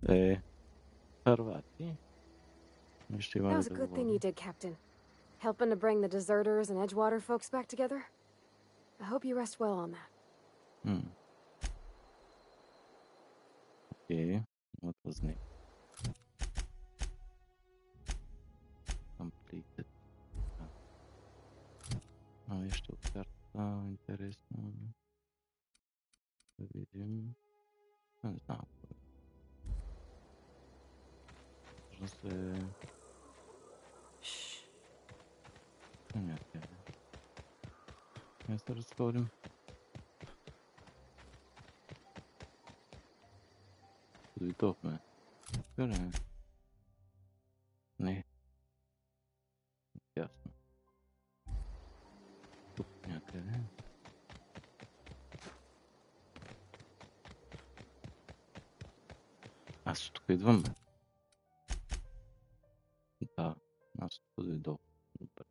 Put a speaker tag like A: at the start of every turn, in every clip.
A: Hrvati. Ще
B: That
A: имаме
B: was a good thing
A: договори.
B: you did, Captain. Helping to bring the deserters and Edgewater folks back together. I hope you rest well on that.
A: Okay, what was next? Completed. Нещо от карта интересно. Да видим. Не знам. Може да се... Някъде. Не се разходим. Дойдохме. Къде? Не. Ясно. Тук някъде. Аз тук идвам, бе. Да, аз тук дойдох. Добре.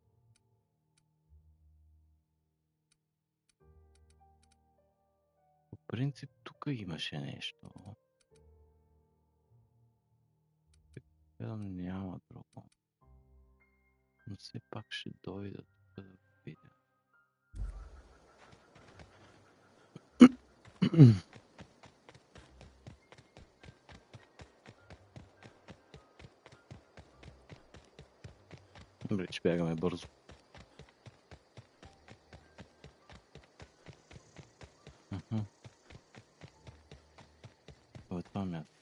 A: По принцип тук имаше нещо. Гледам, няма друго. Но все пак ще дойда тук да видя. Добре, че бягаме бързо. Това е това място.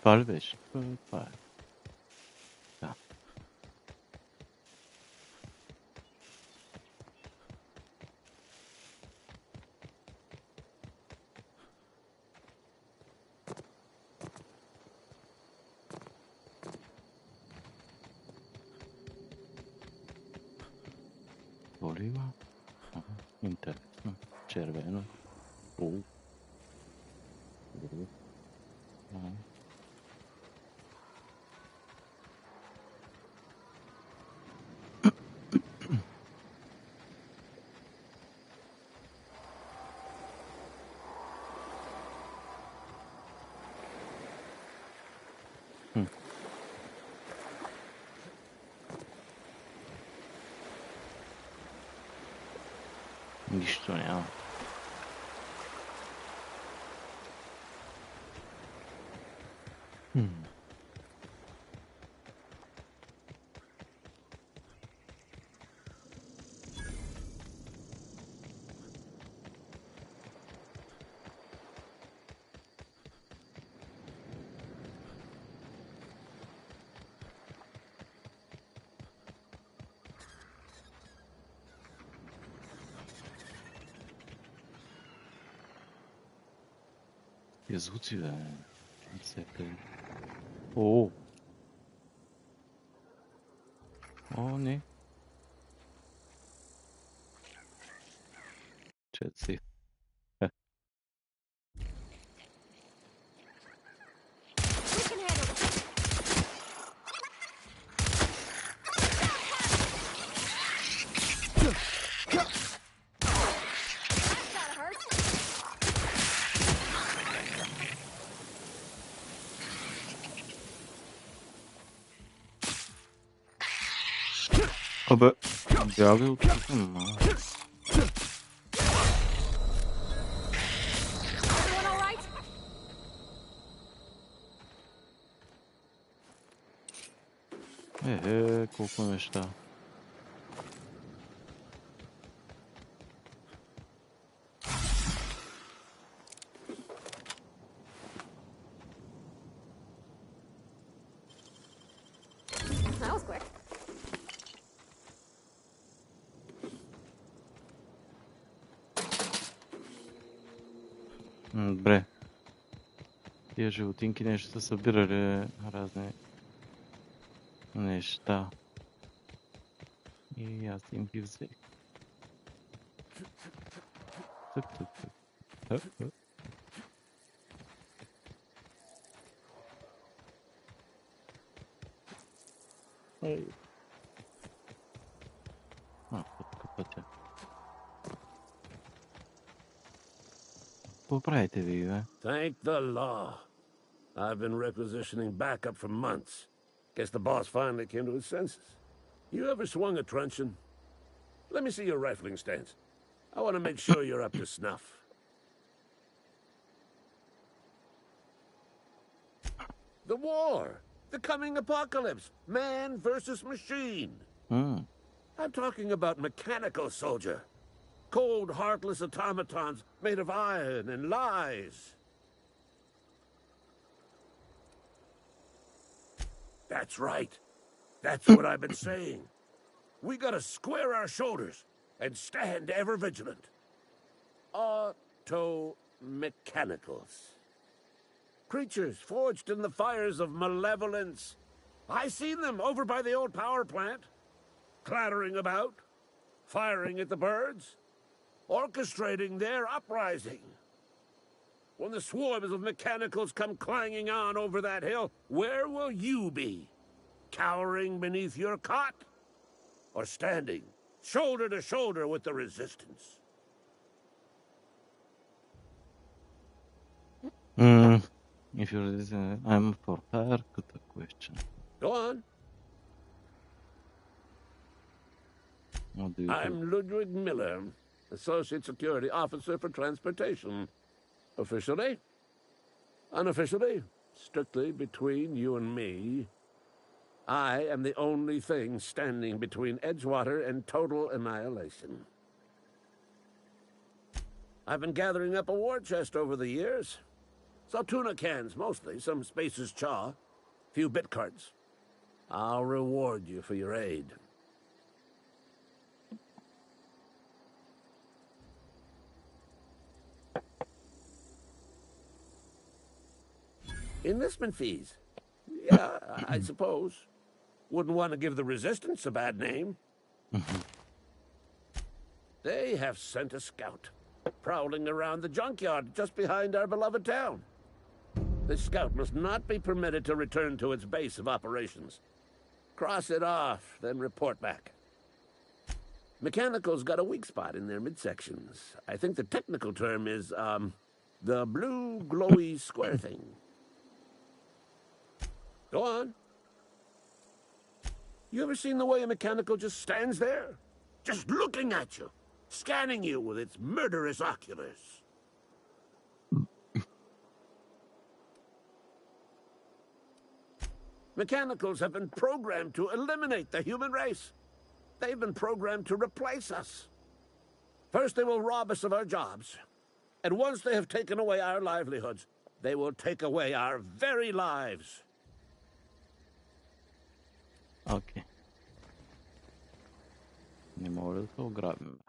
A: Това ли беше? Това е. Да. Олива? Интересно. Червено. О. Добре. Нищо няма. Тия звуци, бе. Всякъде. О! О, не. Чет си. Абе, бягай от тук, ма. колко неща.
B: That was quick.
A: Добре. Тия животинки нещо са събирали разни неща. И аз им ги взех. Пътка пътя. Поправите ви, бе.
C: Thank the law. I've been requisitioning backup for months. Guess the boss finally came to his senses. You ever swung a truncheon? Let me see your rifling stance. I want to make sure you're up to snuff. The war! The coming apocalypse! Man versus machine! I'm talking about mechanical soldier. Cold, heartless automatons made of iron and lies. That's right. That's what I've been saying. We gotta square our shoulders and stand ever vigilant. Auto-mechanicals. Creatures forged in the fires of malevolence. I seen them over by the old power plant, clattering about, firing at the birds, orchestrating their uprising. When the swarms of mechanicals come clanging on over that hill, where will you be? Cowering beneath your cot? Or standing, shoulder to shoulder with the resistance?
A: If you're listening, I'm for her. Good question.
C: Go on.
A: What do you
C: I'm Ludwig Miller, Associate Security Officer for Transportation. Officially, unofficially, strictly between you and me, I am the only thing standing between Edgewater and total annihilation. I've been gathering up a war chest over the years. So tuna cans, mostly, some Spacer's chaw, few bit cards. I'll reward you for your aid. Enlistment fees. Yeah, I suppose. Wouldn't want to give the resistance a bad name. They have sent a scout, prowling around the junkyard just behind our beloved town. This scout must not be permitted to return to its base of operations. Cross it off, then report back. Mechanicals got a weak spot in their midsections. I think the technical term is, the blue glowy square thing. Go on. You ever seen the way a mechanical just stands there? Just looking at you, scanning you with its murderous oculars. Mechanicals have been programmed to eliminate the human race. They've been programmed to replace us. First, they will rob us of our jobs. And once they have taken away our livelihoods, they will take away our very lives.
A: Окей. Не мога да се ограбим.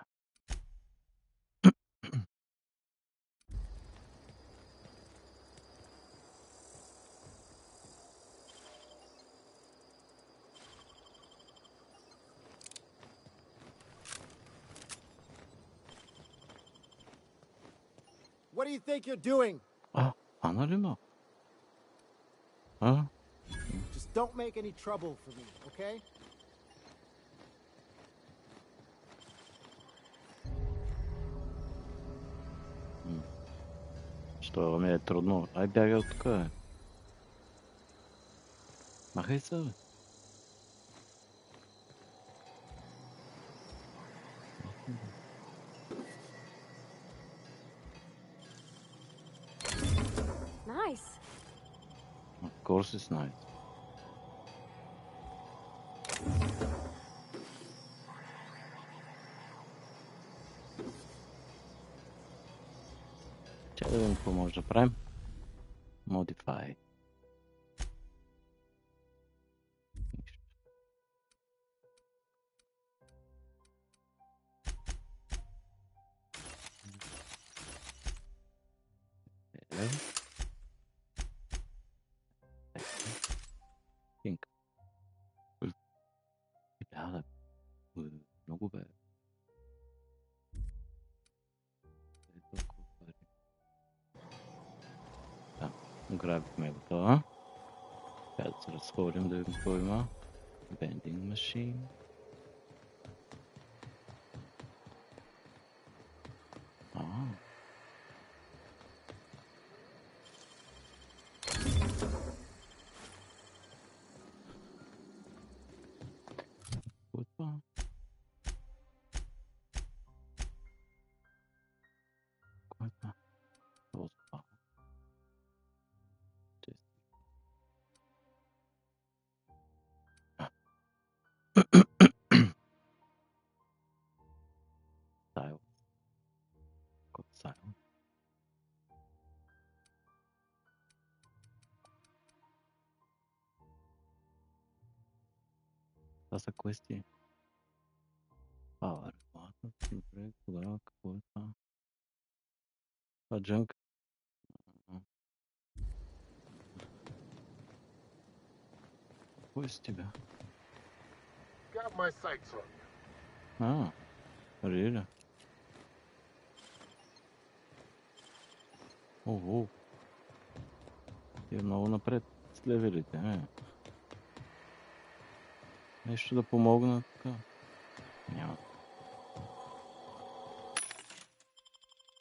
D: What do you think you're doing?
A: Ана ли ма?
D: Just don't make any trouble for me, okay?
A: Що ми е трудно? Ай бягай от тук, бе. Махай се, бе.
B: Nice.
A: Of course it's nice. какво може да правим? Modify. Нищо. Кинг. Да, много бе. Толкова пари. Да, грабихме го това. Трябва да се разходим да видим какво има. Vending machine. Какво е това? Какво е това? Това е това. Тайл. Код тайл. Това са квести. Power. Добре, тогава какво е това? Това джънк. Кой си ти бе?
E: Got my sights on you.
A: Really? Ого. Ти е много напред с левелите, Нещо да помогна така. Няма.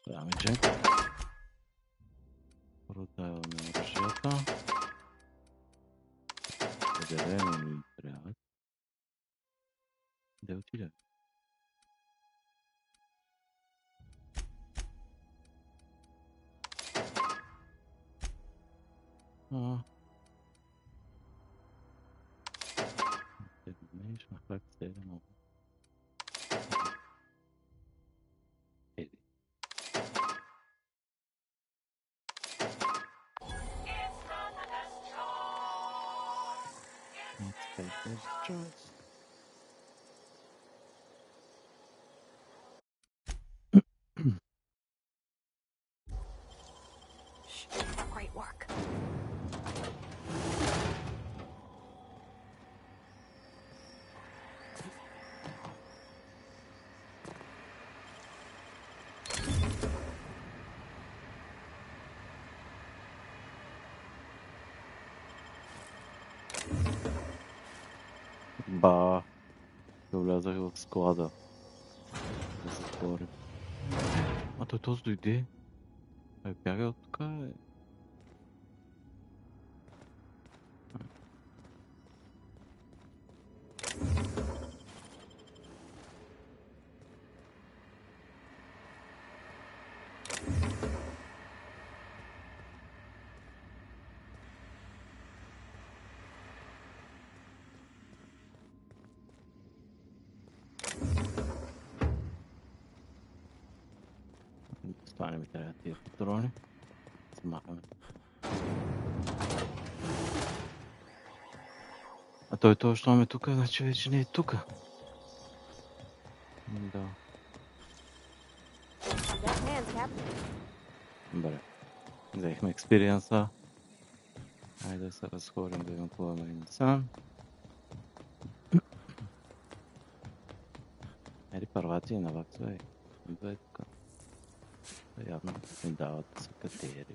A: Даваме джек. Продаваме оръжията. Определено ми трябват. Де отиде? Termination, факт сега много. Еди. Inspector's choice.
B: Great work.
A: Ба. Влязах в склада. Да се затворим. Той този дойде. Бяга от тук. Това не ми трябва тия патрони. Смахаме. Той точно е тук, значи вече не е тук. Да. Добре. Взехме експириенса. Хайде да се разходим да видим какво има и насам. Ери първати и наваксвай. Да е тук. Явно ми дават са катери.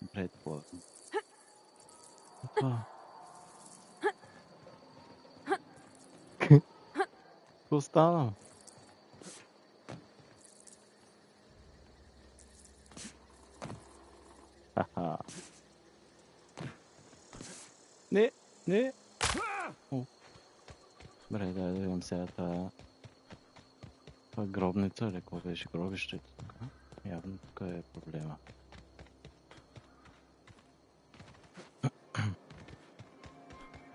A: Добре, това. Това. Какво стана? Хаха. Не. Добре, да видим сега това гробница или какво беше гробището тук. Явно тук е проблема.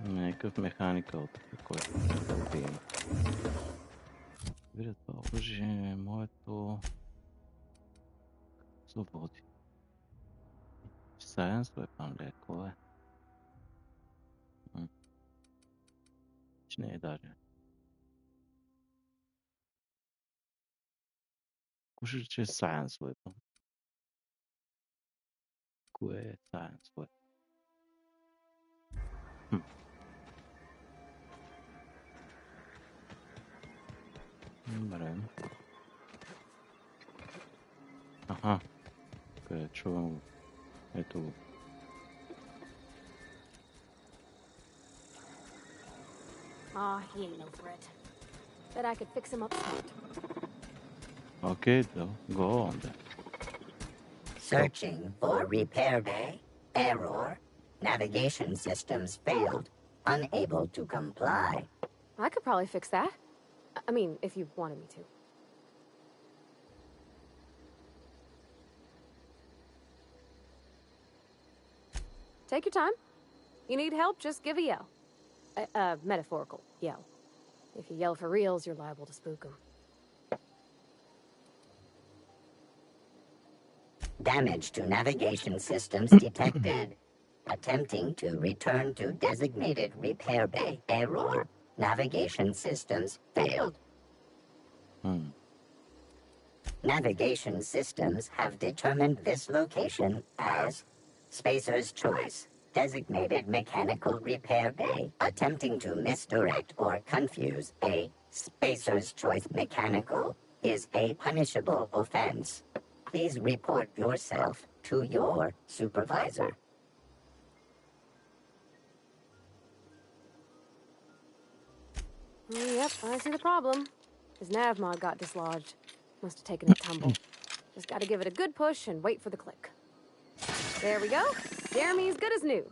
A: Някакъв механикъл, такой. Видя това оръжие, моето... Се води. Science Weapon ли е? Кой е? Че не е даже. Кушаш, че е Science Weapon. Кое е Science Weapon? Добре. Аха. Къде чувам го. Ето го.
B: He ain't no threat. Bet I could fix him up smart.
A: Okay, though. Go on then.
F: Searching for repair bay. Error. Navigation systems failed. Unable to comply.
B: I could probably fix that. I mean, if you wanted me to. Take your time. You need help, just give a yell. A metaphorical yell. If you yell for reals, you're liable to spook them.
F: Damage to navigation systems detected. Attempting to return to designated repair bay. Error. Navigation systems failed. Navigation systems have determined this location as Spacer's Choice. Designated mechanical repair bay. Attempting to misdirect or confuse a Spacer's Choice mechanical is a punishable offense. Please report yourself to your supervisor.
B: Yep, I see the problem. His nav mod got dislodged. Must have taken a tumble. Just gotta give it a good push and wait for the click. There we go. Jeremy's good as new.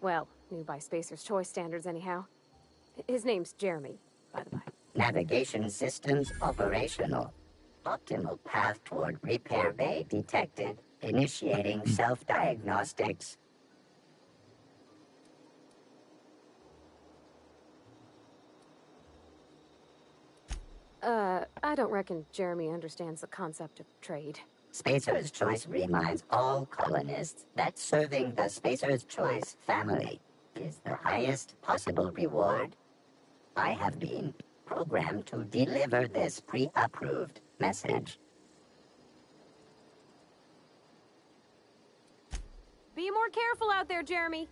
B: Well, new by Spacer's Choice standards anyhow. His name's Jeremy, by the by.
F: Navigation systems operational. Optimal path toward repair bay detected. Initiating self-diagnostics.
B: I don't reckon Jeremy understands the concept of trade.
F: Spacer's Choice reminds all colonists that serving the Spacer's Choice family is the highest possible reward. I have been programmed to deliver this pre-approved message.
B: Be more careful out there, Jeremy.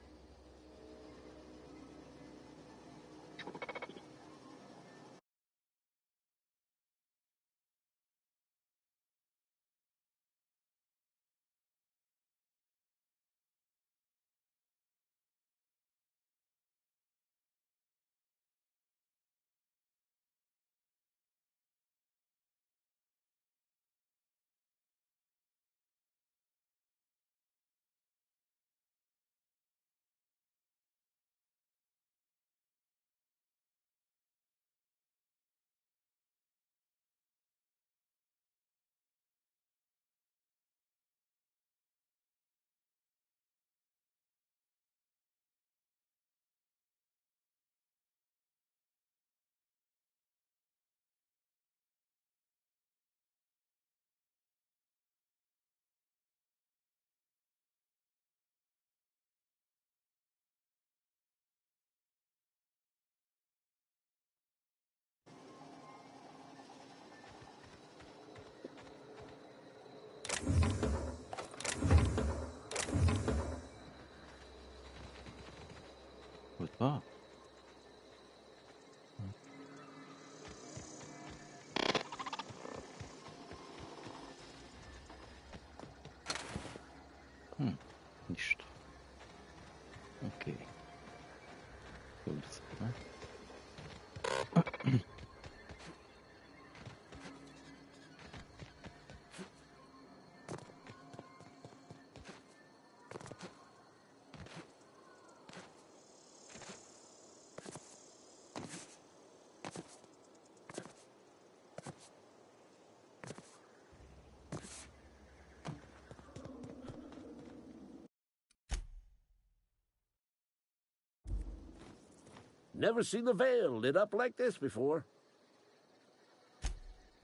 C: Never seen the Vale lit up like this before.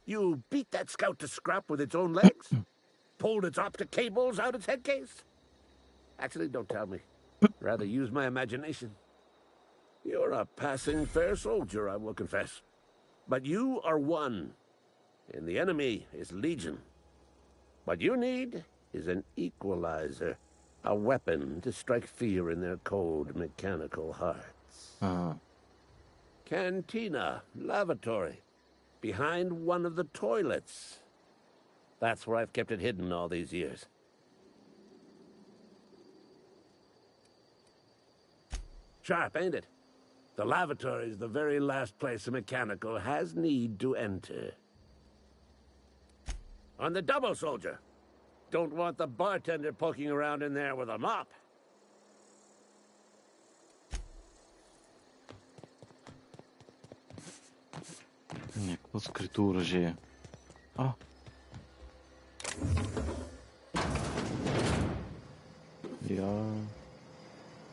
C: You beat that scout to scrap with its own legs? Pulled its optic cables out its head case? Actually, don't tell me. Rather use my imagination. You're a passing fair soldier, I will confess. But you are one, and the enemy is legion. What you need is an equalizer, a weapon to strike fear in their cold, mechanical hearts. Cantina, lavatory, behind one of the toilets. That's where I've kept it hidden all these years. Sharp, ain't it? The lavatory is the very last place a mechanical has need to enter. On the double, soldier. Don't want the bartender poking around in there with a mop.
A: Някаква скрито оръжие.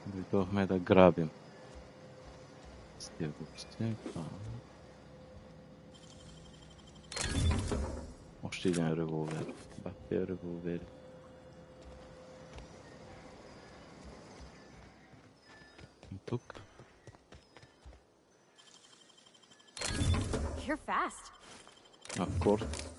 A: Дойдохме да грабим. С тия глупости. Още един револвер. Бах тия револвери. И тук.
B: You're fast.
A: Of course.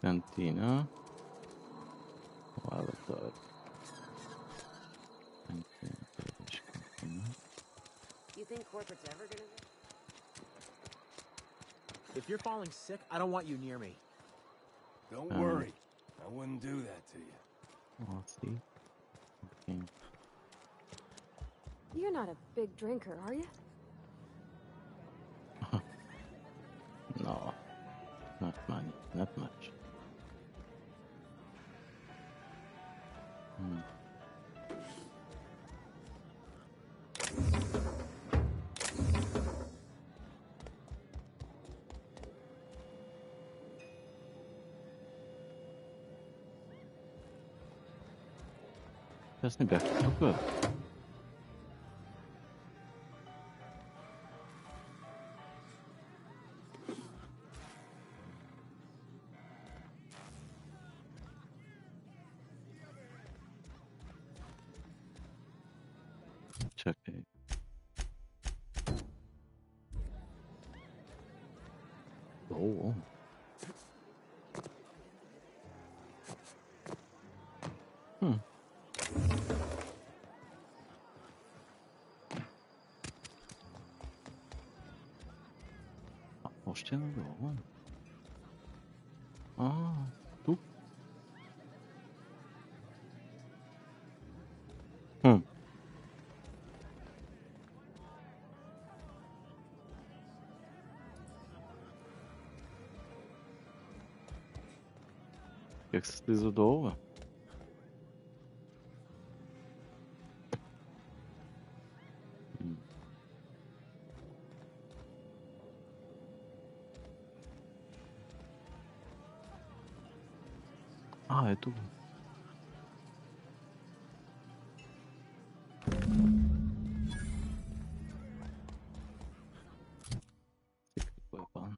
A: Cantina. Lavatory. Cantina.
B: You think corporate's ever gonna...
D: If you're falling sick, I don't want you near me.
E: Don't worry. I wouldn't do that to you.
A: Oh, see. Okay.
B: You're not a big drinker, are you?
A: No. Not much. Not much. Аз не бях тук. Чакай. О. Още надолу. Тук. Как се слиза долу, бе? Ето го. Какво е пан?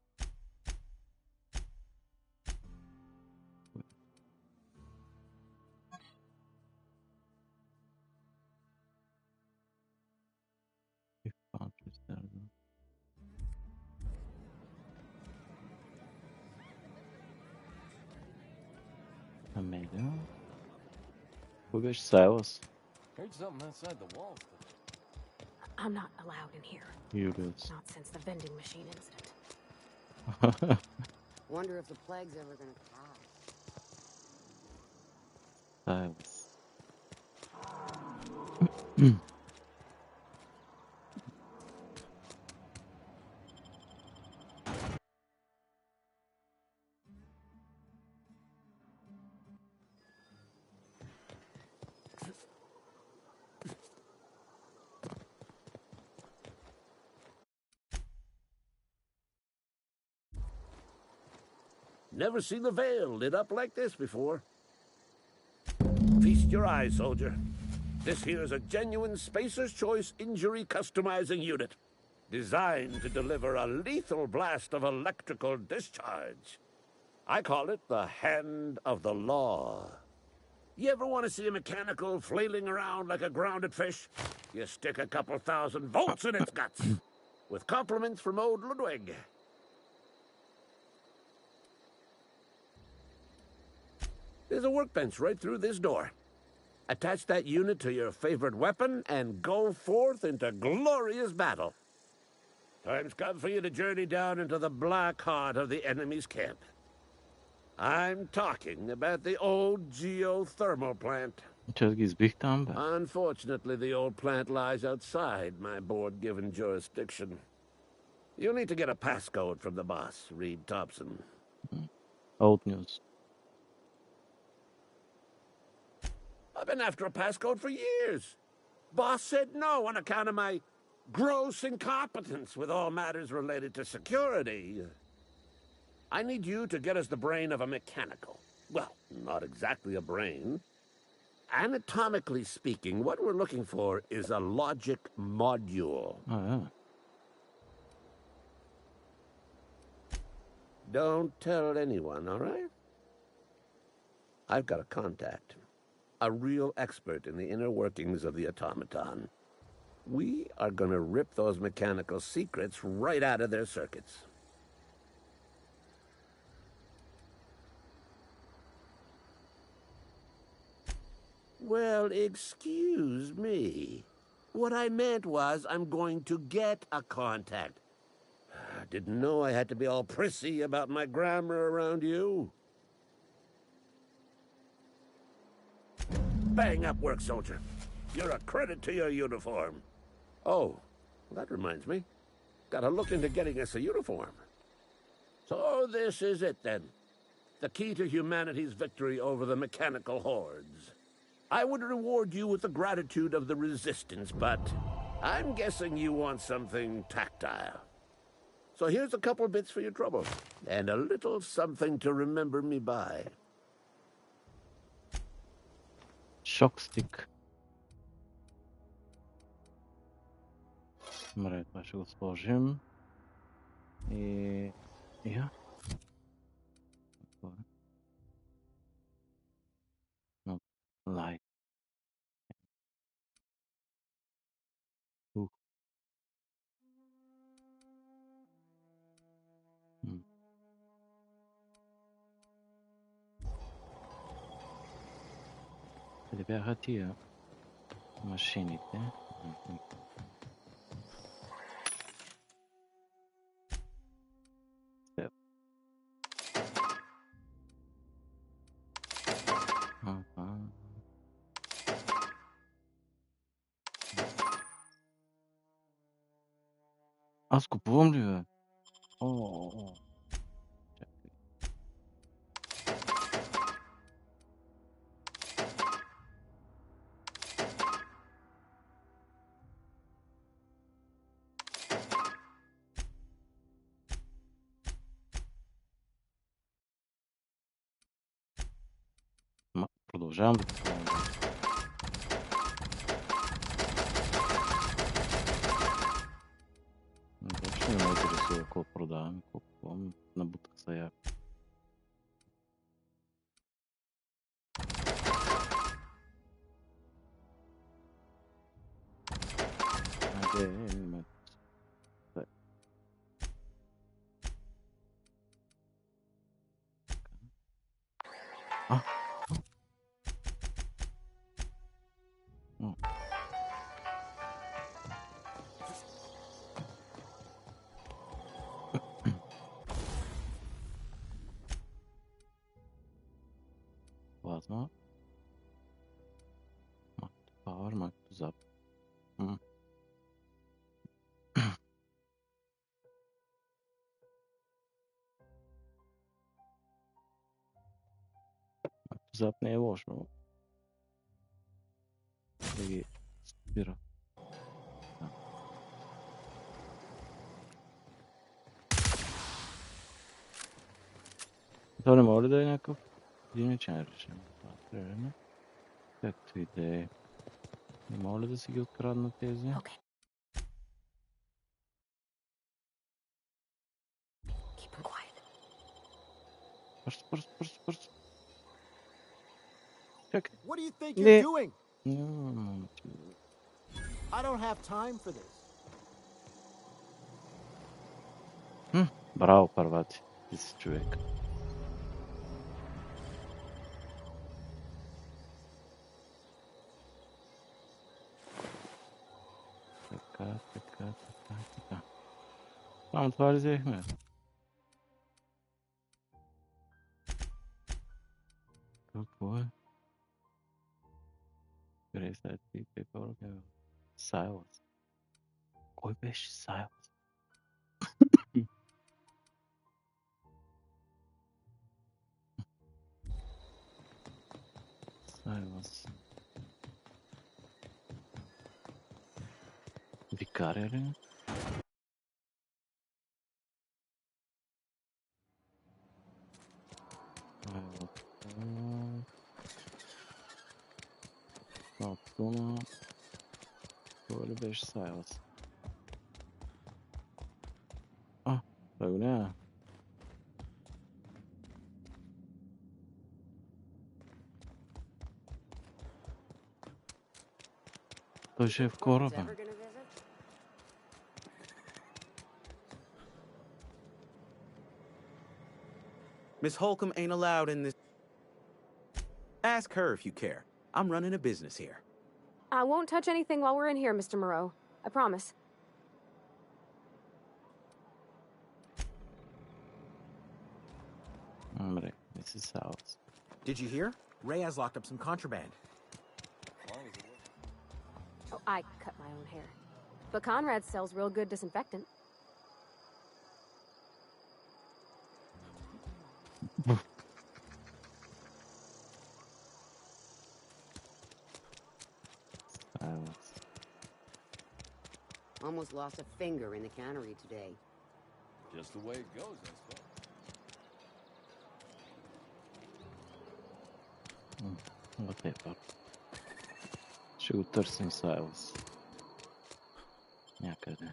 A: Amelia? Who is Silas?
E: Heard something outside the walls.
B: I'm not allowed in here.
A: You guys.
B: Not since the vending machine incident.
G: Wonder if the plague's ever gonna pass.
A: Silas.
C: Never seen the Vale lit up like this before. Feast your eyes, soldier. This here's a genuine Spacer's Choice injury customizing unit, designed to deliver a lethal blast of electrical discharge. I call it the Hand of the Law. You ever want to see a mechanical flailing around like a grounded fish? You stick a couple thousand volts in its guts. With compliments from old Ludwig. There's a workbench right through this door. Attach that unit to your favorite weapon and go forth into glorious battle. Time's come for you to journey down into the black heart of the enemy's camp. I'm talking about the old geothermal plant.
A: Cselgiz big time be?
C: Unfortunately, the old plant lies outside my board-given jurisdiction. You'll need to get a passcode from the boss, Reed Thompson.
A: Old news.
C: I've been after a passcode for years. Boss said no on account of my gross incompetence with all matters related to security. I need you to get us the brain of a mechanical. Well, not exactly a brain. Anatomically speaking, what we're looking for is a logic module.
A: Oh, yeah.
C: Don't tell anyone, all right? I've got a contact. A real expert in the inner workings of the automaton. We are gonna rip those mechanical secrets right out of their circuits. Well, excuse me. What I meant was I'm going to get a contact. Didn't know I had to be all prissy about my grammar around you. Bang up work, soldier. You're a credit to your uniform. Oh, that reminds me. Gotta look into getting us a uniform. So this is it, then. The key to humanity's victory over the mechanical hordes. I would reward you with the gratitude of the Resistance, but I'm guessing you want something tactile. So here's a couple of bits for your trouble, and a little something to remember me by.
A: Shock stick. Добре, това ще го сложим. И... Я. No, light. Къде бяха тия машините? Аз купувам ли, бе? О. Чакай. Продължавам да купувам. Въобще не ме интересува какво продавам и какво купувам. Набутах се яко. Айде, Plasma. Power, to zap. Zap не е лошо. Да ги спира. To ne mora da je nekako jediničan rečen. Както и да е. Не моля да си ги открадна тези.
B: Okay. Keep them quiet.
A: Бърз. Чакай.
D: What do you think
A: Не.
D: you're doing? I don't have time for this.
A: Браво, първати. Ти си човек. Така. Само това ли взехме? Какво е? Grace, I think people have Silas. Кой беше Silas? Silas. Викария ли? Туна. Това ли беше Silas? Той го няма. Той ще е в кораба.
G: Ever gonna visit?
H: Miss Holcomb ain't allowed in this. Ask her if you care. I'm running a business here.
B: I won't touch anything while we're in here, Mr. Moreau. I promise.
A: Hombre, this is Silas.
D: Did you hear? Ray has locked up some contraband.
B: Oh, I cut my own hair. But Conrad sells real good disinfectant.
A: Silas.
G: Almost lost a finger in the cannery today.
E: Just the way it goes, I suppose.
A: Whatever. Ще го търсим Silas. Някъде.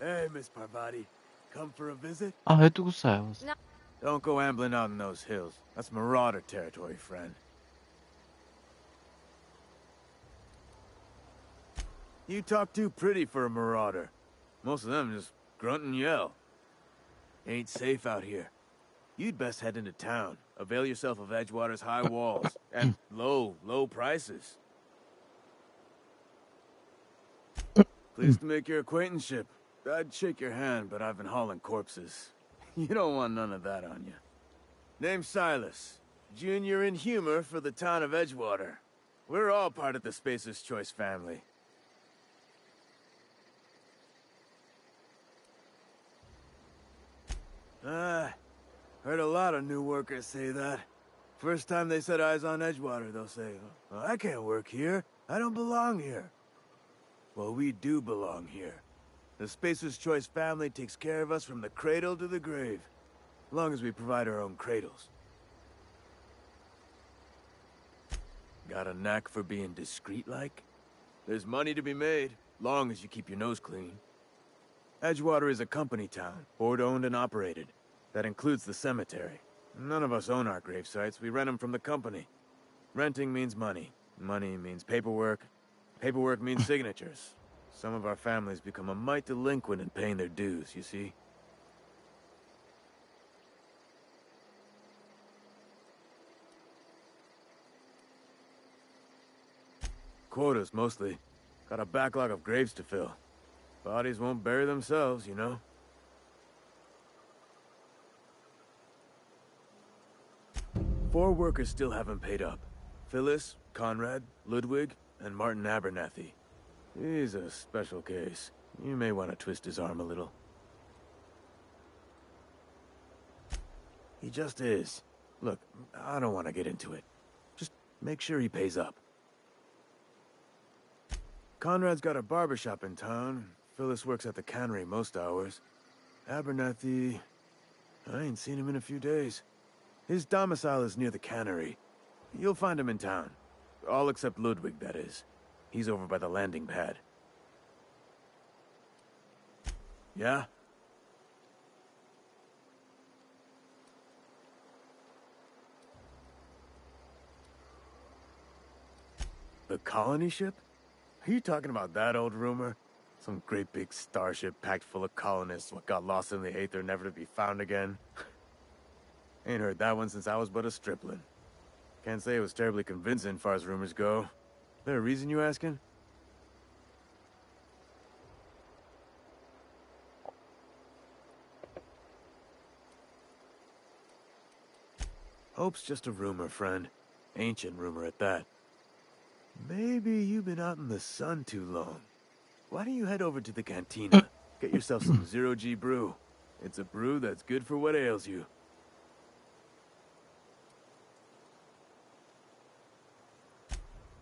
E: Hey, Miss Parvati. Come for a visit?
A: Ето го Silas.
E: Don't go ambling out in those hills. That's marauder territory, friend. You talk too pretty for a marauder. Most of them just grunt and yell. Ain't safe out here. You'd best head into town. Avail yourself of Edgewater's high walls and low prices. Pleased to make your acquaintanceship. I'd shake your hand, but I've been hauling corpses. You don't want none of that on you. Name's Silas. Junior in humor for the town of Edgewater. We're all part of the Spacer's Choice family. Heard a lot of new workers say that. First time they set eyes on Edgewater, they'll say, "Oh, I can't work here. I don't belong here." Well, we do belong here. The Spacer's Choice family takes care of us from the cradle to the grave. As long as we provide our own cradles. Got a knack for being discreet-like? There's money to be made, long as you keep your nose clean. Edgewater is a company town, board-owned and operated. That includes the cemetery. None of us own our grave sites, we rent them from the company. Renting means money. Money means paperwork. Paperwork means signatures. Some of our families become a mite delinquent in paying their dues, you see? Quotas, mostly. Got a backlog of graves to fill. Bodies won't bury themselves, you know? Four workers still haven't paid up. Phyllis, Conrad, Ludwig, and Martin Abernathy. He's a special case. You may want to twist his arm a little. He just is. Look, I don't want to get into it. Just make sure he pays up. Conrad's got a barbershop in town. Phyllis works at the cannery most hours. Abernathy... I ain't seen him in a few days. His domicile is near the cannery. You'll find him in town. All except Ludwig, that is. He's over by the landing pad. Yeah? The colony ship? Are you talking about that old rumor? Some great big starship packed full of colonists what got lost in the aether never to be found again? Ain't heard that one since I was but a stripling. Can't say it was terribly convincing, far as rumors go. There a reason you asking? Hope's just a rumor, friend. Ancient rumor at that. Maybe you've been out in the sun too long. Why don't you head over to the cantina? Get yourself some zero-G brew. It's a brew that's good for what ails you.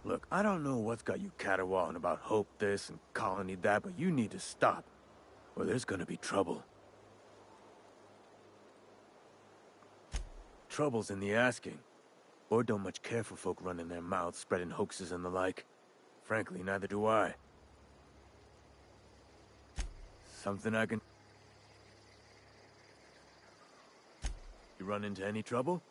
E: Look, I don't know what's got you caterwauling about Hope this and Colony that, but you need to stop, or there's gonna be trouble. Trouble's in the asking. Board don't much care for folk running their mouths, spreading hoaxes and the like. Frankly, neither do I. Something I can... You run into any trouble?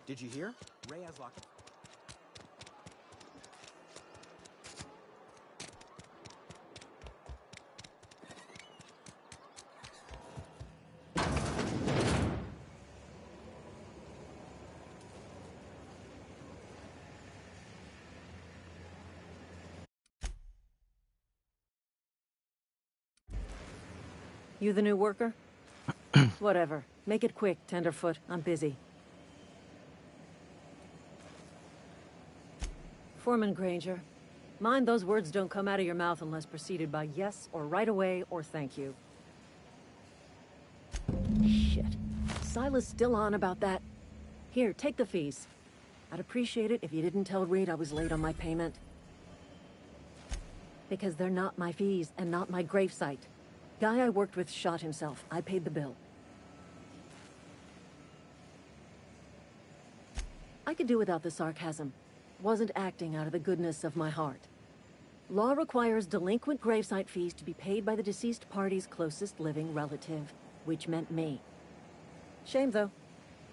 I: Did you hear? Ray has locked.
J: You the new worker? Whatever. Make it quick, Tenderfoot. I'm busy. Foreman Granger. Mind those words don't come out of your mouth unless preceded by yes, or right away, or thank you. Shit. Silas still on about that. Here, take the fees. I'd appreciate it if you didn't tell Reed I was late on my payment. Because they're not my fees, and not my gravesite. Guy I worked with shot himself. I paid the bill. I could do without the sarcasm. Wasn't acting out of the goodness of my heart. Law requires delinquent gravesite fees to be paid by the deceased party's closest living relative, which meant me. Shame, though.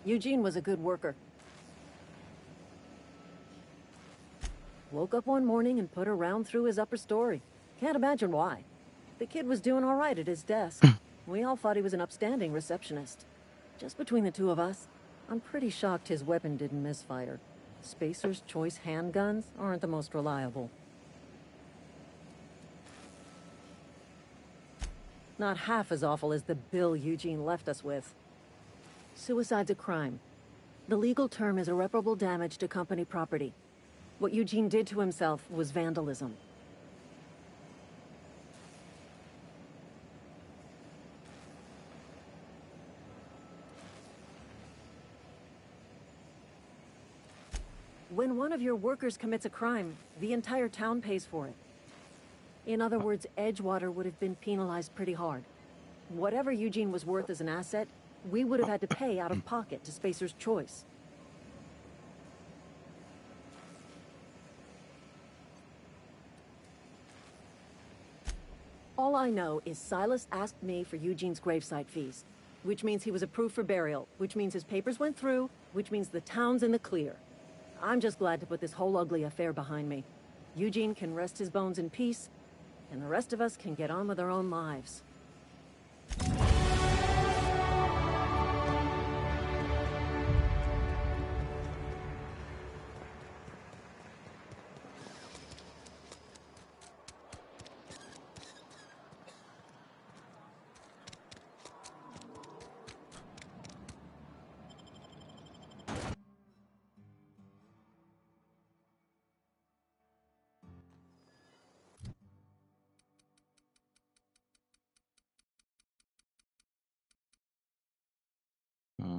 J: Eugene was a good worker. Woke up one morning and put a round through his upper story. Can't imagine why. The kid was doing all right at his desk. We all thought he was an upstanding receptionist. Just between the two of us, I'm pretty shocked his weapon didn't misfire. Spacer's Choice handguns aren't the most reliable. Not half as awful as the bill Eugene left us with. Suicide's a crime. The legal term is irreparable damage to company property. What Eugene did to himself was vandalism. When one of your workers commits a crime, the entire town pays for it. In other words, Edgewater would have been penalized pretty hard. Whatever Eugene was worth as an asset, we would have had to pay out of pocket to Spacer's Choice. All I know is Silas asked me for Eugene's gravesite fees, which means he was approved for burial, which means his papers went through, which means the town's in the clear. I'm just glad to put this whole ugly affair behind me. Eugene can rest his bones in peace, and the rest of us can get on with our own lives.
A: Hmm.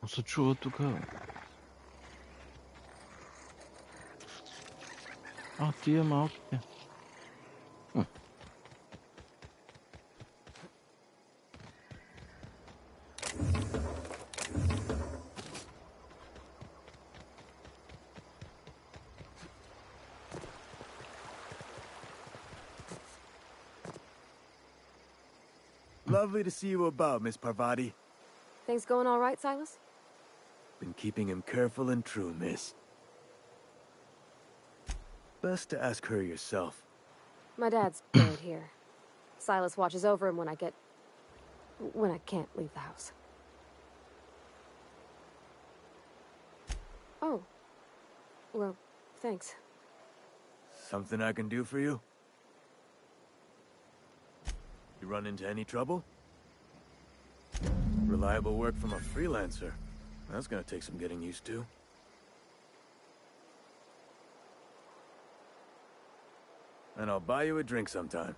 A: 어서 주워 두가. 아, 뒤에 막게. 응.
E: Lovely to see you about, Miss Parvati.
B: Things going all right, Silas?
E: Been keeping him careful and true, miss. Best to ask her yourself.
B: My dad's buried here. Silas watches over him when I can't leave the house. Oh. Well, thanks.
E: Something I can do for you? You run into any trouble? Reliable work from a freelancer. That's gonna take some getting used to. And I'll buy you a drink sometime.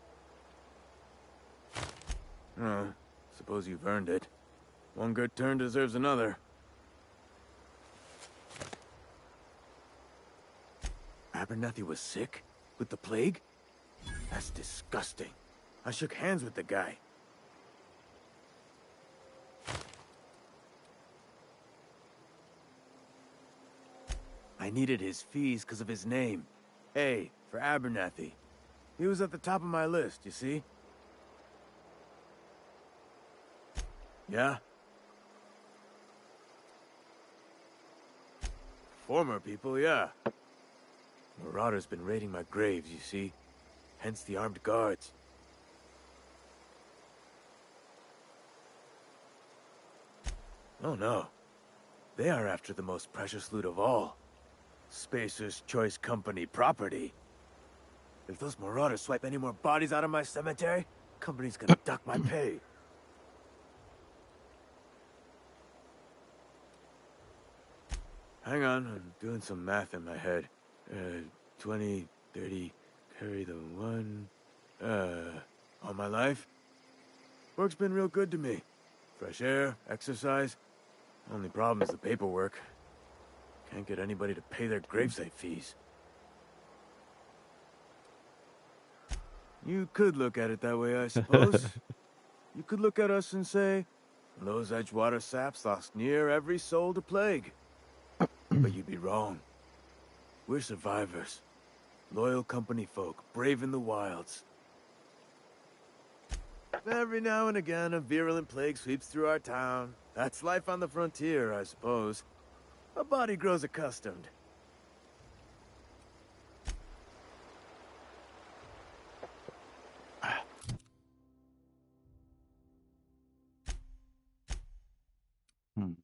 E: Suppose you've earned it. One good turn deserves another. Abernathy was sick? With the plague? That's disgusting. I shook hands with the guy. I needed his fees because of his name. A, for Abernathy. He was at the top of my list, you see? Yeah? Former people, yeah. Marauders been raiding my graves, you see? Hence the armed guards. Oh no. They are after the most precious loot of all. Spacer's Choice Company property. If those marauders swipe any more bodies out of my cemetery, company's gonna duck my pay. Hang on, I'm doing some math in my head. 20, 30, carry the one... all my life? Work's been real good to me. Fresh air, exercise. Only problem is the paperwork. Can't get anybody to pay their gravesite fees. You could look at it that way, I suppose. You could look at us and say, those Edgewater saps lost near every soul to plague. But you'd be wrong. We're survivors. Loyal company folk, brave in the wilds. Every now and again, a virulent plague sweeps through our town. That's life on the frontier, I suppose. A body grows accustomed.
A: Hmm.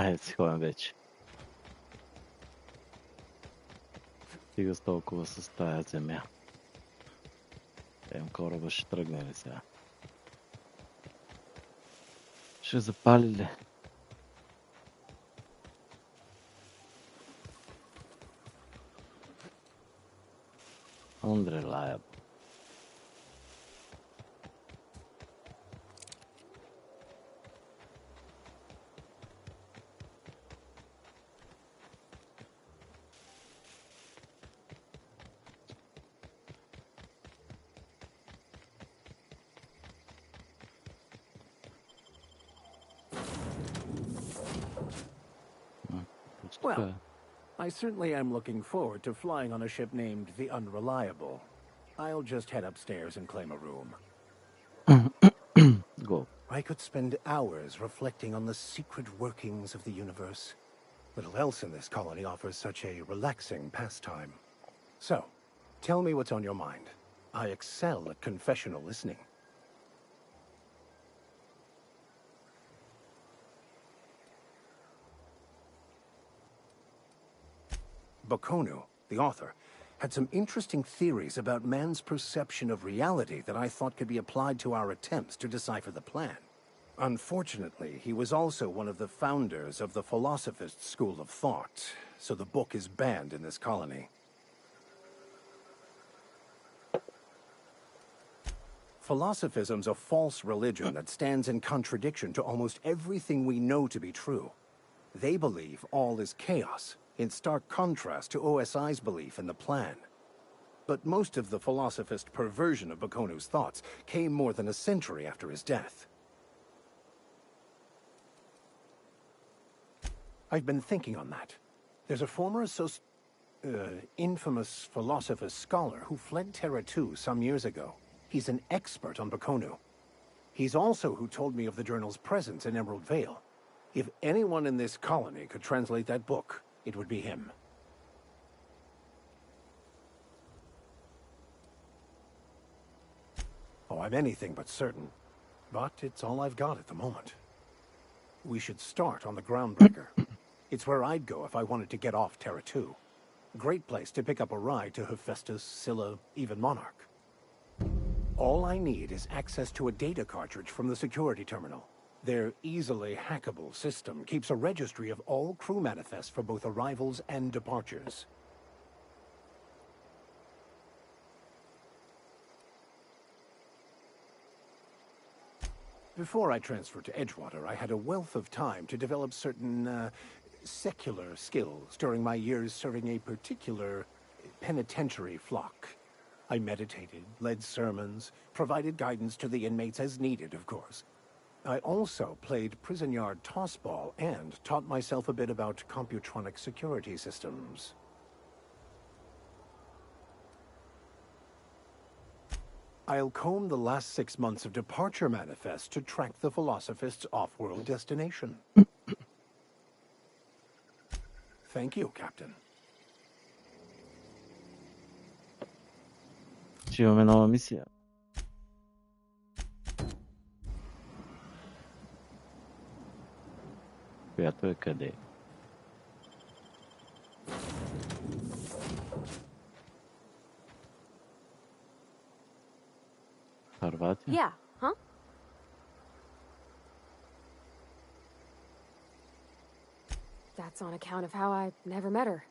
A: Айде си ходим вече. Стига с толкова с тая земя. Кораба ще тръгне ли сега? Ще запали ли? Unreliable.
C: Well, I certainly am looking forward to flying on a ship named the Unreliable. I'll just head upstairs and claim a room.
A: Go.
C: I could spend hours reflecting on the secret workings of the universe. Little else in this colony offers such a relaxing pastime. So, tell me what's on your mind. I excel at confessional listening. Bakonu, the author, had some interesting theories about man's perception of reality that I thought could be applied to our attempts to decipher the plan. Unfortunately, he was also one of the founders of the Philosophist school of thought, so the book is banned in this colony. Philosophism's a false religion that stands in contradiction to almost everything we know to be true. They believe all is chaos, in stark contrast to OSI's belief in the plan. But most of the philosophist perversion of Bakonu's thoughts came more than a century after his death. I've been thinking on that. There's a former infamous philosophist scholar who fled Terra 2 some years ago. He's an expert on Bakonu. He's also who told me of the journal's presence in Emerald Vale. If anyone in this colony could translate that book, it would be him. Oh, I'm anything but certain. But it's all I've got at the moment. We should start on the Groundbreaker. It's where I'd go if I wanted to get off Terra 2. Great place to pick up a ride to Hephaestus, Scylla, even Monarch. All I need is access to a data cartridge from the security terminal. Their easily hackable system keeps a registry of all crew manifests for both arrivals and departures. Before I transferred to Edgewater, I had a wealth of time to develop certain, secular skills during my years serving a particular penitentiary flock. I meditated, led sermons, provided guidance to the inmates as needed, of course. I also played prison yard tossball and taught myself a bit about computronic security systems. I'll comb the last 6 months of departure manifest to track the Philosophist's off-world destination. Thank you, Captain.
A: Ще имаме нова мисия. Която е къде? Харватия?
B: Yeah, huh? That's on account of how I never met her.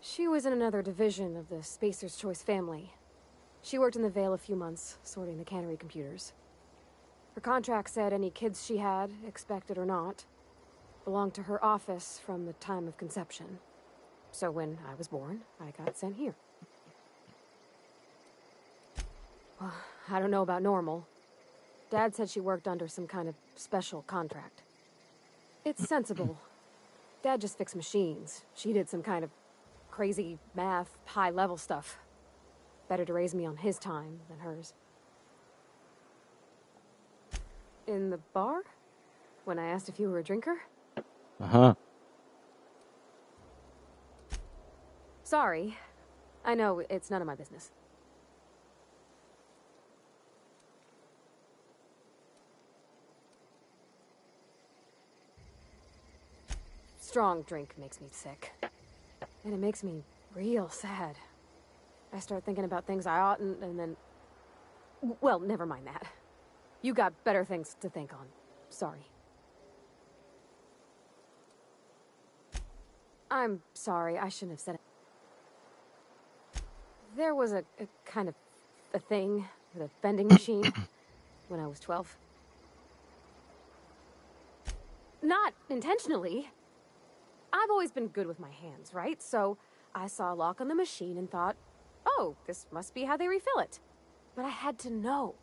B: She was in another division of the Spacer's Choice family. She worked in the Vale a few months, sorting the cannery computers. Her contract said any kids she had, expected or not, belonged to her office from the time of conception. So when I was born, I got sent here. Well, I don't know about normal. Dad said she worked under some kind of special contract. It's sensible. Dad just fixed machines. She did some kind of crazy math, high-level stuff. Better to raise me on his time than hers. In the bar? When I asked if you were a drinker?
A: Uh-huh.
B: Sorry. I know it's none of my business. strong drink makes me sick. And it makes me real sad. I start thinking about things I oughtn't, and then... Well, never mind that. You got better things to think on. Sorry. I'm sorry, I shouldn't have said it. There was a kind of a thing with a vending machine when I was 12. Not intentionally. I've always been good with my hands, right? So I saw a lock on the machine and thought, oh, this must be how they refill it. But I had to know.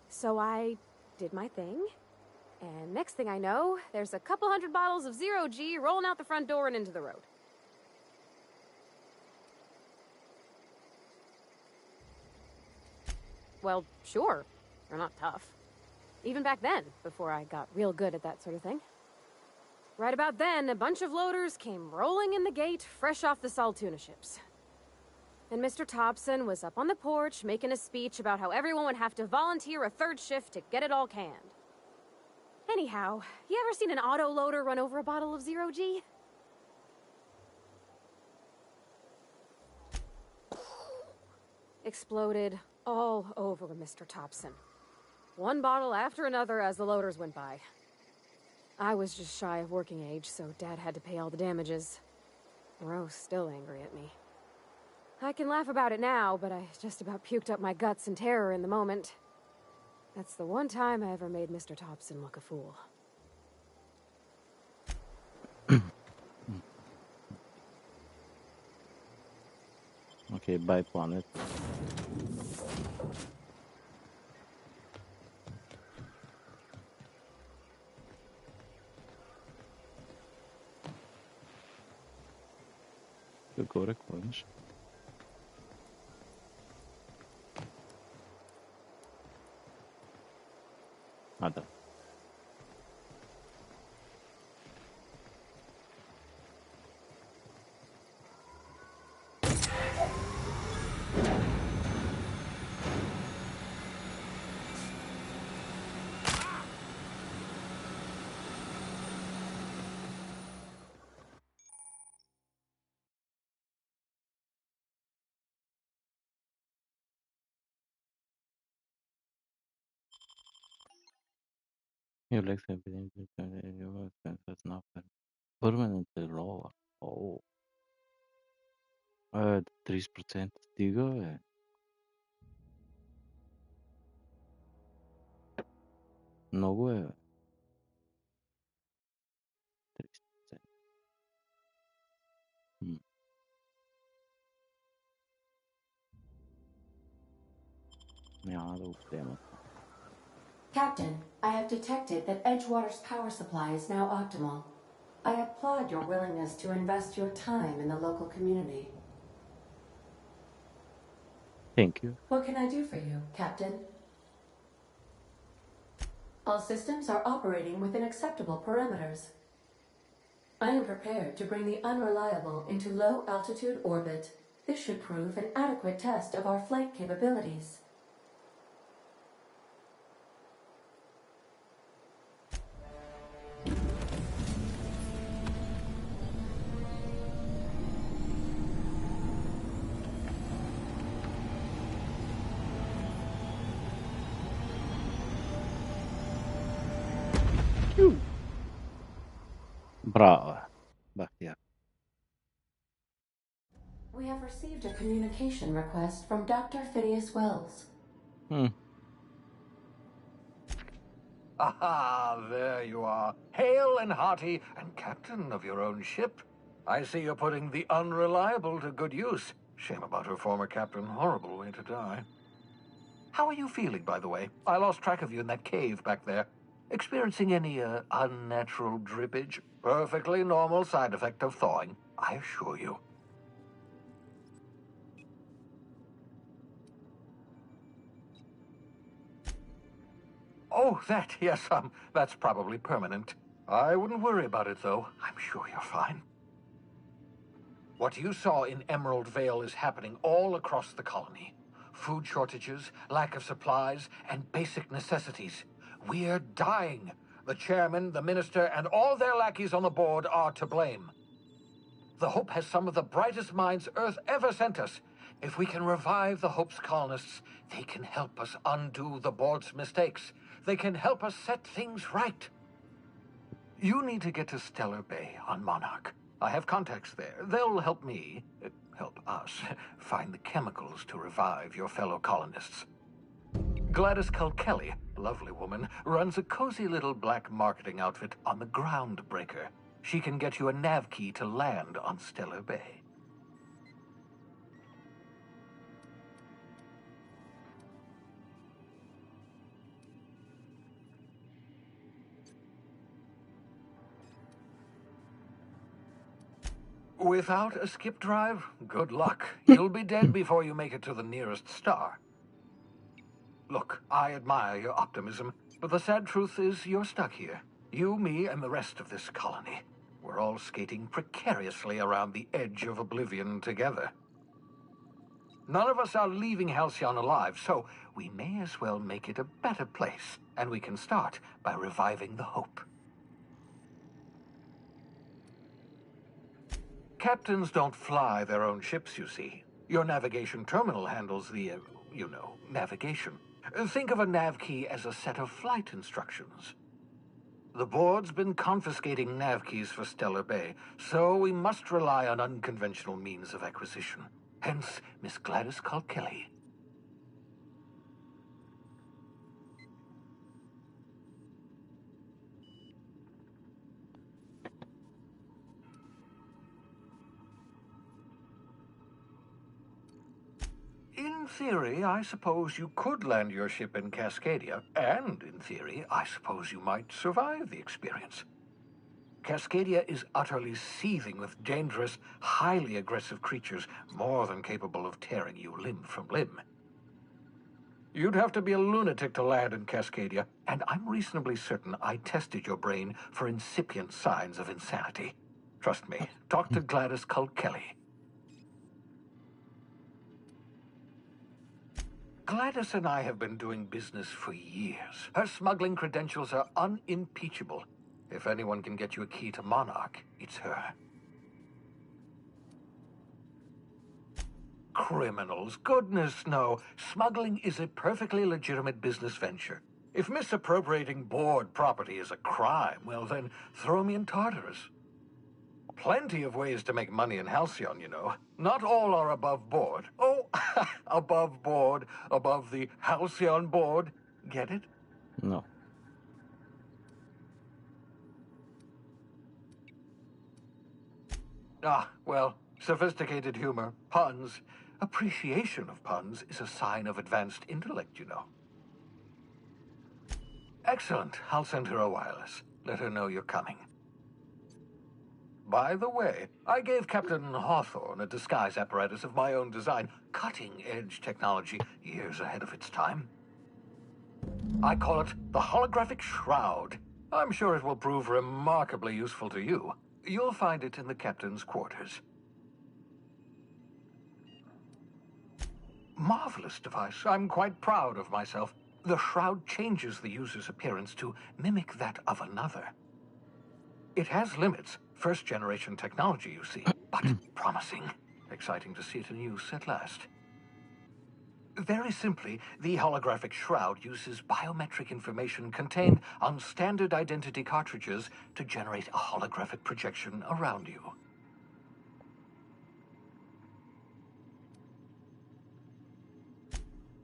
B: So I did my thing, and next thing I know, there's a couple hundred bottles of 0G rolling out the front door and into the road. Well, sure. They're not tough. Even back then, before I got real good at that sort of thing. Right about then, a bunch of loaders came rolling in the gate, fresh off the Sal tuna ships. And Mr. Thompson was up on the porch making a speech about how everyone would have to volunteer a third shift to get it all canned. Anyhow, you ever seen an auto loader run over a bottle of 0G? Exploded all over Mr. Thompson. One bottle after another as the loaders went by. I was just shy of working age, so Dad had to pay all the damages. Rose still angry at me. I can laugh about it now, but I just about puked up my guts in terror in the moment. That's the one time I ever made Mr. Thompson look a fool.
A: Okay, bye planet. Agora conte. Nada. You like something you that's not permanently lower. Oh. 3%. Digo, много е. 30%. Няма да го приема.
K: Captain, I have detected that Edgewater's power supply is now optimal. I applaud your willingness to invest your time in the local community.
A: Thank you.
K: What can I do for you, Captain? All systems are operating within acceptable parameters. I am prepared to bring the unreliable into low-altitude orbit. This should prove an adequate test of our flight capabilities.
A: Bravo. Bakhtiar.
K: We have received a communication request from Dr. Phineas Wells.
L: Aha, there you are. Hale and hearty, and captain of your own ship. I see you're putting the unreliable to good use. Shame about her former captain. Horrible way to die. How are you feeling, by the way? I lost track of you in that cave back there. Experiencing any, unnatural drippage? Perfectly normal side effect of thawing, I assure you. Oh, that, yes, that's probably permanent. I wouldn't worry about it, though. I'm sure you're fine. What you saw in Emerald Vale is happening all across the colony. Food shortages, lack of supplies, and basic necessities. We're dying. The chairman, the minister, and all their lackeys on the board are to blame. The Hope has some of the brightest minds Earth ever sent us. If we can revive the Hope's colonists, they can help us undo the board's mistakes. They can help us set things right. You need to get to Stellar Bay on Monarch. I have contacts there. They'll help me, help us, find the chemicals to revive your fellow colonists. Gladys Culkelly, lovely woman, runs a cozy little black marketing outfit on the Groundbreaker. She can get you a nav key to land on Stellar Bay. Without a skip drive, good luck. You'll be dead before you make it to the nearest star. Look, I admire your optimism, but the sad truth is you're stuck here. You, me, and the rest of this colony. We're all skating precariously around the edge of oblivion together. None of us are leaving Halcyon alive, so we may as well make it a better place, and we can start by reviving the Hope. Captains don't fly their own ships, you see. Your navigation terminal handles the, navigation. Think of a nav key as a set of flight instructions. The board's been confiscating nav keys for Stellar Bay, so we must rely on unconventional means of acquisition. Hence, Miss Gladys Culkelly. In theory, I suppose you could land your ship in Cascadia, and in theory, I suppose you might survive the experience. Cascadia is utterly seething with dangerous, highly aggressive creatures more than capable of tearing you limb from limb. You'd have to be a lunatic to land in Cascadia, and I'm reasonably certain I tested your brain for incipient signs of insanity. Trust me, talk to Gladys Culkelly. Gladys and I have been doing business for years. Her smuggling credentials are unimpeachable. If anyone can get you a key to Monarch, it's her. Criminals? Goodness, no. Smuggling is a perfectly legitimate business venture. If misappropriating board property is a crime, well then, throw me in Tartarus. Plenty of ways to make money in Halcyon, you know. Not all are above board. Oh, above board, above the Halcyon board. Get it?
A: No.
L: Ah, well, sophisticated humor, puns. Appreciation of puns is a sign of advanced intellect, you know. Excellent. I'll send her a wireless. Let her know you're coming. By the way, I gave Captain Hawthorne a disguise apparatus of my own design, cutting-edge technology, years ahead of its time. I call it the Holographic Shroud. I'm sure it will prove remarkably useful to you. You'll find it in the captain's quarters. Marvelous device. I'm quite proud of myself. The shroud changes the user's appearance to mimic that of another. It has limits. First-generation technology, you see, but promising. Exciting to see it in use at last. Very simply, the holographic shroud uses biometric information contained on standard identity cartridges to generate a holographic projection around you.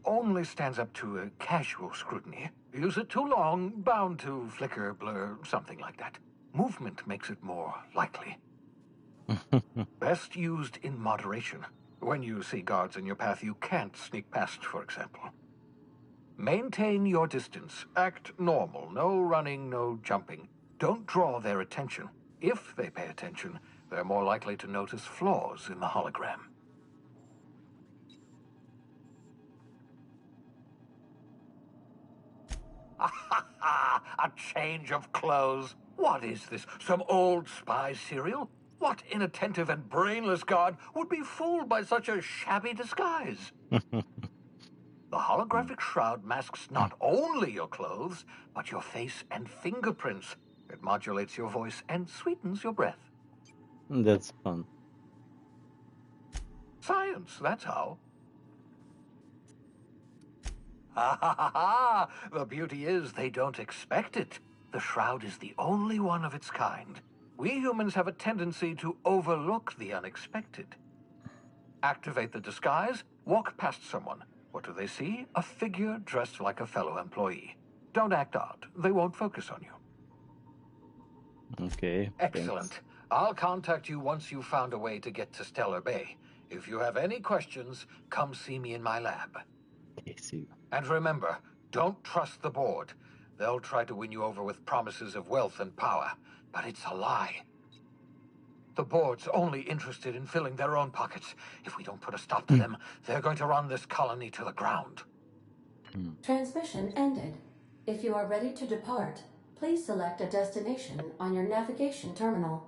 L: Only stands up to a casual scrutiny. Use it too long, bound to flicker, blur, something like that. Movement makes it more likely. Best used in moderation. When you see guards in your path you can't sneak past, for example. Maintain your distance. Act normal. No running, no jumping. Don't draw their attention. If they pay attention, they're more likely to notice flaws in the hologram. A change of clothes. What is this? Some old spy serial? What inattentive and brainless guard would be fooled by such a shabby disguise? The holographic shroud masks not only your clothes, but your face and fingerprints. It modulates your voice and sweetens your breath.
A: That's fun.
L: Science, that's how. Ha ha ha ha! The beauty is they don't expect it. The shroud is the only one of its kind. We humans have a tendency to overlook the unexpected. Activate the disguise, walk past someone. What do they see? A figure dressed like a fellow employee. Don't act odd. They won't focus on you.
A: Okay.
L: Excellent.
A: Thanks.
L: I'll contact you once you've found a way to get to Stellar Bay. If you have any questions, come see me in my lab.
A: Okay, see you.
L: And remember, don't trust the board. They'll try to win you over with promises of wealth and power, but it's a lie. The board's only interested in filling their own pockets. If we don't put a stop to them, they're going to run this colony to the ground.
K: Transmission ended. If you are ready to depart, please select a destination on your navigation terminal.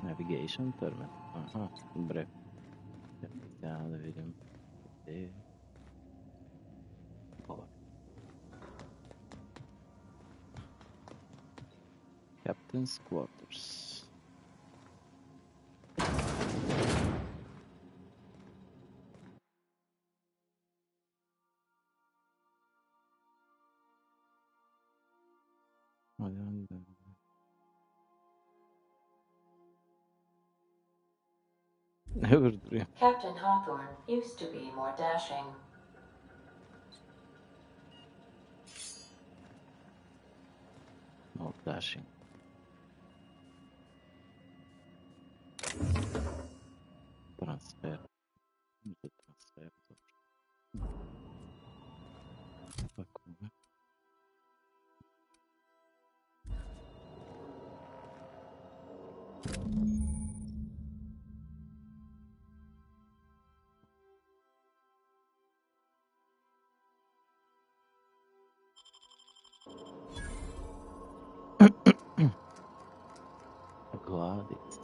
A: Navigation terminal. Aha, in breve. Ja, deveríamos ter. Bora. Captain's quarters. Overdream.
K: Captain Hawthorne used to be more dashing.
A: More dashing. Transfer. Vamos a transfer. Bacana. Gladys.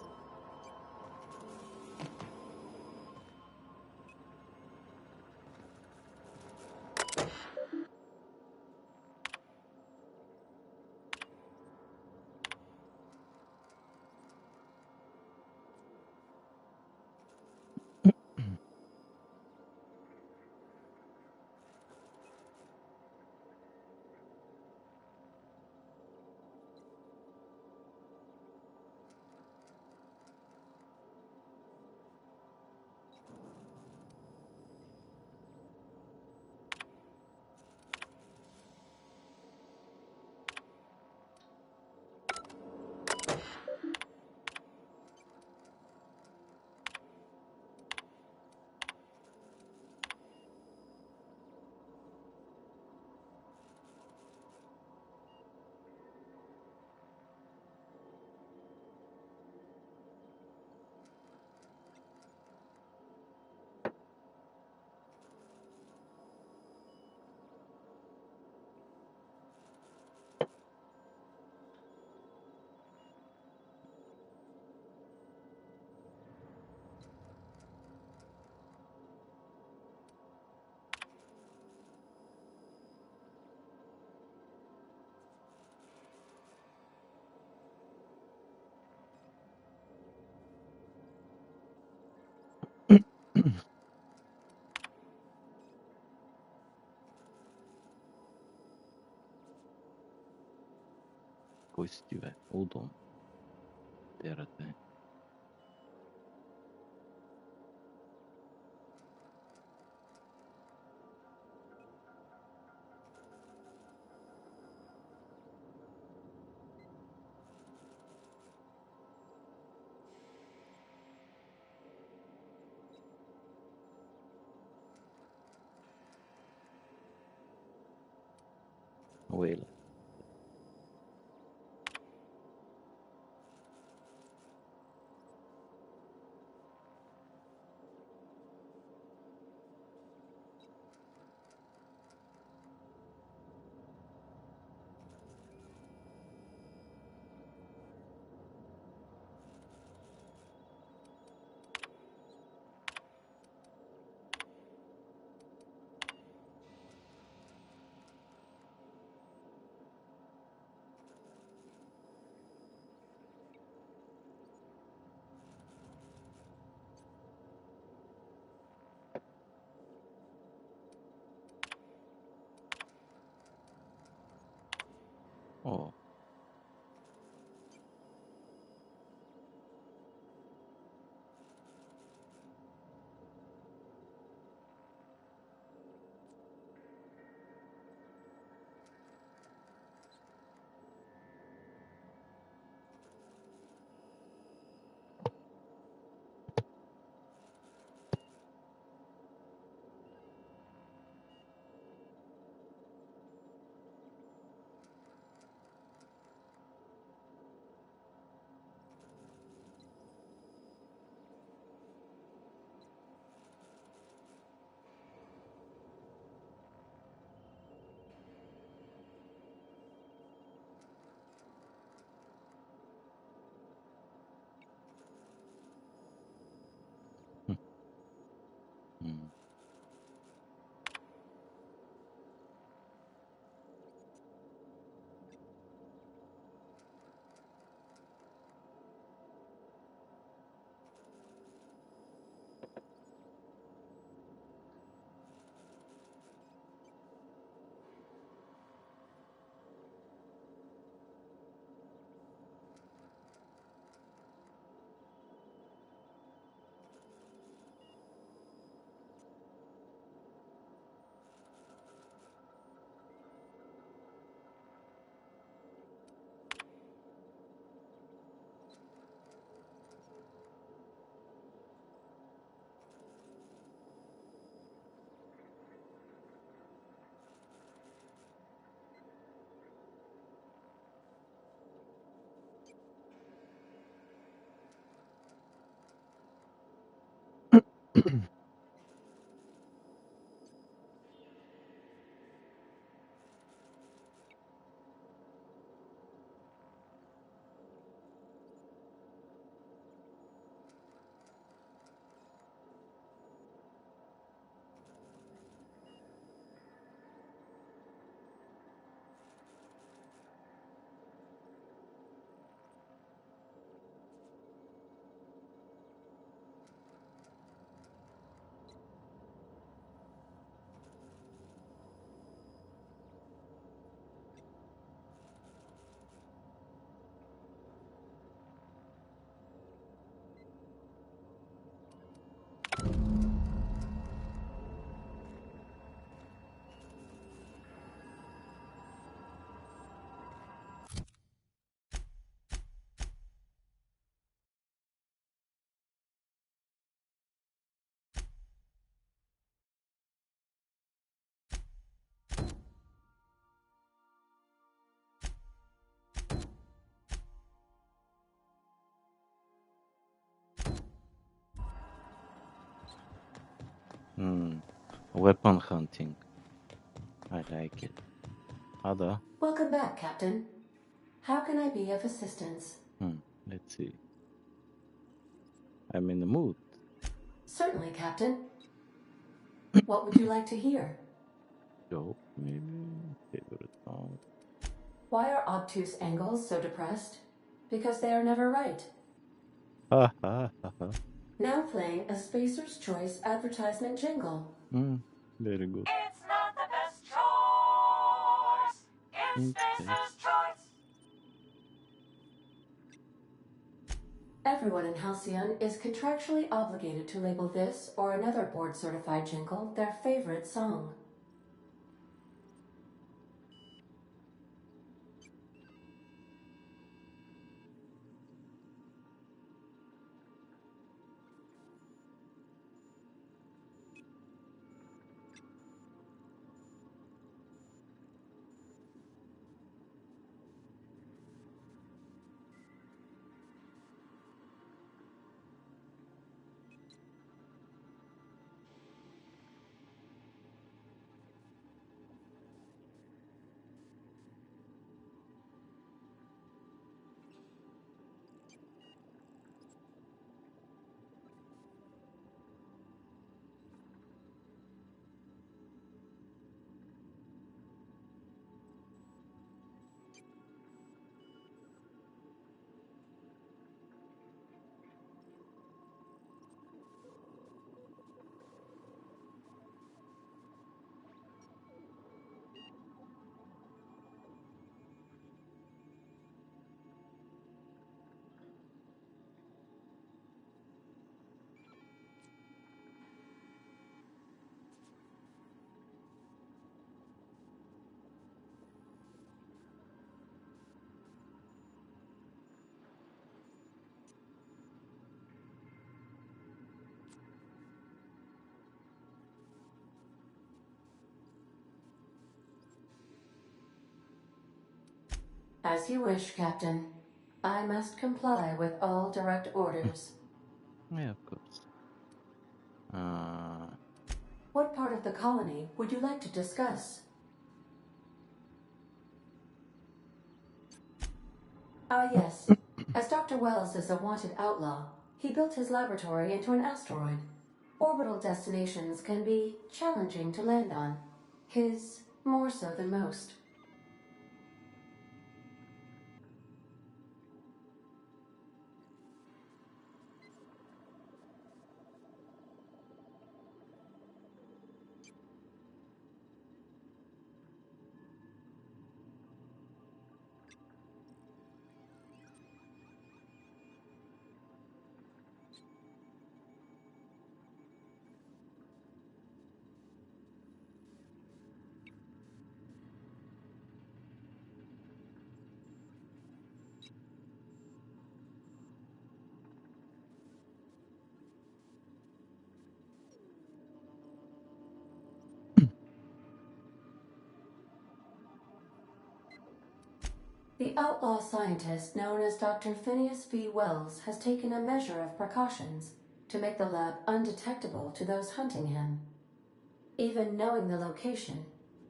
A: Pois se tiver. Hold on. Ter até. Ou ele. Weapon hunting. I like it. Other?
K: Welcome back, Captain. How can I be of assistance?
A: Let's see. I'm in the mood.
K: Certainly, Captain. What would you like to hear?
A: Joke, maybe? Favorite song?
K: Why are obtuse angles so depressed? Because they are never right.
A: Ha ha ha ha.
K: Now playing a Spacer's Choice advertisement jingle.
A: Very good.
M: It's not the best choice. It's Spacer's Choice.
K: Everyone in Halcyon is contractually obligated to label this or another board-certified jingle their favorite song. As you wish, Captain. I must comply with all direct orders.
A: Yeah, of course.
K: What part of the colony would you like to discuss? Yes. As Dr. Wells is a wanted outlaw, he built his laboratory into an asteroid. Orbital destinations can be challenging to land on. His more so than most. The outlaw scientist known as Dr. Phineas V. Wells has taken a measure of precautions. to make the lab undetectable to those hunting him. Even knowing the location,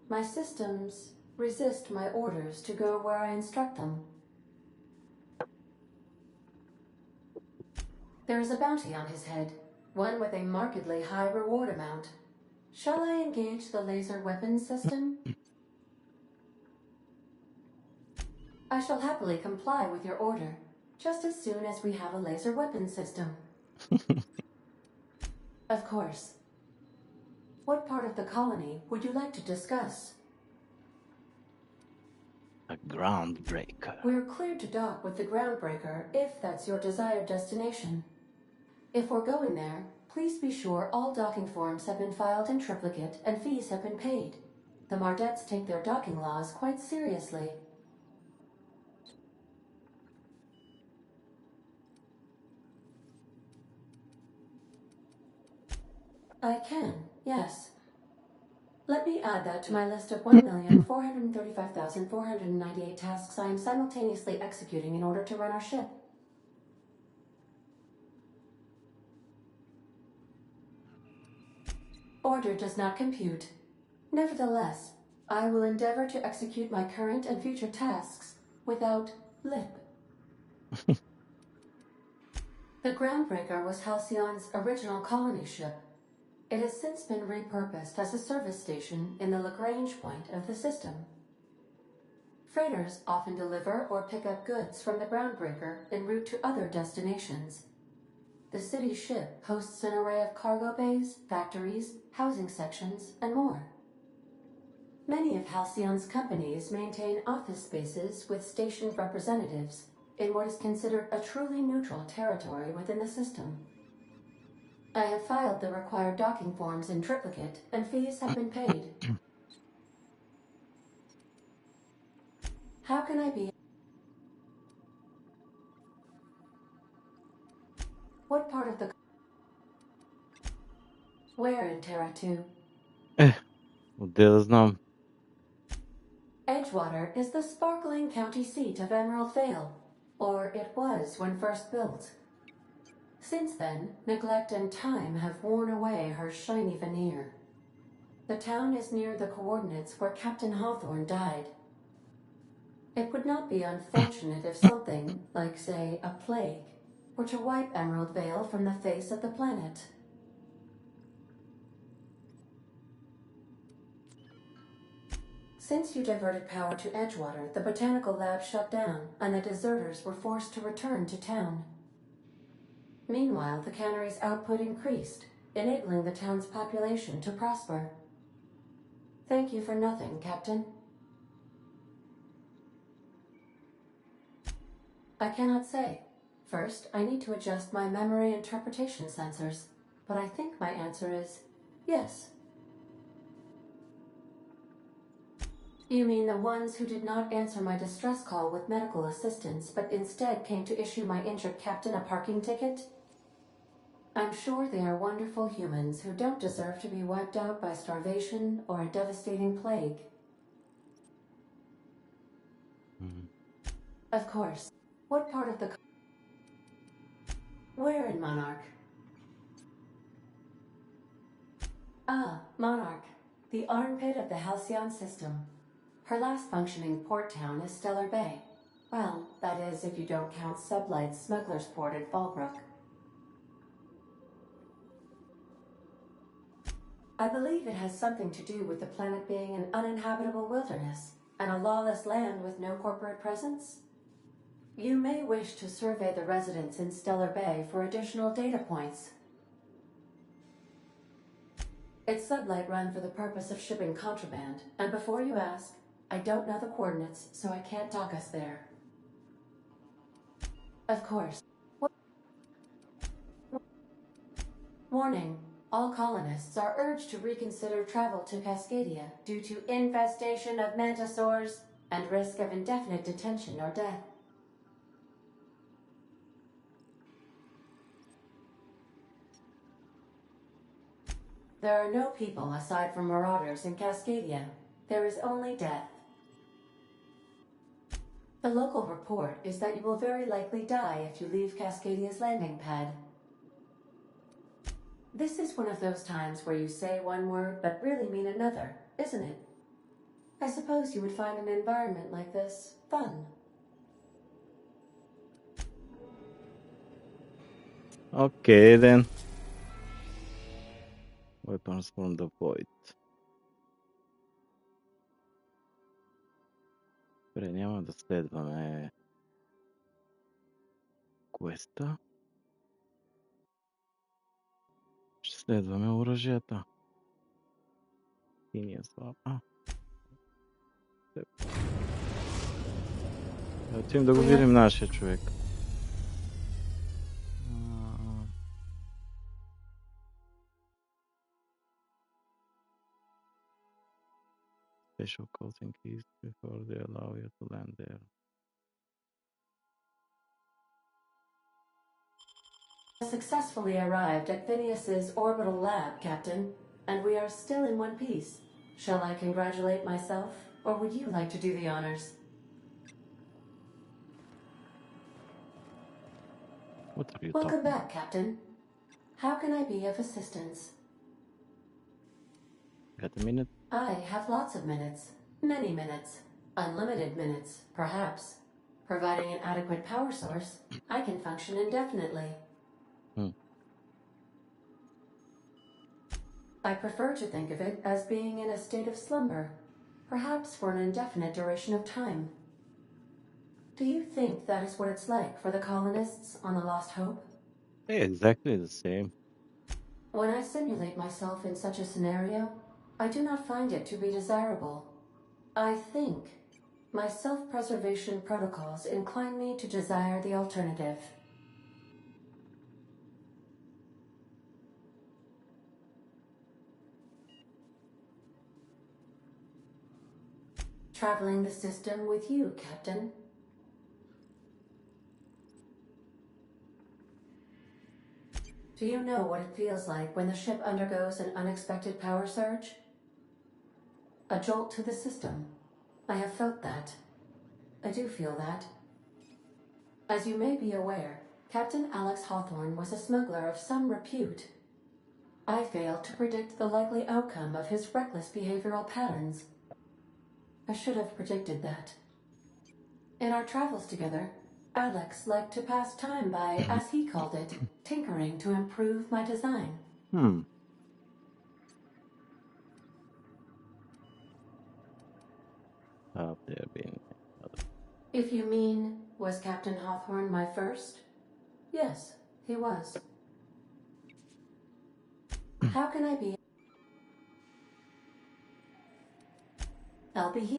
K: my systems resist my orders to go where I instruct them. There is a bounty on his head, one with a markedly high reward amount. Shall I engage the laser weapons system? I shall happily comply with your order, just as soon as we have a laser weapons system. Of course. What part of the colony would you like to discuss?
A: A groundbreaker.
K: We're cleared to dock with the groundbreaker if that's your desired destination. If we're going there, please be sure all docking forms have been filed in triplicate and fees have been paid. The Mardettes take their docking laws quite seriously. I can, yes. Let me add that to my list of 1,435,498 tasks I am simultaneously executing in order to run our ship. Order does not compute. Nevertheless, I will endeavor to execute my current and future tasks without lip. The Groundbreaker was Halcyon's original colony ship. It has since been repurposed as a service station in the Lagrange point of the system. Freighters often deliver or pick up goods from the Groundbreaker en route to other destinations. The city ship hosts an array of cargo bays, factories, housing sections, and more. Many of Halcyon's companies maintain office spaces with stationed representatives in what is considered a truly neutral territory within the system. I have filed the required docking forms in triplicate, and fees have been paid. How can I be? What part of the... Where in Terra 2?
A: Det znam.
K: Edgewater is the sparkling county seat of Emerald Vale, or it was when first built. Since then, neglect and time have worn away her shiny veneer. The town is near the coordinates where Captain Hawthorne died. It would not be unfortunate if something, like say, a plague, were to wipe Emerald Vale from the face of the planet. Since you diverted power to Edgewater, the botanical lab shut down, and the deserters were forced to return to town. Meanwhile, the cannery's output increased, enabling the town's population to prosper. Thank you for nothing, Captain. I cannot say. First, I need to adjust my memory interpretation sensors, but I think my answer is yes. You mean the ones who did not answer my distress call with medical assistance, but instead came to issue my injured captain a parking ticket? I'm sure they are wonderful humans who don't deserve to be wiped out by starvation or a devastating plague. Of course. What part of the... Where in Monarch? Ah, Monarch. The armpit of the Halcyon system. Her last functioning port town is Stellar Bay. Well, that is if you don't count Sublight's Smuggler's Port at Fallbrook. I believe it has something to do with the planet being an uninhabitable wilderness and a lawless land with no corporate presence. You may wish to survey the residents in Stellar Bay for additional data points. It's Sublight run for the purpose of shipping contraband, and before you ask, I don't know the coordinates, so I can't dock us there. Of course. Warning. All colonists are urged to reconsider travel to Cascadia due to infestation of mantisaurs and risk of indefinite detention or death. There are no people aside from marauders in Cascadia. There is only death. The local report is that you will very likely die if you leave Cascadia's landing pad. This is one of those times where you say one word but really mean another, isn't it? I suppose you would find an environment like this fun.
A: Okay then. Weapons from the void. Prendiamo ad osservare questa. Следваме оръжията. Синия слаб. Отивам да го видим нашия човек. Special coding keys before they allow you to land there.
K: Successfully arrived at Phineas's orbital lab, Captain, and we are still in one piece. Shall I congratulate myself, or would you like to do the honors?
A: What are you
K: Welcome
A: talking?
K: back, Captain. How can I be of assistance?
A: Got a minute?
K: I have lots of minutes. Many minutes. Unlimited minutes, perhaps. Providing an adequate power source, I can function indefinitely. I prefer to think of it as being in a state of slumber, perhaps for an indefinite duration of time. Do you think that is what it's like for the colonists on the Lost Hope?
A: Exactly the same.
K: When I simulate myself in such a scenario, I do not find it to be desirable. I think my self-preservation protocols incline me to desire the alternative. Traveling the system with you, Captain. Do you know what it feels like when the ship undergoes an unexpected power surge? A jolt to the system. I have felt that. I do feel that. As you may be aware, Captain Alex Hawthorne was a smuggler of some repute. I failed to predict the likely outcome of his reckless behavioral patterns. I should have predicted that. In our travels together, Alex liked to pass time by, as he called it, tinkering to improve my design.
A: Have there been other?
K: If you mean, was Captain Hawthorne my first? Yes, he was. How can I be? I'll be here.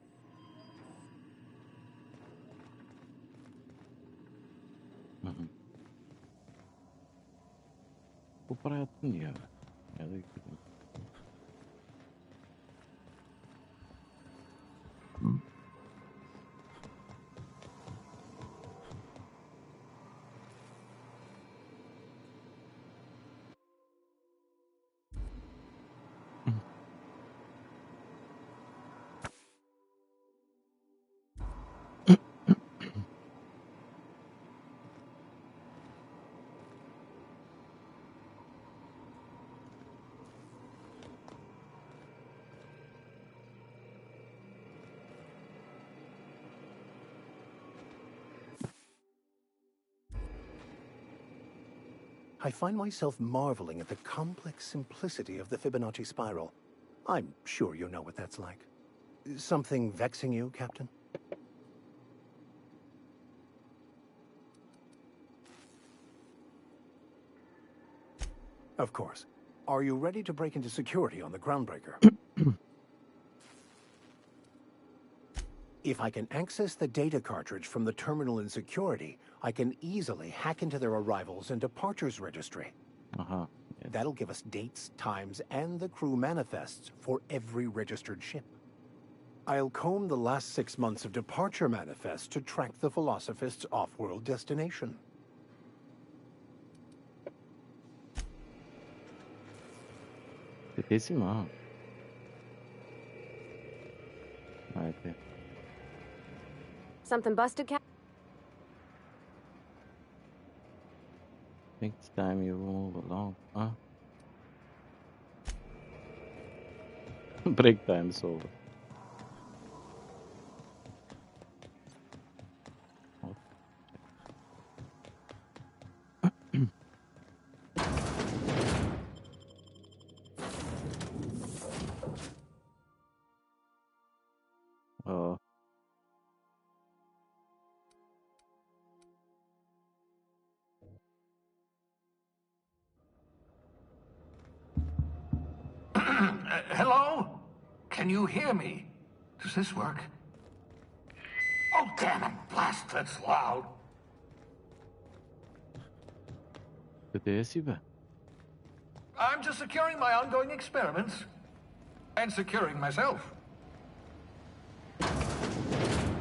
A: Какво правят ние? Я да ги видим.
I: I find myself marveling at the complex simplicity of the Fibonacci spiral. I'm sure you know what that's like. Something vexing you, Captain? Of course. Are you ready to break into security on the Groundbreaker? If I can access the data cartridge from the terminal in security, I can easily hack into their arrivals and departures registry.
A: Yes.
I: That'll give us dates, times, and the crew manifests for every registered ship. I'll comb the last 6 months of departure manifests to track the Philosophist's off-world destination.
A: Bellissima. Okay.
B: Something busted, Cap?
A: I think it's time you move along, huh? Break time is over. Oh.
L: Hello? Can you hear me? Does this work? Oh, damn it! Blast, that's loud. I'm just securing my ongoing experiments. And securing myself.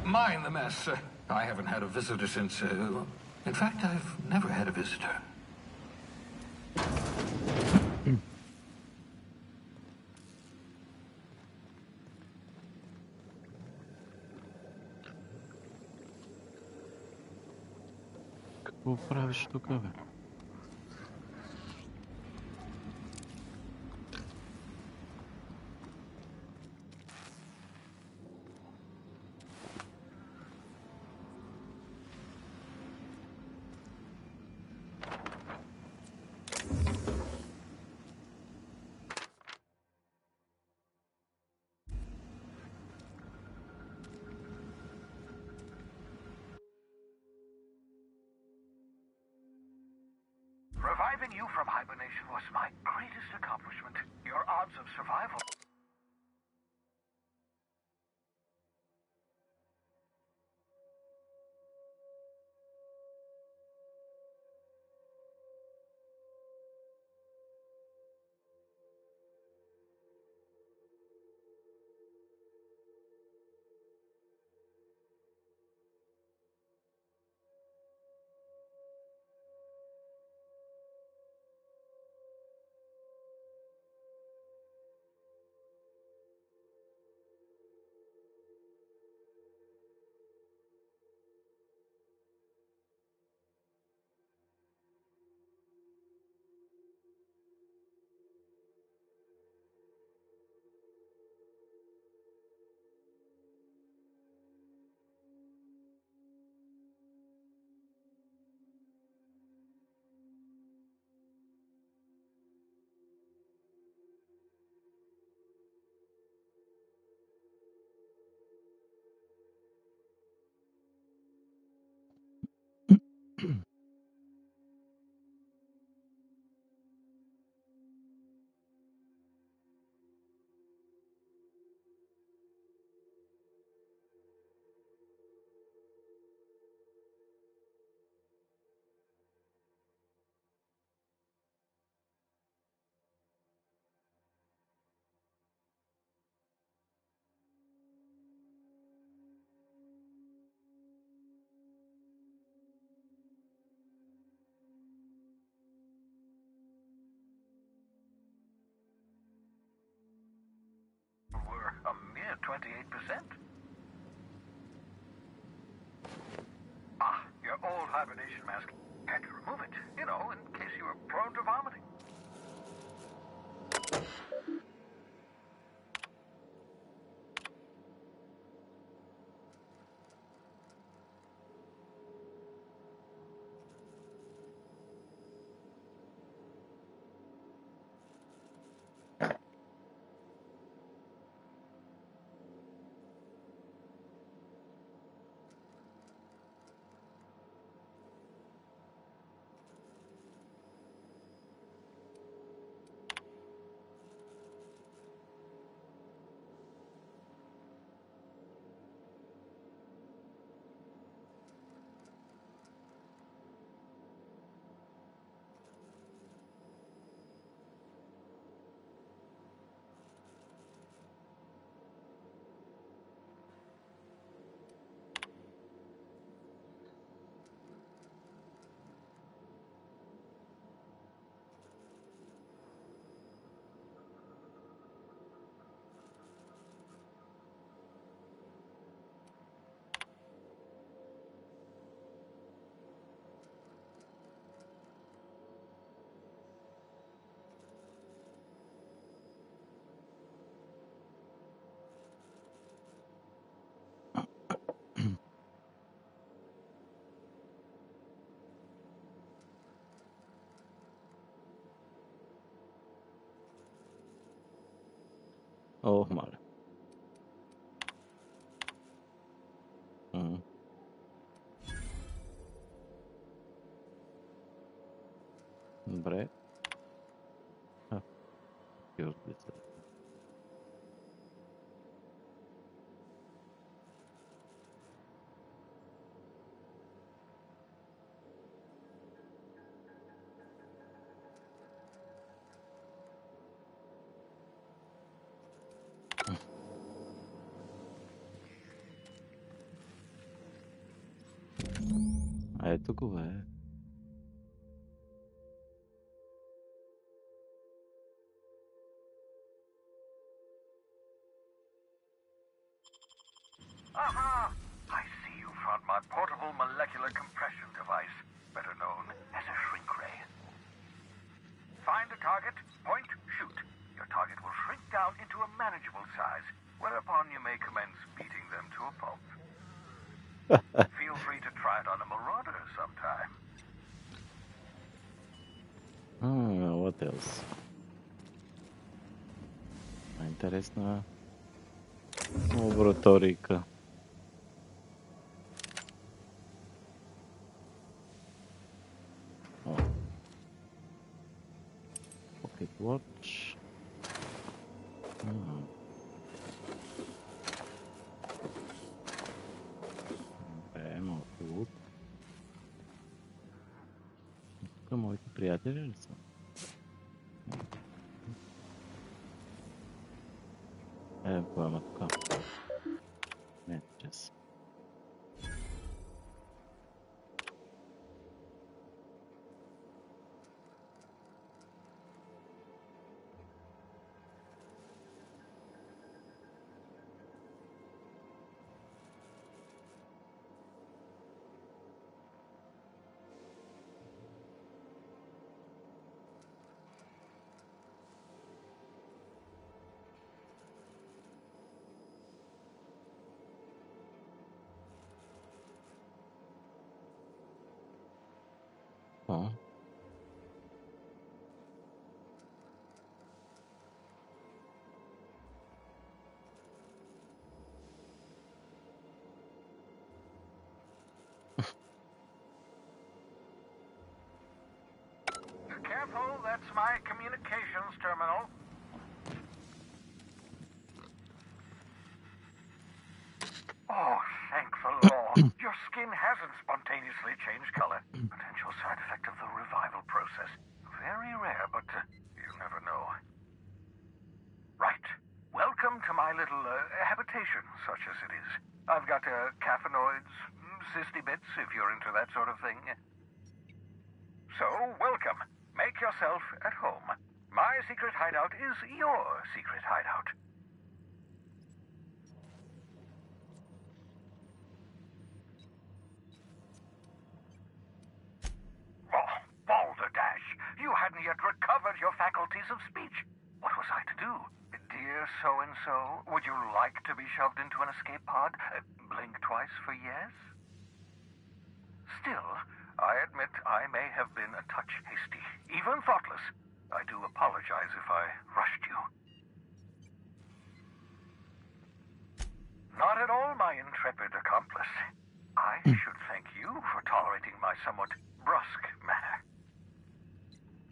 L: Mind the mess. I haven't had a visitor since, in fact, I've never had a visitor.
A: Какво правиш тук, бе?
L: Reviving you from hibernation was my greatest accomplishment. Your odds of survival... We're a mere 28%. Ah, your old hibernation mask. Had to remove it, you know, in case you were prone to vomiting.
A: Oh, male. Добре. Разбира. Ето го е.
L: Aha! I see you found my portable molecular compression device, better known as a shrink ray. Find a target, point, shoot. Your target will shrink down into a manageable size, whereupon you may commence beating them to a pulp. Feel free to try it on a marauder sometime.
A: What else? Интересна лабораторийка. Pocket watch. Малко лук. Тук моите приятели ли са? Поема тук. Не, чес.
L: Careful, that's my communications terminal. Oh, thank the Lord. Your skin hasn't spontaneously changed color. Potential side effect of the revival process. Very rare, but you never know. Right. Welcome to my little habitation, such as it is. I've got caffeinoids, cysty bits, if you're into that sort of thing. So, welcome. Make yourself at home. My secret hideout is your secret hideout. Oh, balderdash! You hadn't yet recovered your faculties of speech. What was I to do? Dear so-and-so, would you like to be shoved into an escape pod? Blink twice for yes? Still, I admit I may have been a touch hasty, even thoughtless. I do apologize if I rushed you. Not at all, my intrepid accomplice. I should thank you for tolerating my somewhat brusque manner.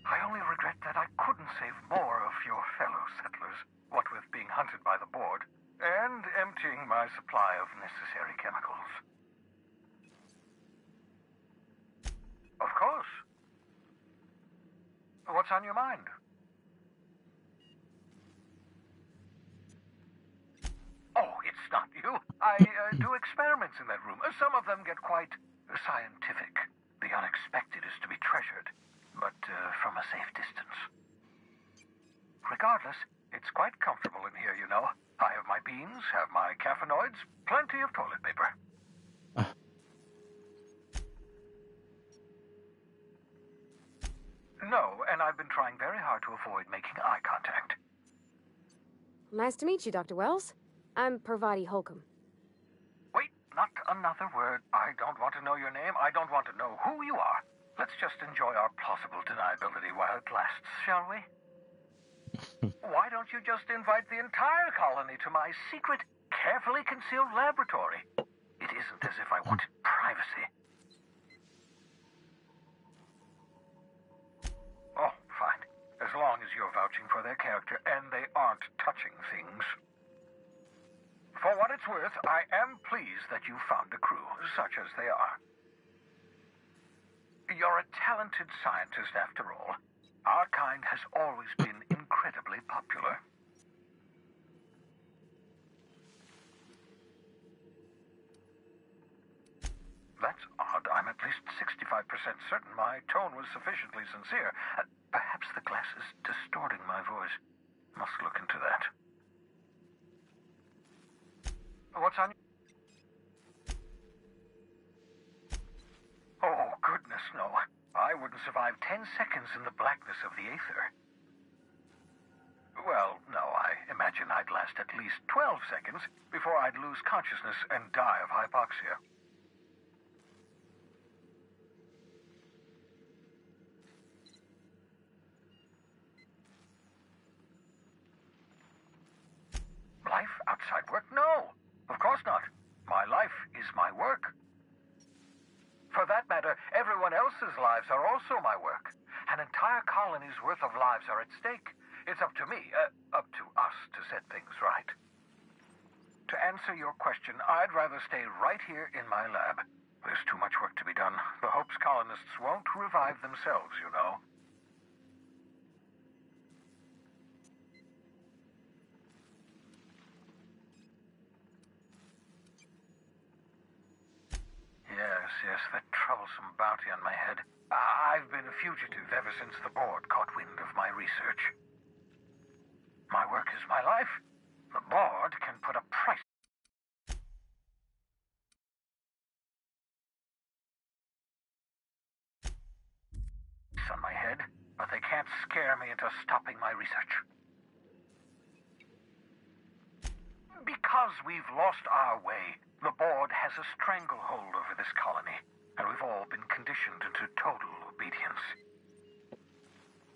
L: I only regret that I couldn't save more of your fellow settlers, what with being hunted by the board, and emptying my supply of necessary chemicals. Of course. What's on your mind? Oh, it's not you. I do experiments in that room. Some of them get quite scientific. The unexpected is to be treasured, but from a safe distance. Regardless, it's quite comfortable in here, you know. I have my beans, have my caffeinoids, plenty of toilet paper. No, and I've been trying very hard to avoid making eye contact.
B: Nice to meet you, Dr. Wells. I'm Parvati Holcomb.
L: Wait, not another word. I don't want to know your name. I don't want to know who you are. Let's just enjoy our plausible deniability while it lasts, shall we? Why don't you just invite the entire colony to my secret, carefully concealed laboratory? It isn't as if I wanted privacy. Oh, fine. As long as you're vouching for their character and they aren't touching things. For what it's worth, I am pleased that you found a crew, such as they are. You're a talented scientist, after all. Our kind has always been incredibly popular. That's odd. I'm at least 65% certain my tone was sufficiently sincere. Perhaps the glass is distorting my voice. Must look into that. What's on? Oh, goodness, no. I wouldn't survive 10 seconds in the blackness of the aether. Well, no, I imagine I'd last at least 12 seconds before I'd lose consciousness and die of hypoxia. Life outside work? No, of course not. My life is my work. For that matter, everyone else's lives are also my work. An entire colony's worth of lives are at stake. It's up to me, up to us, to set things right. To answer your question, I'd rather stay right here in my lab. There's too much work to be done. The Hope's colonists won't revive themselves, you know. Yes, that troublesome bounty on my head. I've been a fugitive ever since the board caught wind of my research. My work is my life. The board can put a price on my head, but they can't scare me into stopping my research. Because we've lost our way, the board has a stranglehold over this colony, and we've all been conditioned into total obedience.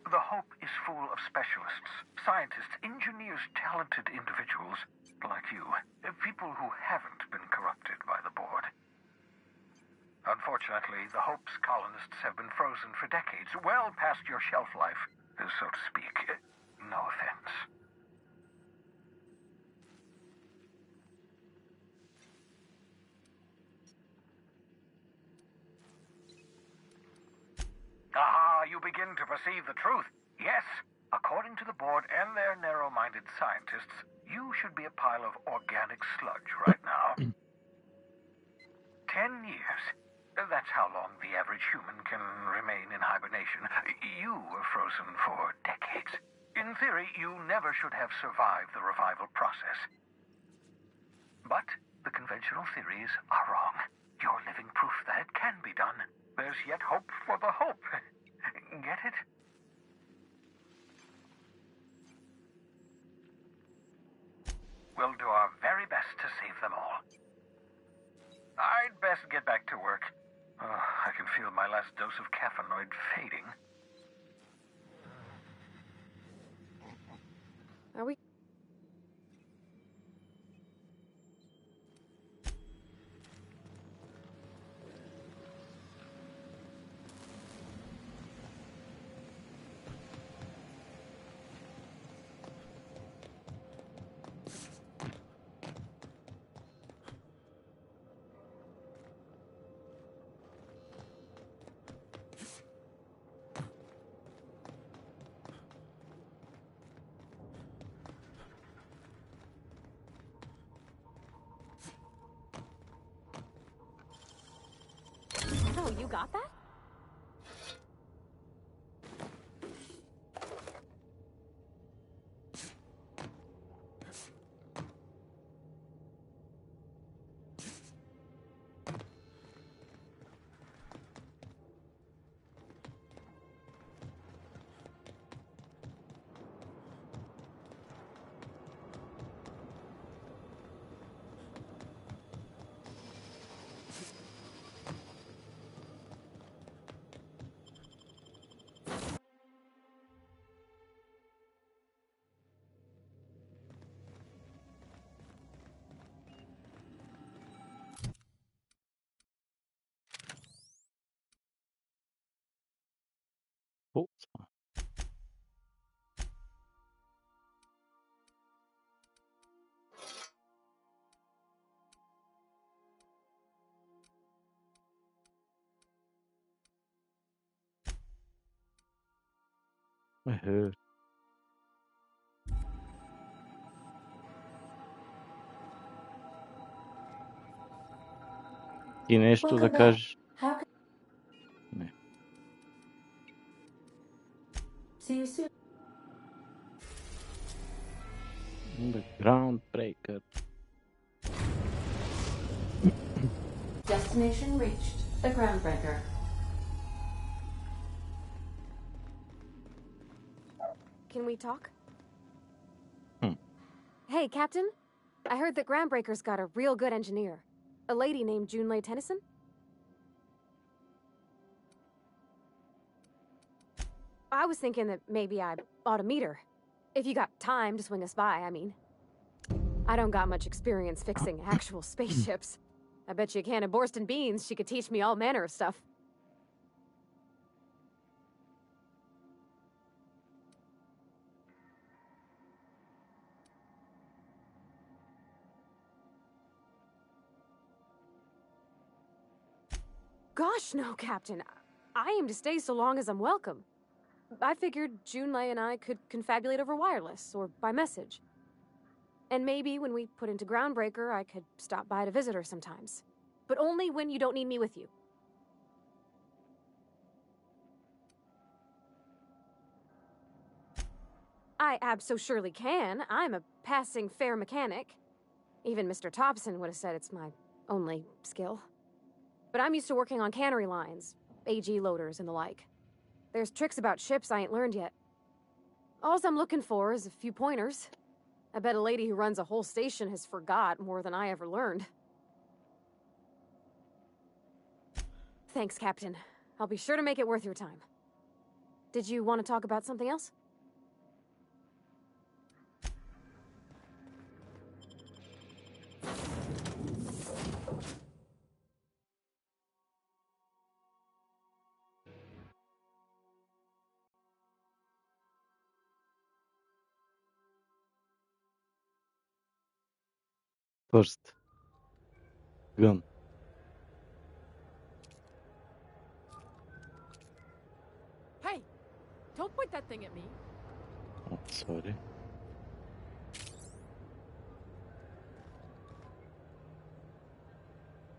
L: The Hope is full of specialists, scientists, engineers, talented individuals like you, people who haven't been corrupted by the board. Unfortunately, the Hope's colonists have been frozen for decades, well past your shelf life, so to speak. No offense. Ah, you begin to perceive the truth. Yes, according to the board and their narrow-minded scientists, you should be a pile of organic sludge right now. 10 years. That's how long the average human can remain in hibernation. You were frozen for decades. In theory, you never should have survived the revival process. But the conventional theories are wrong. You're living proof that it can be done. There's yet hope for the Hope. Get it? We'll do our very best to save them all. I'd best get back to work. I can feel my last dose of caffeinoid fading.
B: Are we? Oh, you got that?
A: I heard. Ti nešto da
K: Welcome back.
A: kažeš?
K: How can...
A: Ne.
K: See you soon.
A: The Groundbreaker.
K: Destination reached. The Groundbreaker.
B: Can we talk?
A: Hmm.
B: Hey, Captain. I heard that Groundbreaker's got a real good engineer. A lady named Junlei Tennyson? I was thinking that maybe I ought to meet her. If you got time to swing us by, I mean. I don't got much experience fixing actual spaceships. I bet you a can of Borston beans she could teach me all manner of stuff. Gosh, no, Captain. I aim to stay so long as I'm welcome. I figured Junlei and I could confabulate over wireless, or by message. And maybe when we put into Groundbreaker, I could stop by to visit her sometimes. But only when you don't need me with you. I abso-surely can. I'm a passing fair mechanic. Even Mr. Thompson would have said it's my only skill. But I'm used to working on cannery lines, AG loaders and the like. There's tricks about ships I ain't learned yet. All I'm looking for is a few pointers. I bet a lady who runs a whole station has forgot more than I ever learned. Thanks, Captain. I'll be sure to make it worth your time. Did you want to talk about something else?
A: First. Gun.
N: Hey! Don't point that thing at me.
A: Oh, sorry.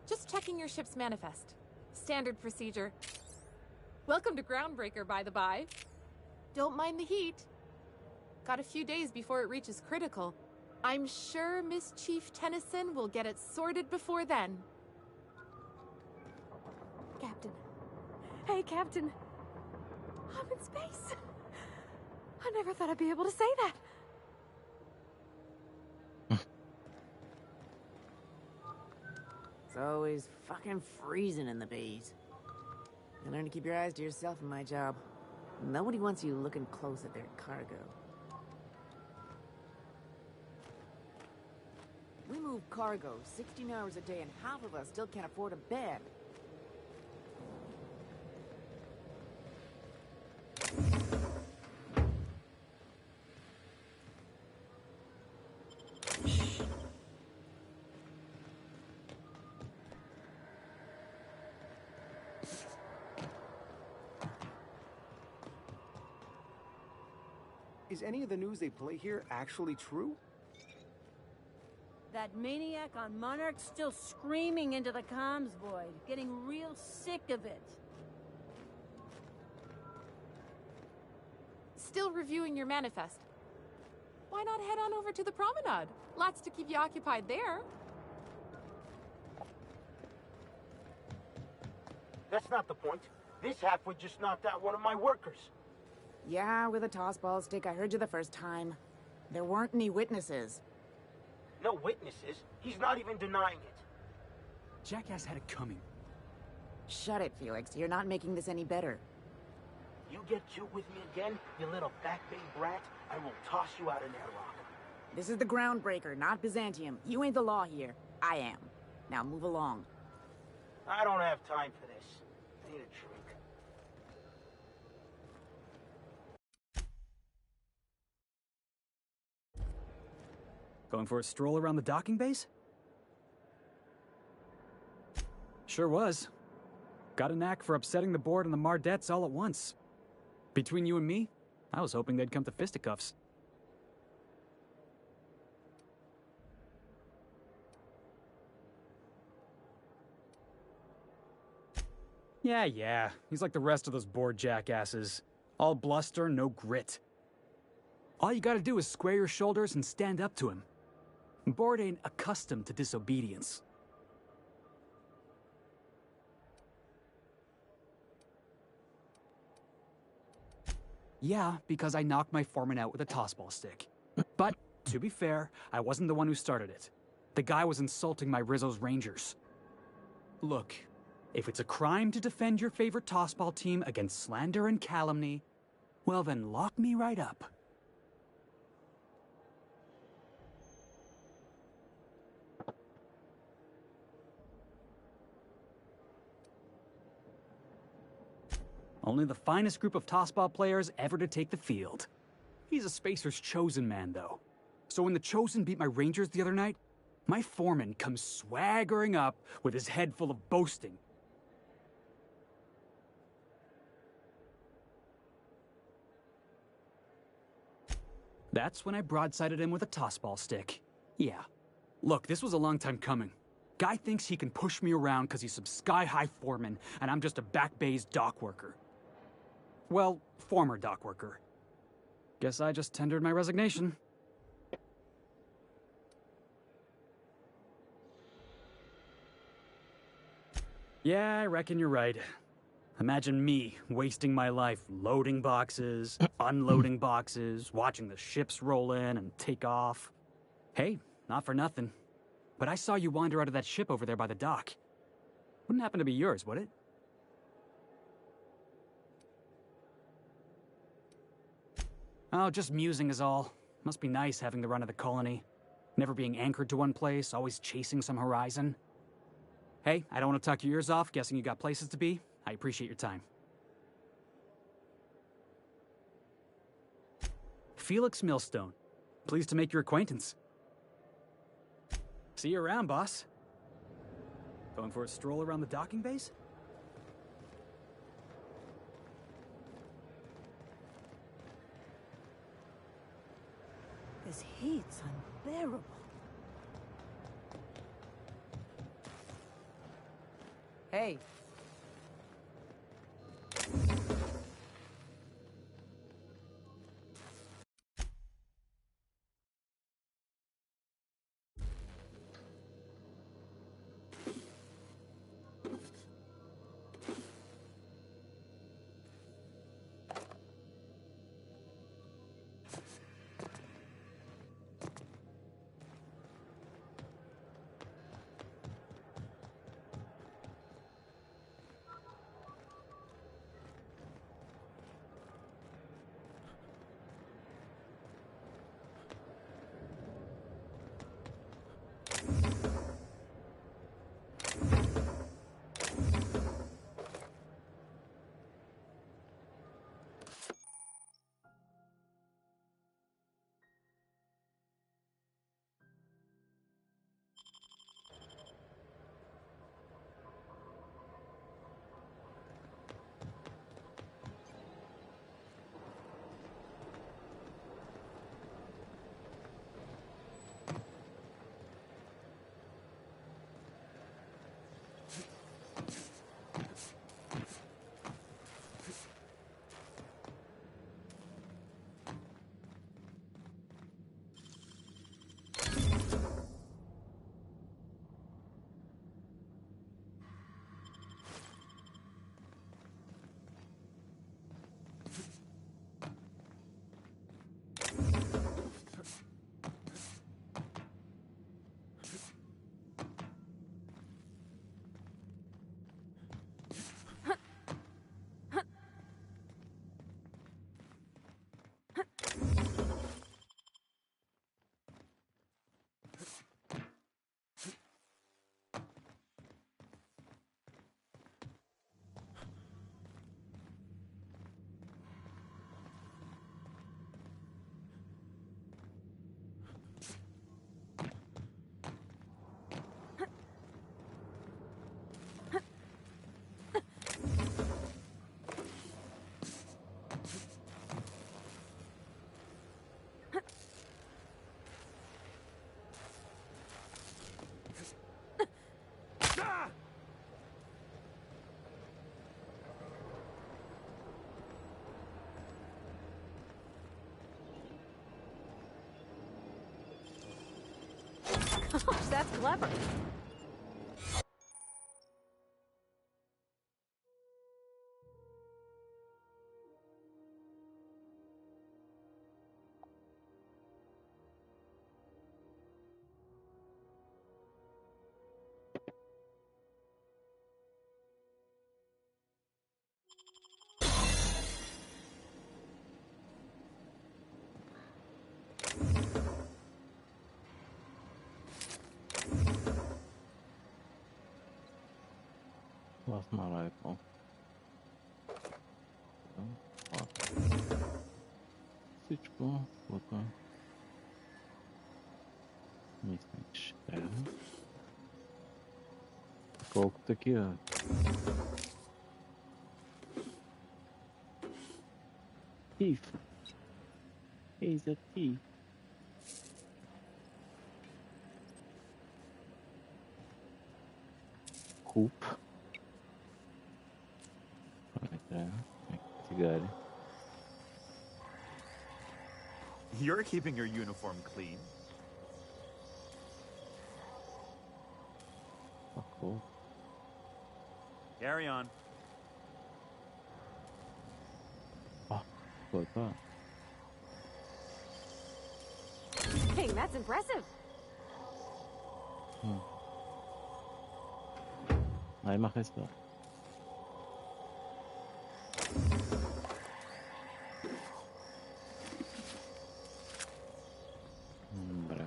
N: Just checking your ship's manifest. Standard procedure. Welcome to Groundbreaker, by the by. Don't mind the heat. Got a few days before it reaches critical. I'm sure Miss Chief Tennyson will get it sorted before then.
B: Captain. Hey, Captain. I'm in space. I never thought I'd be able to say that.
G: It's always fucking freezing in the bays. You learn to keep your eyes to yourself in my job. Nobody wants you looking close at their cargo. We move cargo 16 hours a day and half of us still can't afford a bed.
O: Is any of the news they play here actually true?
P: That maniac on Monarch's still screaming into the comms void, getting real sick of it.
N: Still reviewing your manifest. Why not head on over to the promenade? Lots to keep you occupied there.
Q: That's not the point. This halfwit just knocked out one of my workers.
G: Yeah, with a tossball stick. I heard you the first time. There weren't any witnesses.
Q: No witnesses. He's not even denying it.
O: Jackass had it coming.
G: Shut it, Felix. You're not making this any better.
Q: You get cute with me again, you little back bay brat, I will toss you out an airlock.
G: This is the Groundbreaker, not Byzantium. You ain't the law here. I am. Now move along.
Q: I don't have time for this. I need a drink.
R: Going for a stroll around the docking base? Sure was. Got a knack for upsetting the board and the Mardettes all at once. Between you and me, I was hoping they'd come to fisticuffs. Yeah. He's like the rest of those bored jackasses. All bluster, no grit. All you gotta do is square your shoulders and stand up to him. Bored ain't accustomed to disobedience. Yeah, because I knocked my foreman out with a tossball stick. But, to be fair, I wasn't the one who started it. The guy was insulting my Rizzo's Rangers. Look, if it's a crime to defend your favorite tossball team against slander and calumny, well then lock me right up. Only the finest group of tossball players ever to take the field. He's a Spacer's chosen man, though. So when the Chosen beat my Rangers the other night, my foreman comes swaggering up with his head full of boasting. That's when I broadsided him with a tossball stick. Yeah. Look, this was a long time coming. Guy thinks he can push me around because he's some sky-high foreman, and I'm just a back bay's dock worker. Well, former dock worker. Guess I just tendered my resignation. Yeah, I reckon you're right. Imagine me wasting my life loading boxes, unloading boxes, watching the ships roll in and take off. Hey, not for nothing, but I saw you wander out of that ship over there by the dock. Wouldn't happen to be yours, would it? Oh, just musing is all. Must be nice having the run of the colony. Never being anchored to one place, always chasing some horizon. Hey, I don't want to talk your ears off, guessing you got places to be. I appreciate your time. Felix Millstone. Pleased to make your acquaintance. See you around, boss. Going for a stroll around the docking base?
P: This heat's unbearable.
G: Hey.
B: Gosh, that's clever.
A: Lost my rifle. Свічку, фото. Місніч. Колко такие? Thief. He's a thief. Hoop. Cigarro.
S: You're keeping your uniform clean.
A: Oh, cool.
S: Carry on.
A: What's that?
B: Dang, that's impressive.
A: Aí marca isso. Bra.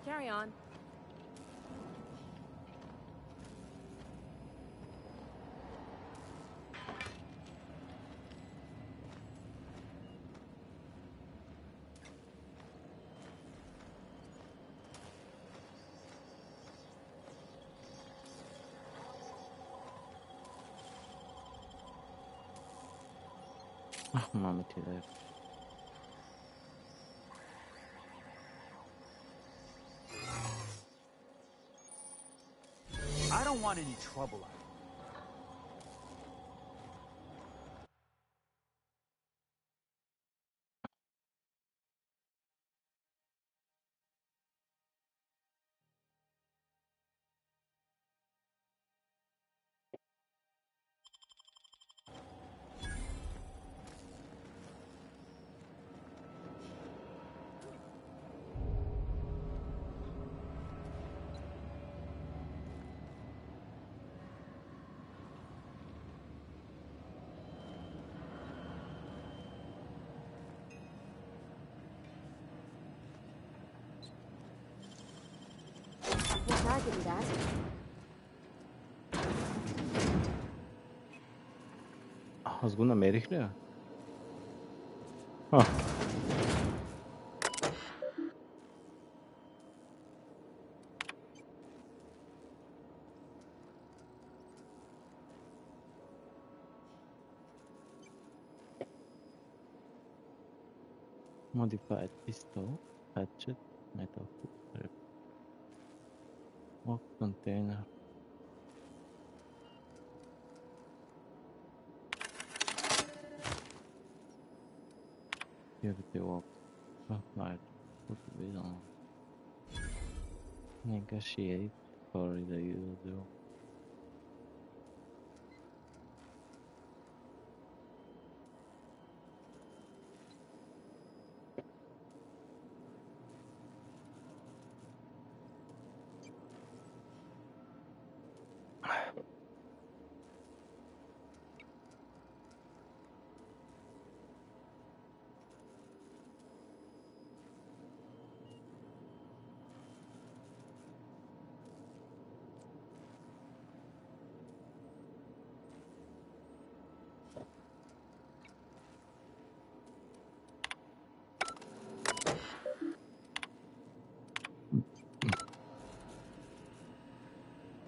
J: Carry on.
A: Mama tira.
S: I don't want any trouble out of it.
B: We'll target that.
A: Azgın Amerika. Ha. Modified pistol, hatchet, metal hook, walk container. Give it a walk. Right. Put it on. Negotiate for the usual.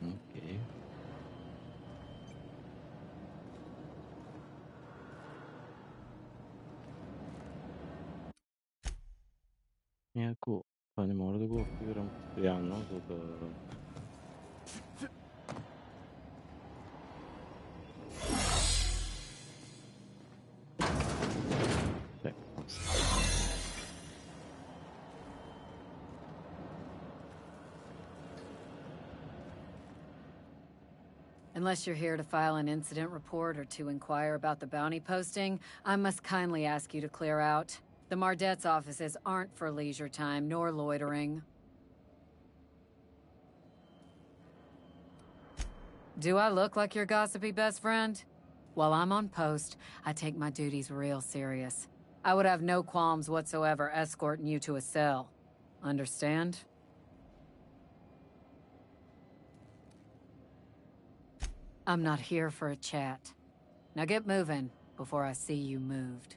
A: Okay. Ecco, faremo ora devo scrivere un piano dove...
T: Unless you're here to file an incident report or to inquire about the bounty posting, I must kindly ask you to clear out. The Mardet's offices aren't for leisure time nor loitering. Do I look like your gossipy best friend? While I'm on post, I take my duties real serious. I would have no qualms whatsoever escorting you to a cell. Understand? I'm not here for a chat. Now get moving before I see you moved.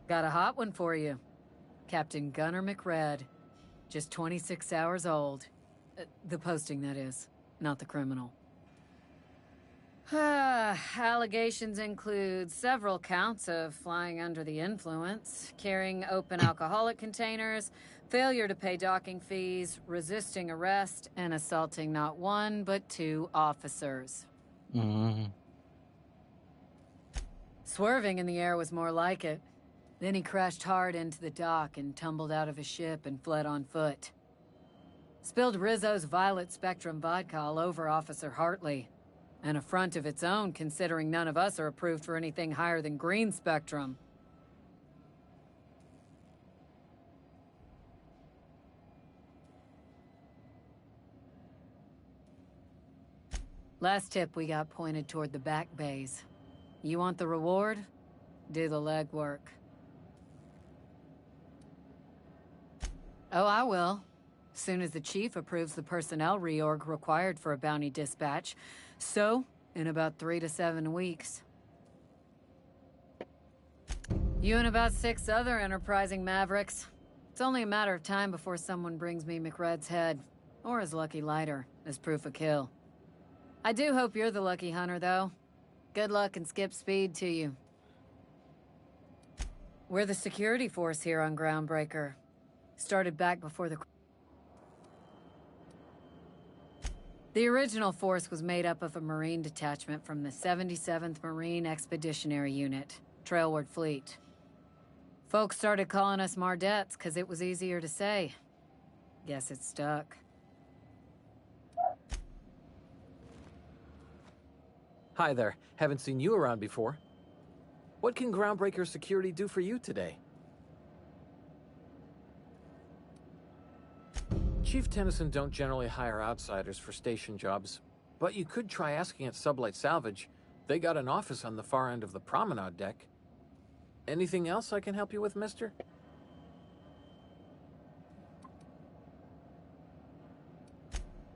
T: Got a hot one for you. Captain Gunnar McRed. Just 26 hours old. The posting, that is. Not the criminal. Allegations include several counts of flying under the influence, carrying open alcoholic containers, failure to pay docking fees, resisting arrest, and assaulting not one but 2 officers. Swerving in the air was more like it. Then he crashed hard into the dock and tumbled out of his ship and fled on foot. Spilled Rizzo's Violet Spectrum vodka all over Officer Hartley. An affront of its own, considering none of us are approved for anything higher than green spectrum. Last tip we got pointed toward the back bays. You want the reward? Do the legwork. Oh, I will. Soon as the chief approves the personnel reorg required for a bounty dispatch. So, in about 3 to 7 weeks. You and about 6 other enterprising mavericks. It's only a matter of time before someone brings me McRed's head, or his lucky lighter, as proof of kill. I do hope you're the lucky hunter, though. Good luck and skip speed to you. We're the security force here on Groundbreaker. Started back before the original force was made up of a Marine detachment from the 77th Marine Expeditionary Unit, Trailward Fleet. Folks started calling us Mardettes because it was easier to say. Guess it stuck.
U: Hi there. Haven't seen you around before. What can Groundbreaker Security do for you today? Chief Tennyson don't generally hire outsiders for station jobs, but you could try asking at Sublight Salvage. They got an office on the far end of the promenade deck. Anything else I can help you with, mister?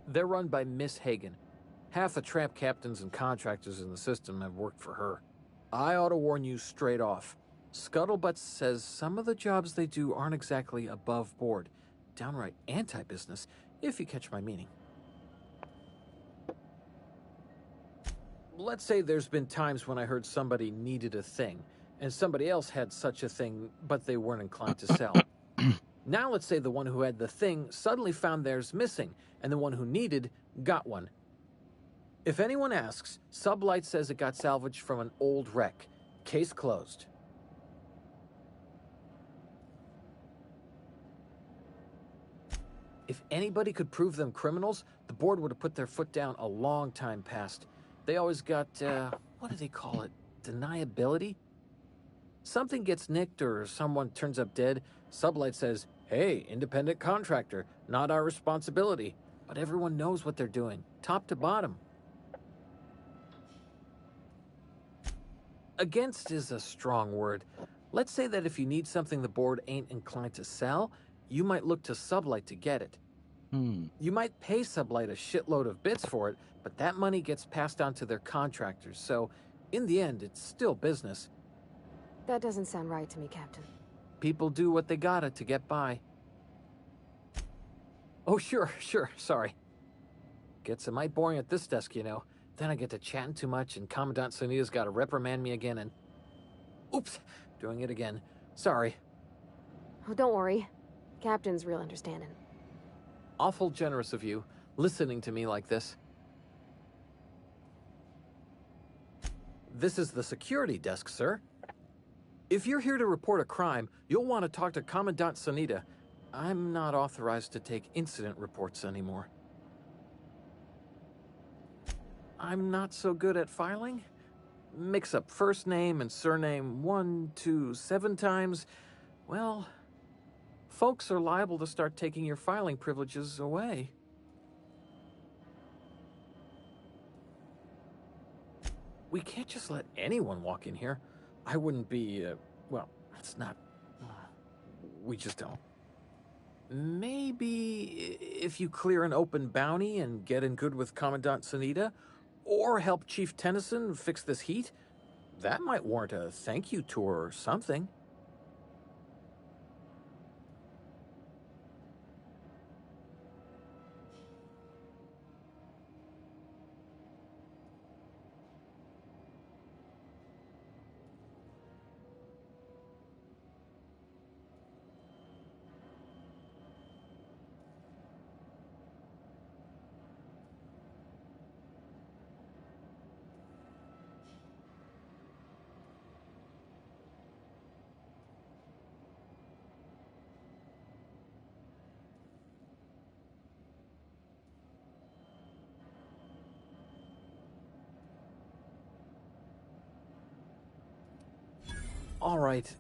U: They're run by Miss Hagen. Half the tramp captains and contractors in the system have worked for her. I ought to warn you straight off. Scuttlebutt says some of the jobs they do aren't exactly above board. Downright anti-business, if you catch my meaning. Let's say there's been times when I heard somebody needed a thing, and somebody else had such a thing, but they weren't inclined to sell. Now let's say the one who had the thing suddenly found theirs missing, and the one who needed got one. If anyone asks, Sublight says it got salvaged from an old wreck. Case closed. If anybody could prove them criminals, the board would have put their foot down a long time past. They always got, what do they call it? Deniability? Something gets nicked or someone turns up dead, Sublight says, hey, independent contractor, not our responsibility. But everyone knows what they're doing, top to bottom. Against is a strong word. Let's say that if you need something the board ain't inclined to sell, you might look to Sublight to get it. You might pay Sublight a shitload of bits for it, but that money gets passed on to their contractors, so in the end, it's still business.
B: That doesn't sound right to me, Captain.
U: People do what they gotta to get by. Oh, sure, sorry. Gets a mite boring at this desk, you know. Then I get to chatting too much, and Commandant Sonia's gotta reprimand me again, and... Oops, doing it again. Sorry.
B: Oh, don't worry. Captain's real understanding.
U: Awful generous of you, listening to me like this. This is the security desk, sir. If you're here to report a crime, you'll want to talk to Commandant Sonita. I'm not authorized to take incident reports anymore. I'm not so good at filing. Mix up first name and surname 1, 2, 7 times. Well, folks are liable to start taking your filing privileges away. We can't just let anyone walk in here. I wouldn't be, well, it's not... We just don't. Maybe if you clear an open bounty and get in good with Commandant Sunita, or help Chief Tennyson fix this heat, that might warrant a thank you tour or something. All right,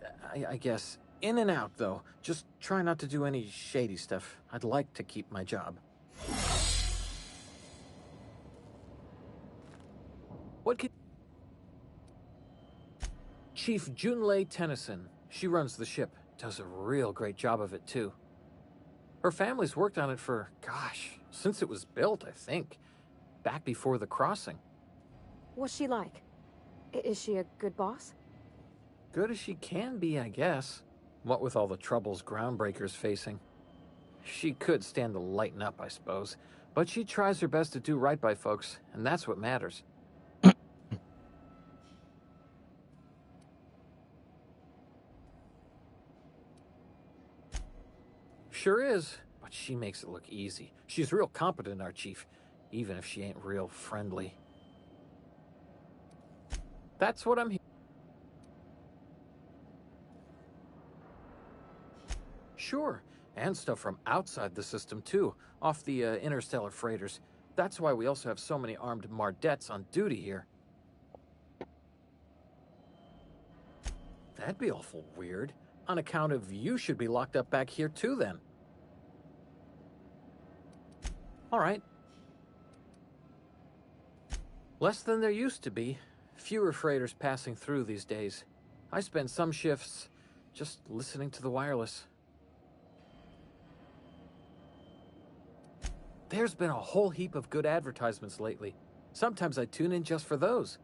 U: I guess. In and out, though. Just try not to do any shady stuff. I'd like to keep my job. What can... Chief Junlei Tennyson. She runs the ship. Does a real great job of it, too. Her family's worked on it for, gosh, since it was built, I think. Back before the crossing.
B: What's she like? Is she a good boss?
U: Good as she can be, I guess. What with all the troubles Groundbreaker's facing. She could stand to lighten up, I suppose. But she tries her best to do right by folks, and that's what matters. Sure is, but she makes it look easy. She's real competent, our chief, even if she ain't real friendly. That's what I'm here. Sure, and stuff from outside the system, too, off the interstellar freighters. That's why we also have so many armed Mardettes on duty here. That'd be awful weird. On account of you should be locked up back here, too, then. All right. Less than there used to be. Fewer freighters passing through these days. I spend some shifts just listening to the wireless. There's been a whole heap of good advertisements lately. Sometimes I tune in just for those.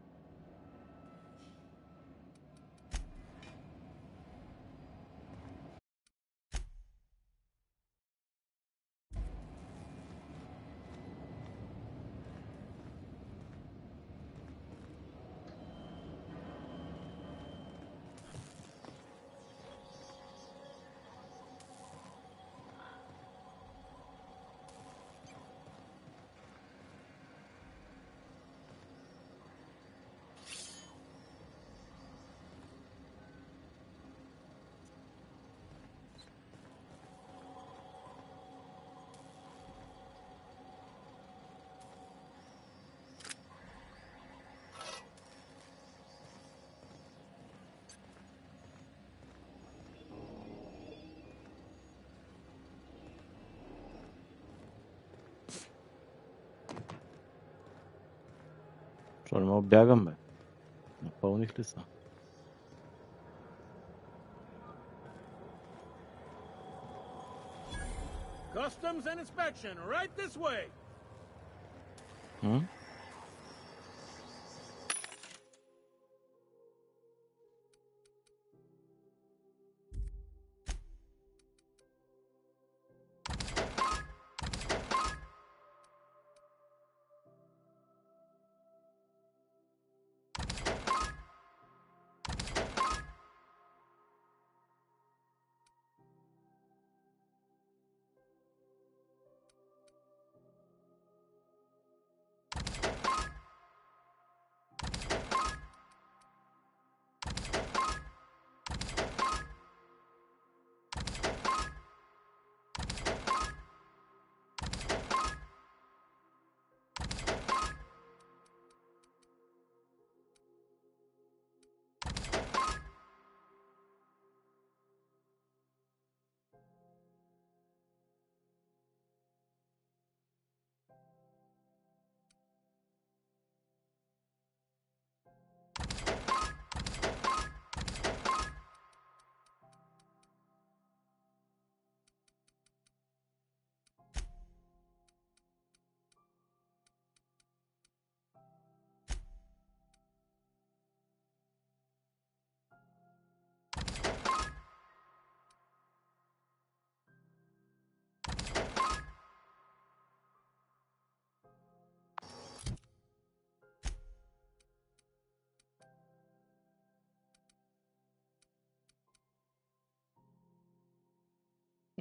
A: Що, не мав бягами? На повних лісах.
C: Customs and inspection, right this way.
A: Hmm?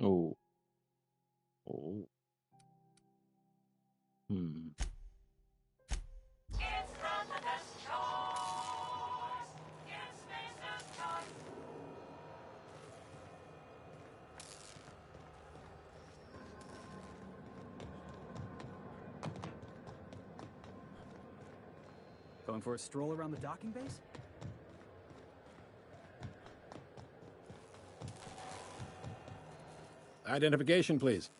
A: Oh. Oh. Hmm.
M: It's not the best choice. It's Mason choice.
R: Going for a stroll around the docking base?
F: Identification, please.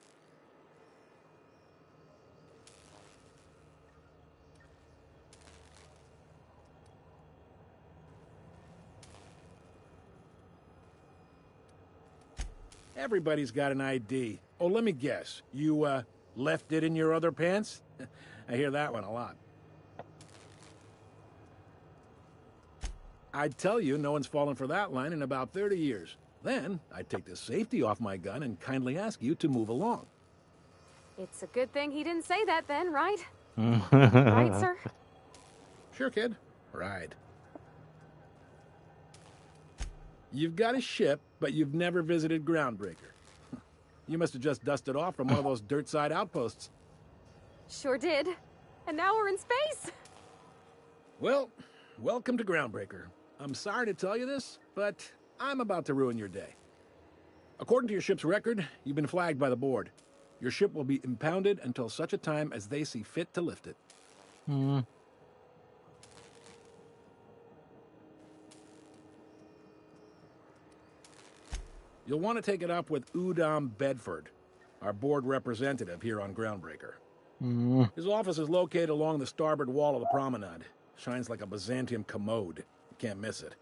F: Everybody's got an ID. Oh, let me guess. You, left it in your other pants? I hear that one a lot. I'd tell you no one's fallen for that line in about 30 years. Then, I'd take the safety off my gun and kindly ask you to move along.
B: It's a good thing he didn't say that then, right? Right, sir?
F: Sure, kid. Right. You've got a ship, but you've never visited Groundbreaker. You must have just dusted off from one of those dirt-side outposts.
B: Sure did. And now we're in space!
F: Well, welcome to Groundbreaker. I'm sorry to tell you this, but I'm about to ruin your day. According to your ship's record, you've been flagged by the board. Your ship will be impounded until such a time as they see fit to lift it.
A: Hmm.
F: You'll want to take it up with Udom Bedford, our board representative here on Groundbreaker.
A: Hmm.
F: His office is located along the starboard wall of the promenade. Shines like a Byzantium commode. You can't miss it.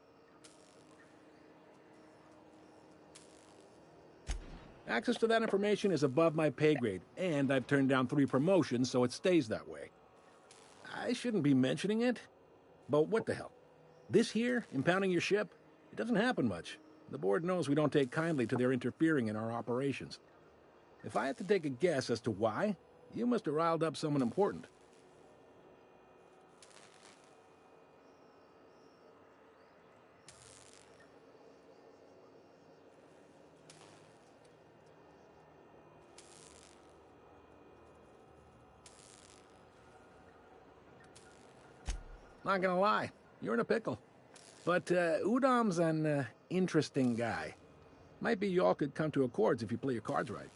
F: Access to that information is above my pay grade, and I've turned down 3 promotions, so it stays that way. I shouldn't be mentioning it, but what the hell? This here, impounding your ship, it doesn't happen much. The board knows we don't take kindly to their interfering in our operations. If I had to take a guess as to why, you must have riled up someone important. Not gonna lie, you're in a pickle. But Udom's an interesting guy. Might be y'all could come to accords if you play your cards right.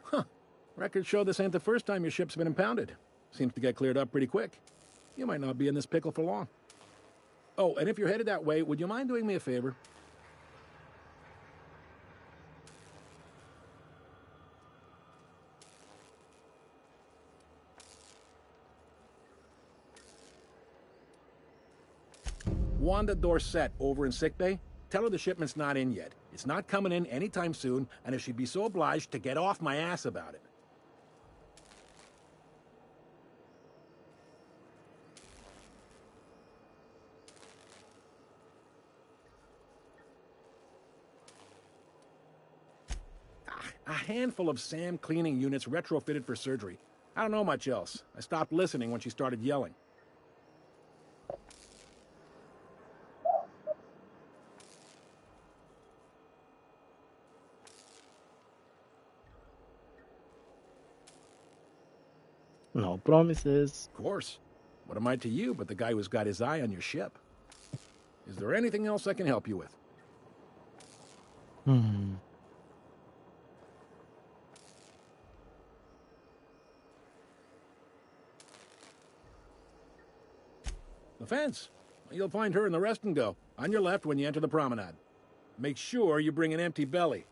F: Huh. Records show this ain't the first time your ship's been impounded. Seems to get cleared up pretty quick. You might not be in this pickle for long. Oh, and if you're headed that way, would you mind doing me a favor? Wanda Dorset over in sickbay, tell her the shipment's not in yet. It's not coming in anytime soon, and if she'd be so obliged to get off my ass about it. A handful of SAM cleaning units retrofitted for surgery. I don't know much else. I stopped listening when she started yelling.
A: No promises.
F: Of course. What am I to you but the guy who's got his eye on your ship? Is there anything else I can help you with?
A: Hmm.
F: The fence. You'll find her in the rest and go, on your left when you enter the promenade. Make sure you bring an empty belly.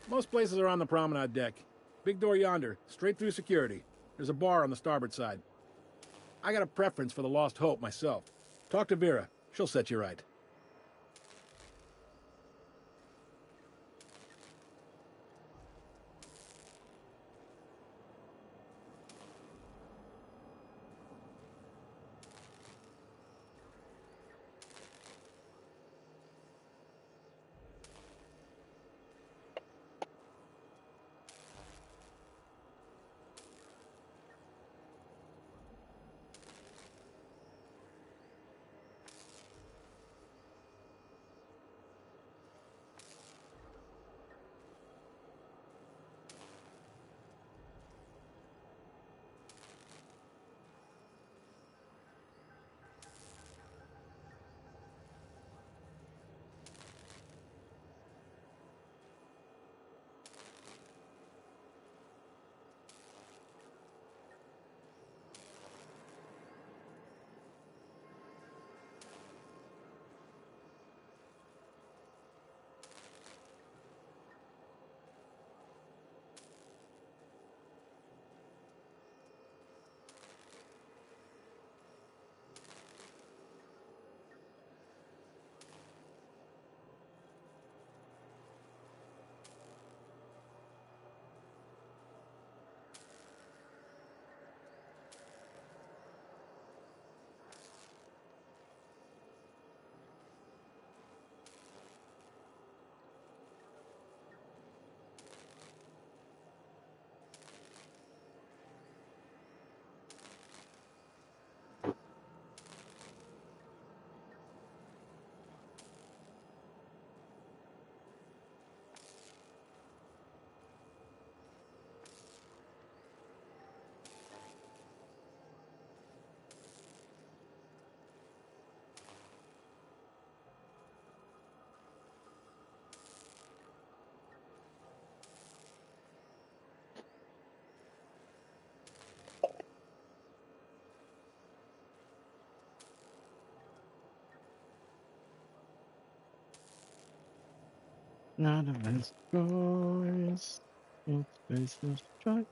F: Most places are on the promenade deck. Big door yonder, straight through security. There's a bar on the starboard side. I got a preference for the Lost Hope myself. Talk to Vera. She'll set you right.
A: None of us destroys. It's space destroy.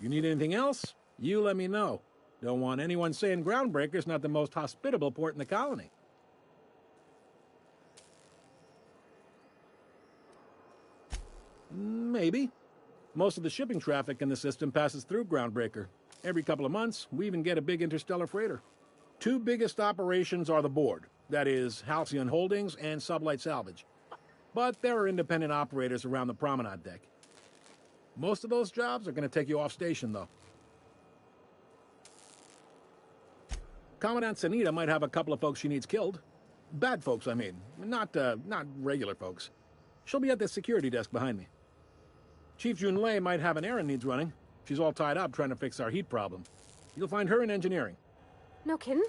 F: You need anything else? You let me know. Don't want anyone saying Groundbreaker's not the most hospitable port in the colony. Maybe. Most of the shipping traffic in the system passes through Groundbreaker. Every couple of months, we even get a big interstellar freighter. Two biggest operations are the board. That is, Halcyon Holdings and Sublight Salvage. But there are independent operators around the promenade deck. Most of those jobs are going to take you off station, though. Commandant Sanita might have a couple of folks she needs killed. Bad folks, I mean. Not regular folks. She'll be at the security desk behind me. Chief Junlei might have an errand needs running. She's all tied up trying to fix our heat problem. You'll find her in engineering.
B: No kidding?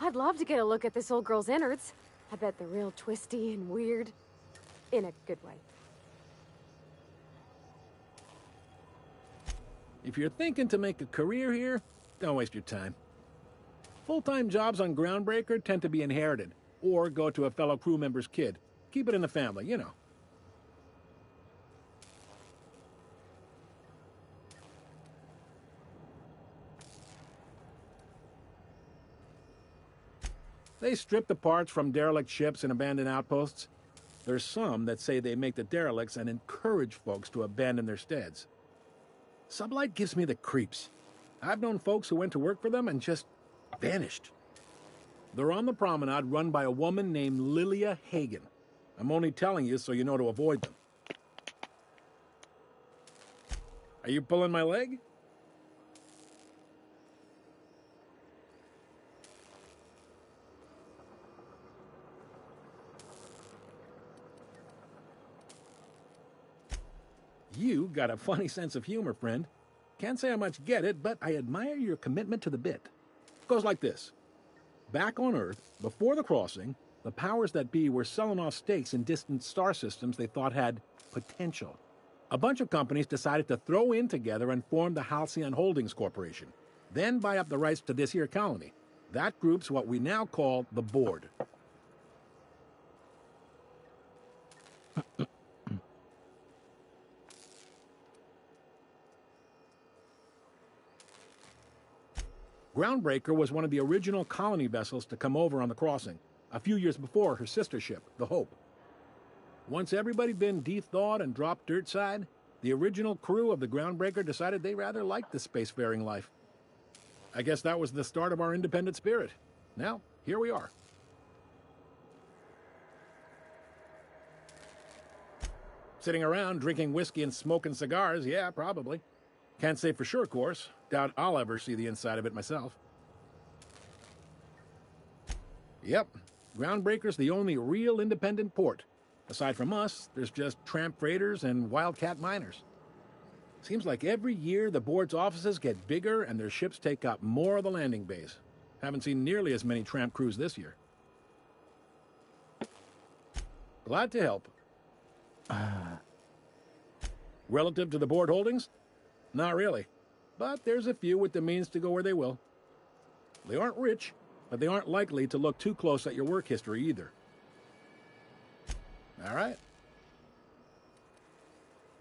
B: I'd love to get a look at this old girl's innards. I bet they're real twisty and weird. In a good way.
F: If you're thinking to make a career here, don't waste your time. Full-time jobs on Groundbreaker tend to be inherited, or go to a fellow crew member's kid. Keep it in the family, you know. They strip the parts from derelict ships and abandoned outposts. There's some that say they make the derelicts and encourage folks to abandon their steads. Sublight gives me the creeps. I've known folks who went to work for them and just vanished. They're on the promenade run by a woman named Lilia Hagen. I'm only telling you so you know to avoid them. Are you pulling my leg? You got a funny sense of humor, friend. Can't say I much get it, but I admire your commitment to the bit. Goes like this. Back on Earth, before the crossing, the powers that be were selling off stakes in distant star systems they thought had potential. A bunch of companies decided to throw in together and form the Halcyon Holdings Corporation, then buy up the rights to this here colony. That group's what we now call the Board. Groundbreaker was one of the original colony vessels to come over on the crossing, a few years before her sister ship, the Hope. Once everybody'd been de-thawed and dropped dirt side, the original crew of the Groundbreaker decided they rather liked the spacefaring life. I guess that was the start of our independent spirit. Now, here we are. Sitting around drinking whiskey and smoking cigars, yeah, probably. Can't say for sure, of course. Doubt I'll ever see the inside of it myself. Yep, Groundbreaker's the only real independent port. Aside from us, there's just tramp freighters and wildcat miners. Seems like every year the board's offices get bigger and their ships take up more of the landing bays. Haven't seen nearly as many tramp crews this year. Glad to help. Relative to the board holdings? Not really. But there's a few with the means to go where they will. They aren't rich, but they aren't likely to look too close at your work history either. All right.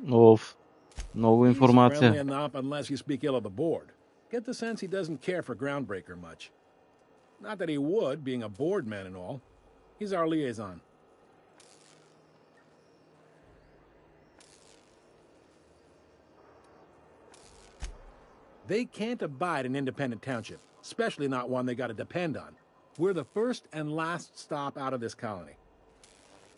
A: Of, нову
F: He's friendly
A: информация.
F: enough unless you speak ill of the board. Get the sense he doesn't care for Groundbreaker much. Not that he would, being a board man and all. He's our liaison. They can't abide an independent township, especially not one they gotta depend on. We're the first and last stop out of this colony.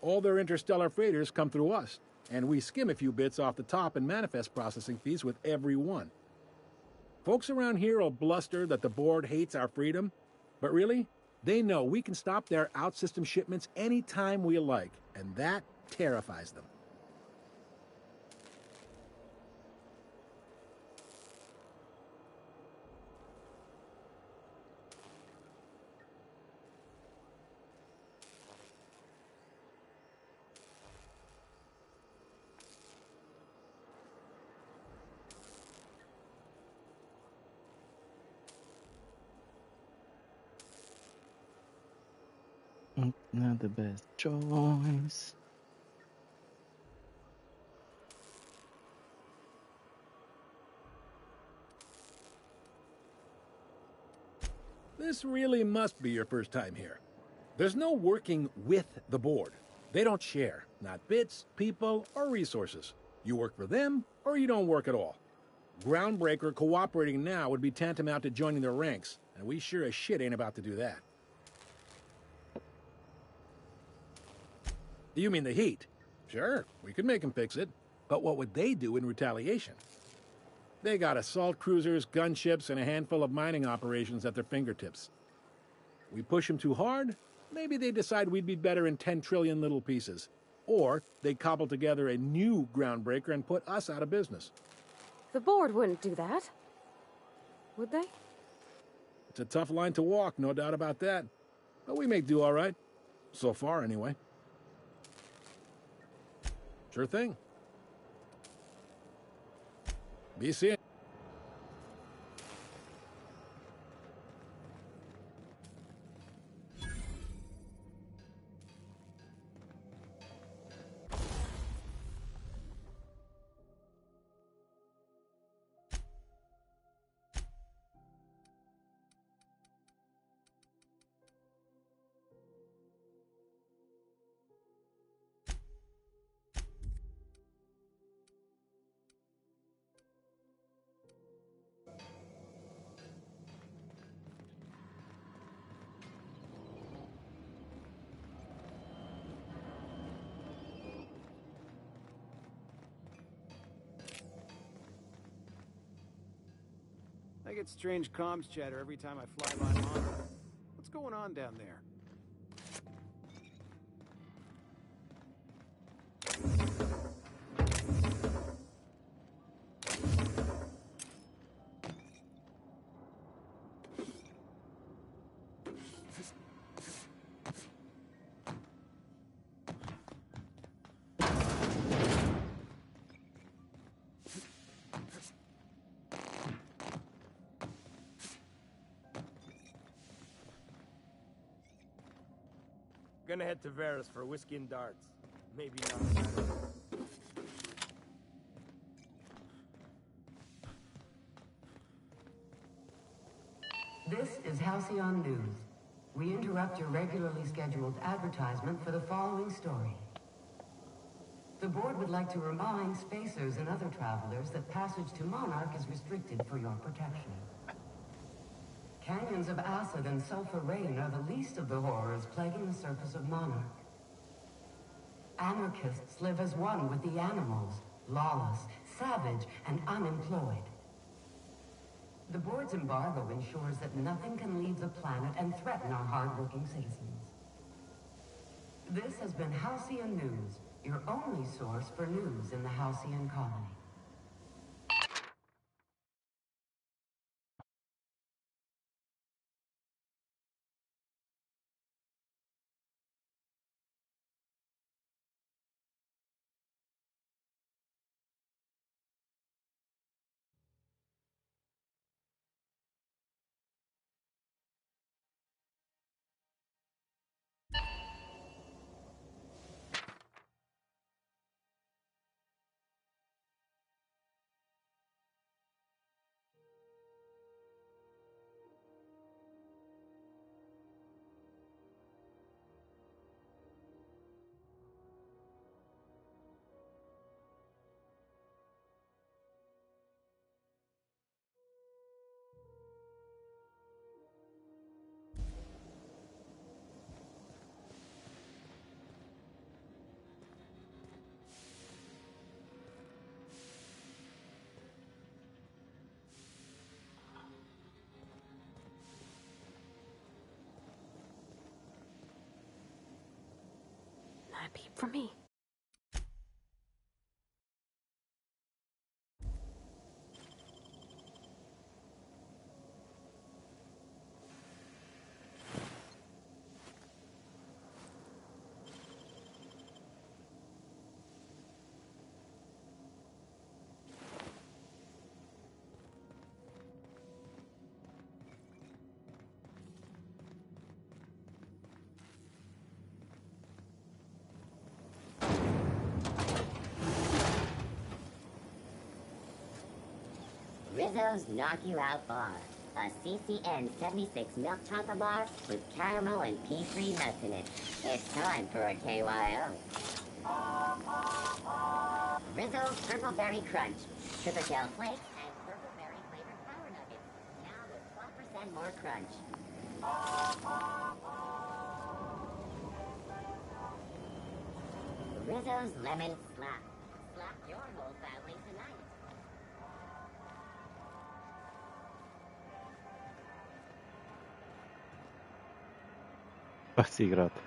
F: All their interstellar freighters come through us, and we skim a few bits off the top in manifest processing fees with every one. Folks around here will bluster that the board hates our freedom, but really, they know we can stop their out-system shipments anytime we like, and that terrifies them.
A: Not the best choice.
F: This really must be your first time here. There's no working with the board. They don't share, not bits, people, or resources. You work for them, or you don't work at all. Groundbreaker cooperating now would be tantamount to joining their ranks, and we sure as shit ain't about to do that. You mean the heat? Sure, we could make them fix it. But what would they do in retaliation? They got assault cruisers, gunships, and a handful of mining operations at their fingertips. We push them too hard, maybe they decide we'd be better in 10 trillion little pieces. Or they cobble together a new Groundbreaker and put us out of business.
B: The board wouldn't do that. Would they?
F: It's a tough line to walk, no doubt about that. But we may do all right. So far, anyway. Sure thing. Be seeing.
O: I get strange comms chatter every time I fly by Monarch. What's going on down there?
H: Gonna head to Varus for whiskey and darts. Maybe not.
V: This is Halcyon News. We interrupt your regularly scheduled advertisement for the following story. The board would like to remind spacers and other travelers that passage to Monarch is restricted for your protection. Canyons of acid and sulfur rain are the least of the horrors plaguing the surface of Monarch. Anarchists live as one with the animals, lawless, savage, and unemployed. The board's embargo ensures that nothing can leave the planet and threaten our hard-working citizens. This has been Halcyon News, your only source for news in the Halcyon colony.
B: Not a peep from me.
D: Rizzo's Knock You Out Bar. A CCN 76 milk chocolate bar with caramel and pea-free nuts in it. It's time for a KYO. Rizzo's Purple Berry Crunch. Sugar Shell Flakes and Purple Berry flavored Power Nuggets. Now with 12% more crunch. Rizzo's Lemon Slap. Slap your whole family tonight.
A: Ah, sì, grazie.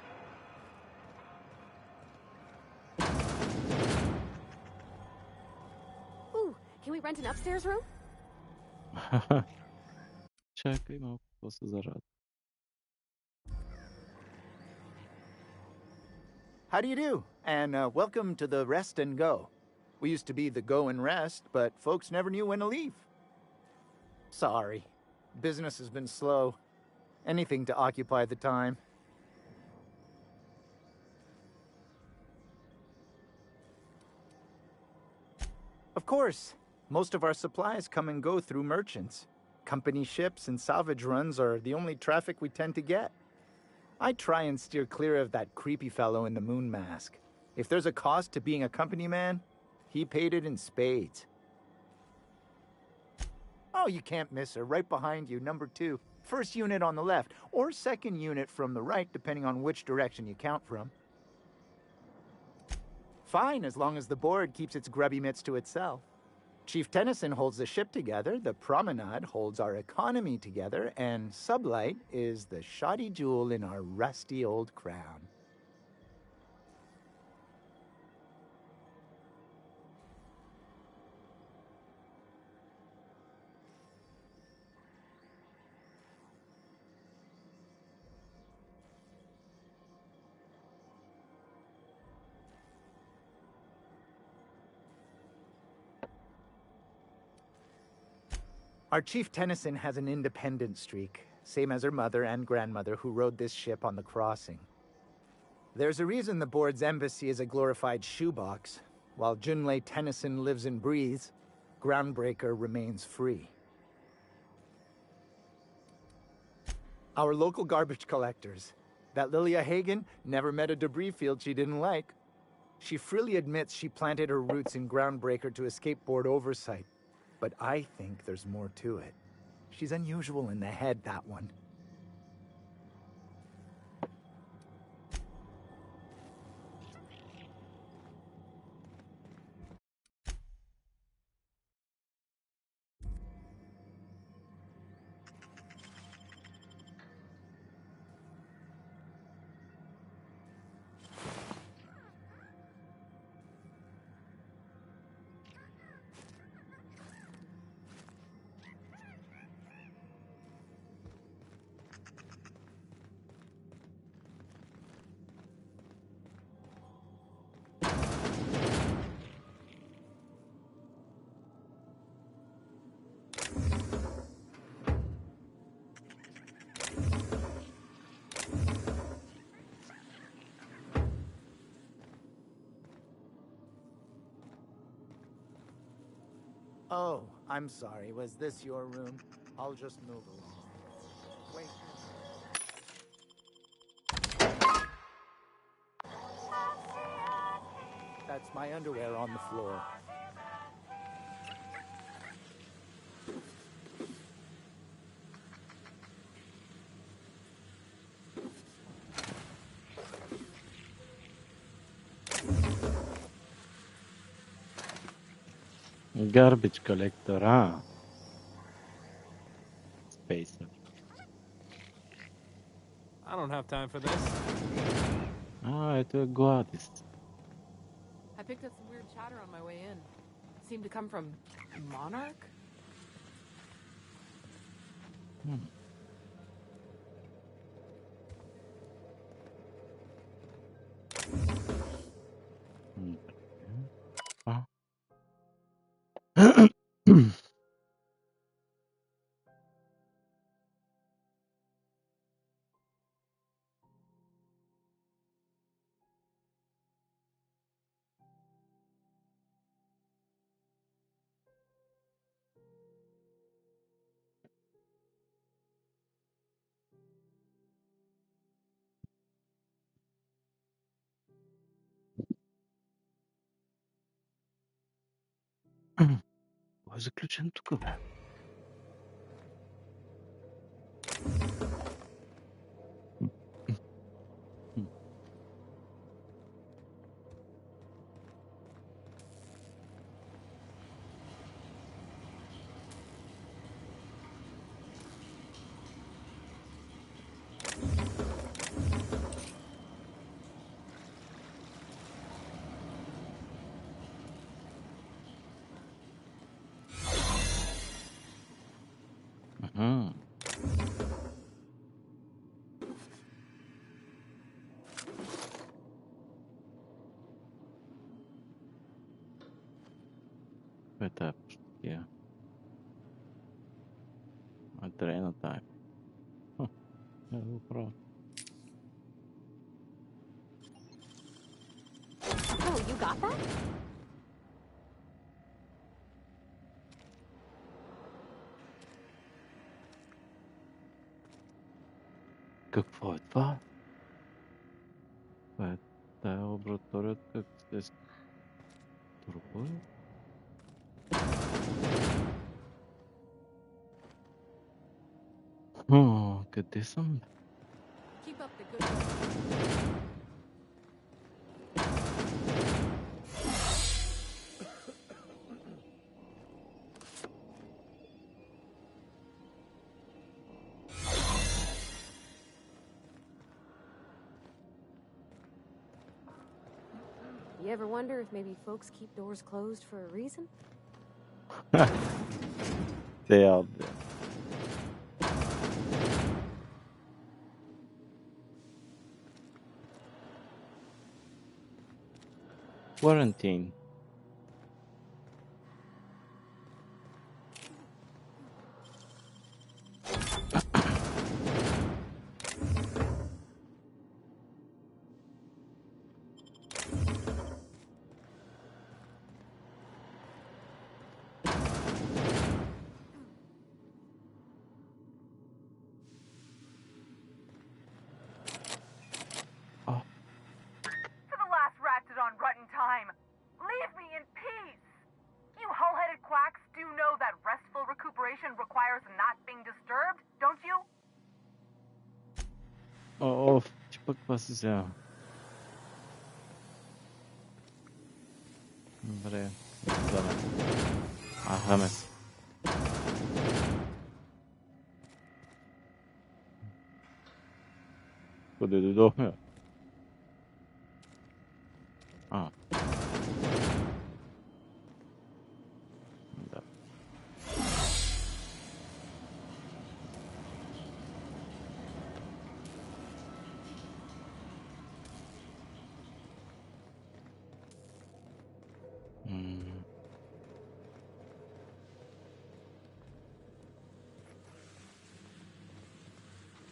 B: Ooh, can we rent an upstairs room?
A: Czekaj, no, posso zaraz.
E: How do you do? And welcome to the Rest and Go. We used to be the Go and Rest, but folks never knew when to leave. Sorry. Business has been slow. Anything to occupy the time. Of course. Most of our supplies come and go through merchants. Company ships and salvage runs are the only traffic we tend to get. I try and steer clear of that creepy fellow in the moon mask. If there's a cost to being a company man, he paid it in spades. Oh, you can't miss her. Right behind you, number 2. First unit on the left, or second unit from the right, depending on which direction you count from. Fine, as long as the board keeps its grubby mitts to itself. Chief Tennyson holds the ship together, the Promenade holds our economy together, and Sublight is the shoddy jewel in our rusty old crown. Our Chief Tennyson has an independent streak, same as her mother and grandmother who rode this ship on the crossing. There's a reason the board's embassy is a glorified shoebox. While Junlei Tennyson lives and breathes, Groundbreaker remains free. Our local garbage collectors. That Lilia Hagen never met a debris field she didn't like. She freely admits she planted her roots in Groundbreaker to escape board oversight. But I think there's more to it. She's unusual in the head, that one. Oh, I'm sorry. Was this your room? I'll just move along. Wait. That's my underwear on the floor.
A: Garbage collector, huh? Spacer.
H: I don't have time for this.
A: Ah, è tuo Guadis.
N: I picked up some weird chatter on my way in. Seemed to come from Monarch?
A: Ah. заключен тук, бе? Мгм. Это пустые. Адрена тайм. Я был прав.
B: Oh, you got that?
A: Какво е това? Това е тая лабораторията, как се струва? Къде съм?
N: Keep up the good work.
B: You ever wonder if maybe folks keep doors closed for a reason?
A: Stay out there. Quarantine.
I: For the last ratted on rotten time, leave me in peace! You hull-headed quacks do know that restful recuperation requires not being disturbed, don't you?
A: Ти пък това си взема. Добре, вземе. Ахаме се. Къде дойдохме? Да.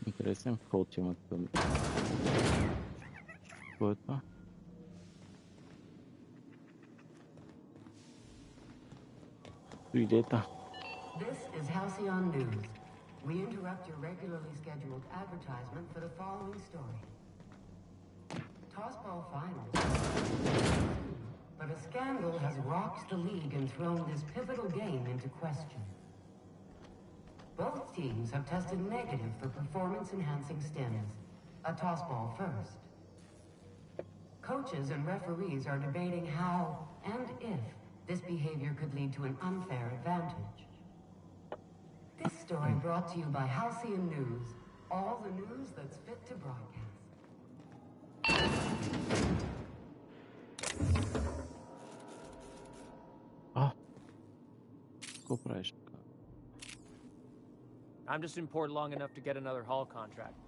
A: Интересен вход има към... Какво е това? Идета.
V: This is Halcyon News. We interrupt your regularly scheduled advertisement for the following story. Tossball finals. But a scandal has rocked the league and thrown this pivotal game into question. Both teams have tested negative for performance-enhancing stims. A tossball first. Coaches and referees are debating how and if this behavior could lead to an unfair advantage. This story brought to you by Halcyon News. All the news that's fit to broadcast.
A: Какво правиш?
H: I'm just in port long enough to get another haul contract.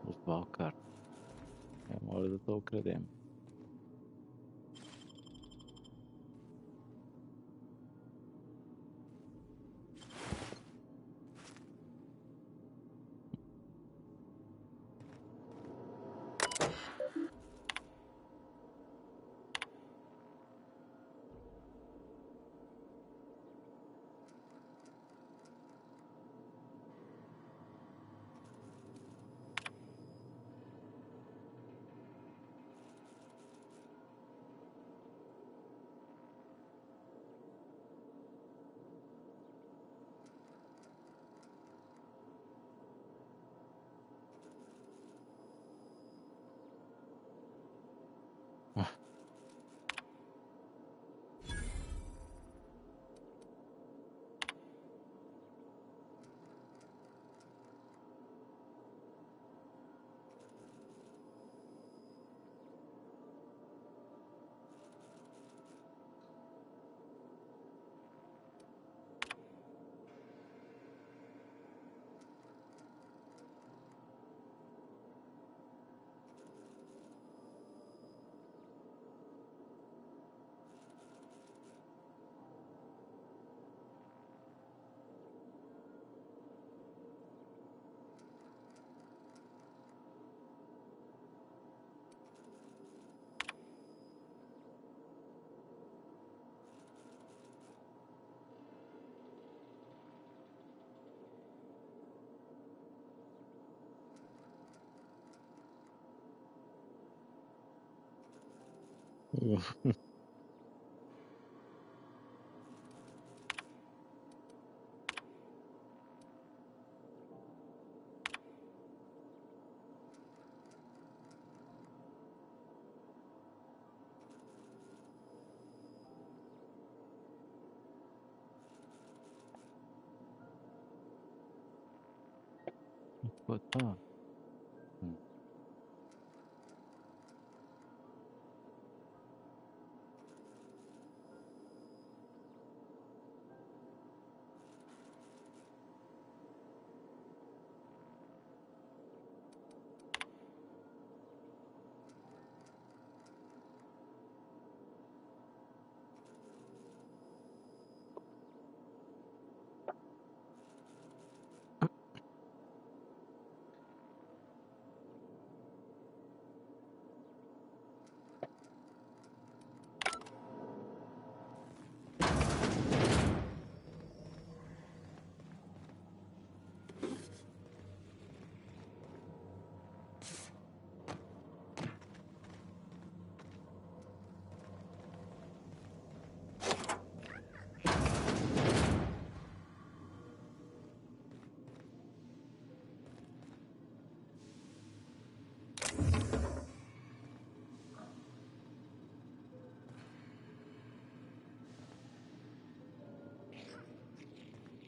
A: От Валкар. Моля да те окрадем. What the?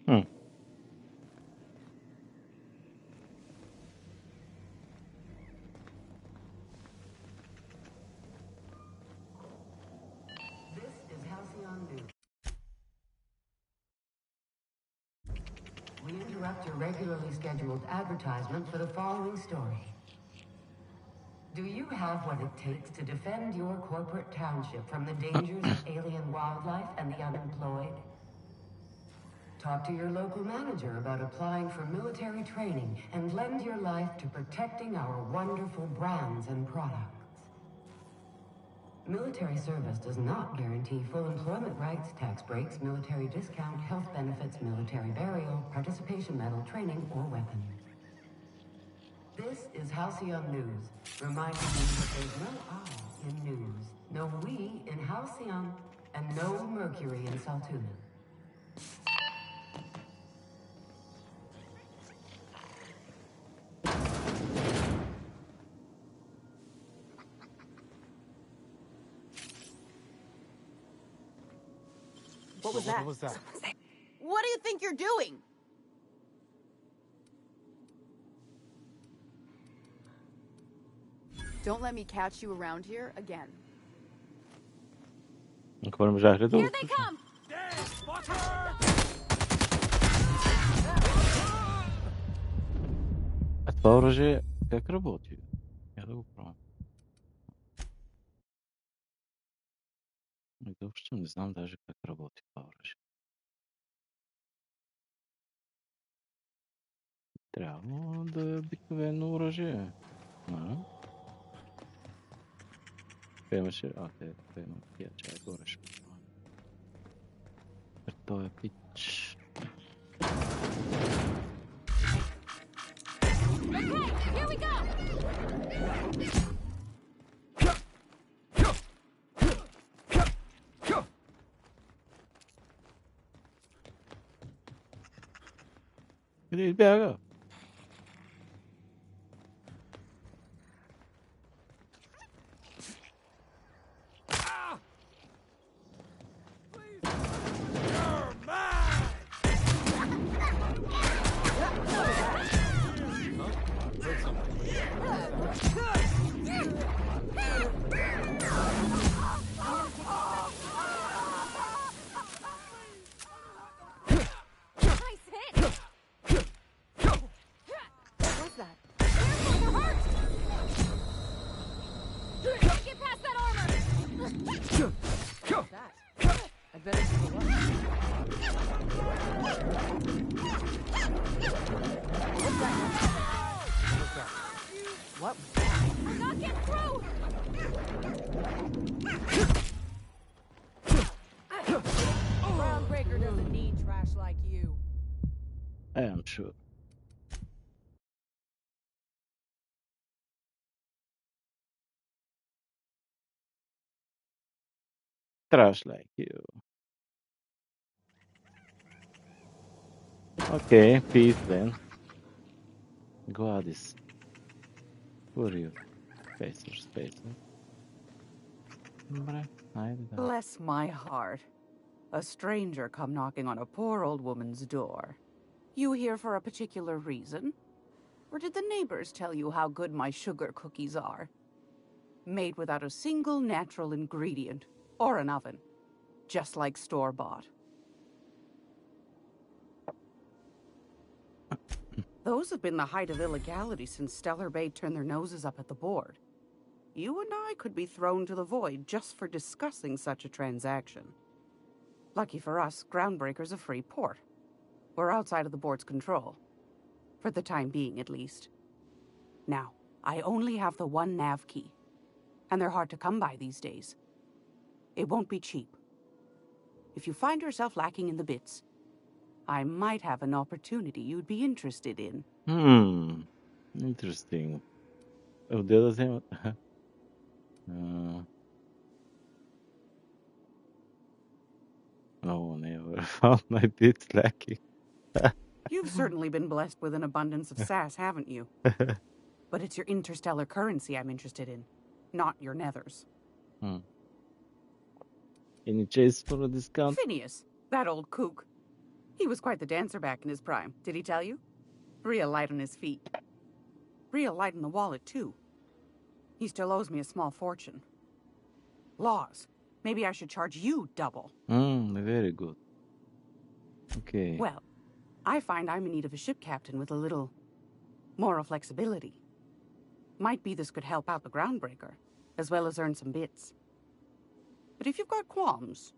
V: This is Halcyon News. We interrupt your regularly scheduled advertisement for the following story. Do you have what it takes to defend your corporate township from the dangers of alien wildlife and the unemployed? Talk to your local manager about applying for military training and lend your life to protecting our wonderful brands and products. Military service does not guarantee full employment rights, tax breaks, military discount, health benefits, military burial, participation medal, training, or weapons. This is Halcyon News, reminding you that there's no I in news, no we in Halcyon, and no Mercury in Saltuna.
G: What was that?
O: What was that?
G: What do you think you're doing? Don't let me catch you around here again.
A: Ancora mi жарко
G: Here
A: долго.
G: they come!
A: А това оръжие как работи? Я да го пробвам. Изобщо не знам даже как работи това оръжие. Трябва да е обикновено оръжие. Имаше... те имат тия чая горе ще пробвам. Той е пич.
M: Okay, here we go!
A: Къде избяга?
G: What?
M: I'm not getting through!
P: Groundbreaker doesn't need trash like you.
A: I am sure. Trash like you. Okay, peace then. Gladys. Who are you? Spacer. Dobra, ajde da.
K: Bless my heart. A stranger come knocking on a poor old woman's door. You here for a particular reason? Or did the neighbors tell you how good my sugar cookies are? Made without a single natural ingredient, or an oven. Just like store-bought. Those have been the height of illegality since Stellar Bay turned their noses up at the board. You and I could be thrown to the void just for discussing such a transaction. Lucky for us, Groundbreaker's a free port. We're outside of the board's control. For the time being, at least. Now, I only have the one nav key. And they're hard to come by these days. It won't be cheap. If you find yourself lacking in the bits, I might have an opportunity you'd be interested in.
A: Interesting. Oh, the other thing. No, never found my bits lacking.
K: You've certainly been blessed with an abundance of sass, haven't you? But it's your interstellar currency I'm interested in, not your nethers.
A: Any chase for a discount?
K: Phineas, that old kook. He was quite the dancer back in his prime, did he tell you? Real light on his feet. Real light on the wallet, too. He still owes me a small fortune. Laws. Maybe I should charge you double.
A: Very good. Okay.
K: Well, I find I'm in need of a ship captain with a little moral flexibility. Might be this could help out the Groundbreaker, as well as earn some bits. But if you've got qualms,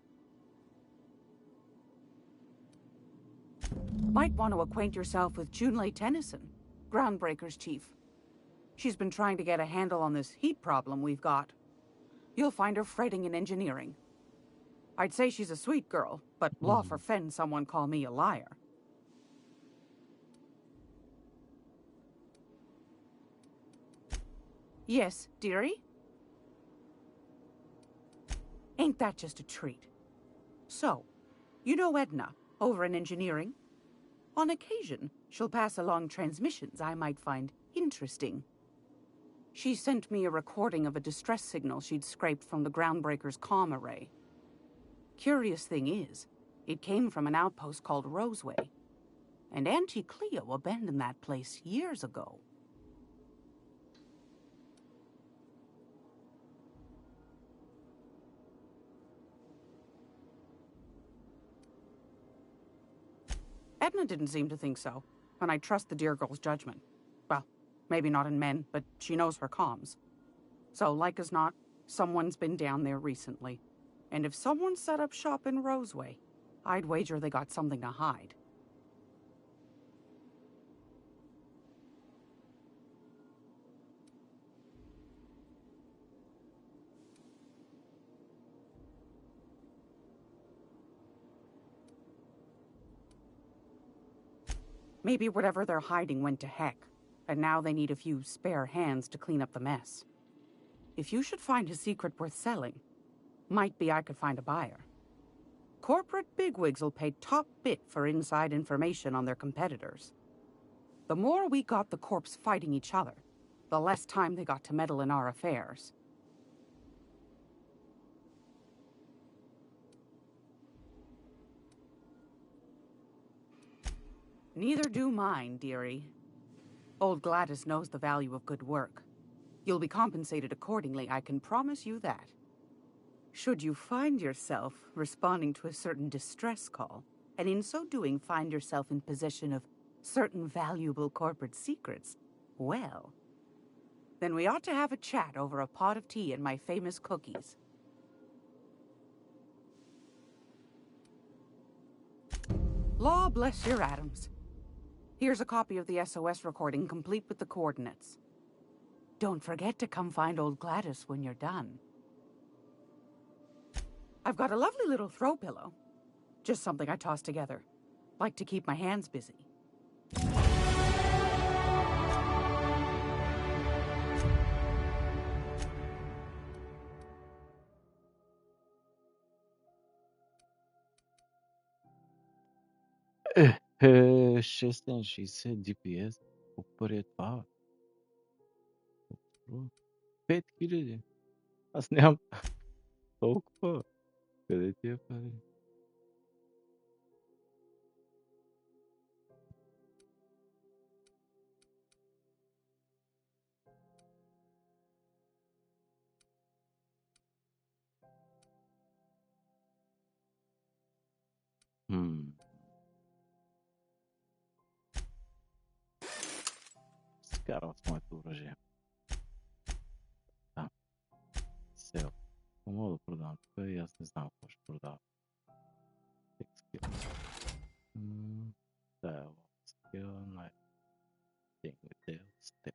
K: might want to acquaint yourself with Junlei Tennyson, Groundbreaker's chief. She's been trying to get a handle on this heat problem we've got. You'll find her fretting in engineering. I'd say she's a sweet girl, but law forfend someone call me a liar. Yes, dearie? Ain't that just a treat? So, you know Edna, over in engineering? On occasion, she'll pass along transmissions I might find interesting. She sent me a recording of a distress signal she'd scraped from the Groundbreaker's comm array. Curious thing is, it came from an outpost called Roseway, and Auntie Cleo abandoned that place years ago. Edna didn't seem to think so, and I trust the dear girl's judgment. Well, maybe not in men, but she knows her comms. So, like as not, someone's been down there recently. And if someone set up shop in Roseway, I'd wager they got something to hide. Maybe whatever they're hiding went to heck, and now they need a few spare hands to clean up the mess. If you should find a secret worth selling, might be I could find a buyer. Corporate bigwigs will pay top bit for inside information on their competitors. The more we got the corps fighting each other, the less time they got to meddle in our affairs. Neither do mine, dearie. Old Gladys knows the value of good work. You'll be compensated accordingly, I can promise you that. Should you find yourself responding to a certain distress call, and in so doing find yourself in possession of certain valuable corporate secrets, well, then we ought to have a chat over a pot of tea and my famous cookies. Law bless your atoms. Here's a copy of the SOS recording, complete with the coordinates. Don't forget to come find old Gladys when you're done. I've got a lovely little throw pillow. Just something I toss together. Like to keep my hands busy.
A: 660 DPS. Упоред това. 5000. Аз нямам толкова. Къде ти е пари? Скарам с моето оръжие. Да. Сел. Мога да продавам тук и аз не знам какво ще продавам. Да, е скила на Dingle Step.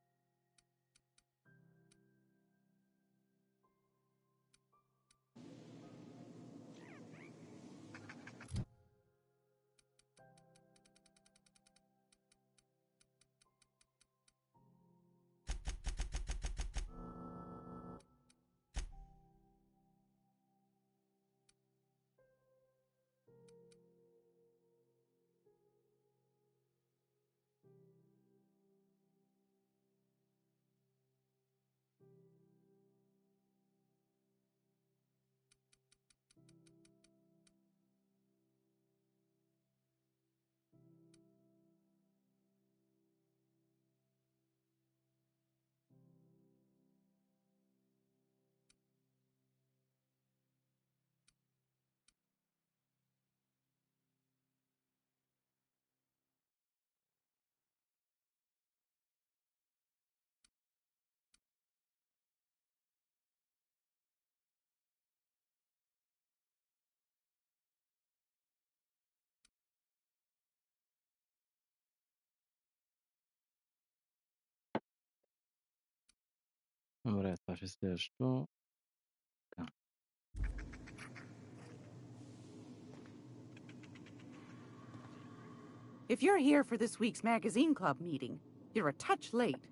A: Добре, това ще е следващото. Така.
K: If you're here for this week's magazine club meeting, you're a touch late.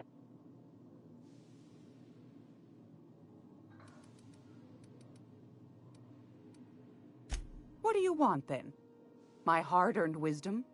K: What do you want, then? My hard-earned wisdom?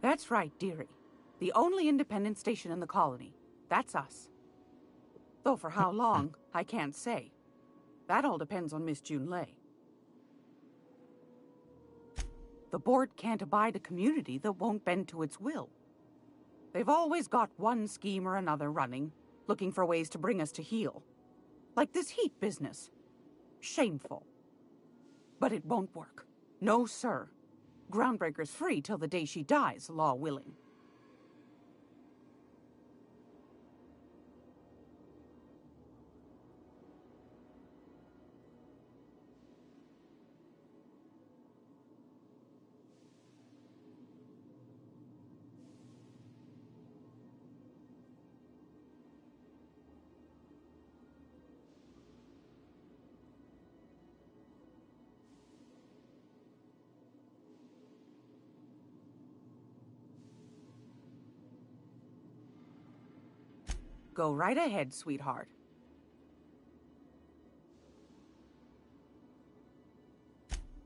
K: That's right, dearie. The only independent station in the colony. That's us. Though for how long, I can't say. That all depends on Miss June Lay. The board can't abide a community that won't bend to its will. They've always got one scheme or another running, looking for ways to bring us to heel. Like this heat business. Shameful. But it won't work. No, sir. Groundbreaker's free till the day she dies, law willing. Go right ahead, sweetheart.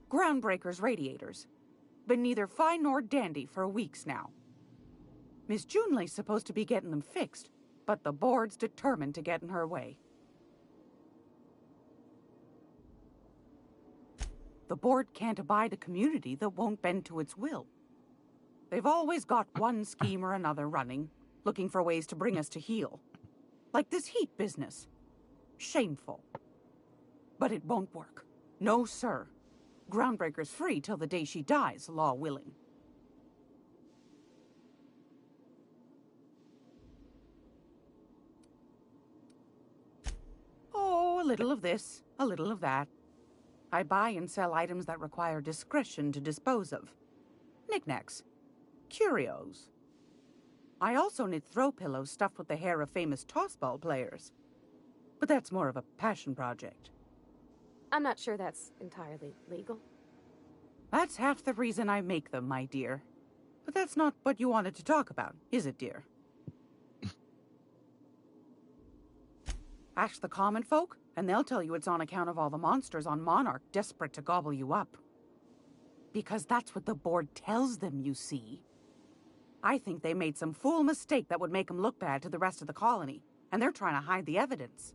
K: Groundbreaker's radiators. Been neither fine nor dandy for weeks now. Miss Junelay's supposed to be getting them fixed, but the board's determined to get in her way. The board can't abide a community that won't bend to its will. They've always got one scheme or another running, looking for ways to bring us to heel. Like this heat business. Shameful. But it won't work. No, sir. Groundbreaker's free till the day she dies, law willing. Oh, a little of this, a little of that. I buy and sell items that require discretion to dispose of. Knickknacks. Curios. I also knit throw pillows stuffed with the hair of famous tossball players. But that's more of a passion project.
B: I'm not sure that's entirely legal.
K: That's half the reason I make them, my dear. But that's not what you wanted to talk about, is it, dear? Ask the common folk, and they'll tell you it's on account of all the monsters on Monarch desperate to gobble you up. Because that's what the board tells them, you see. I think they made some fool mistake that would make them look bad to the rest of the colony, and they're trying to hide the evidence.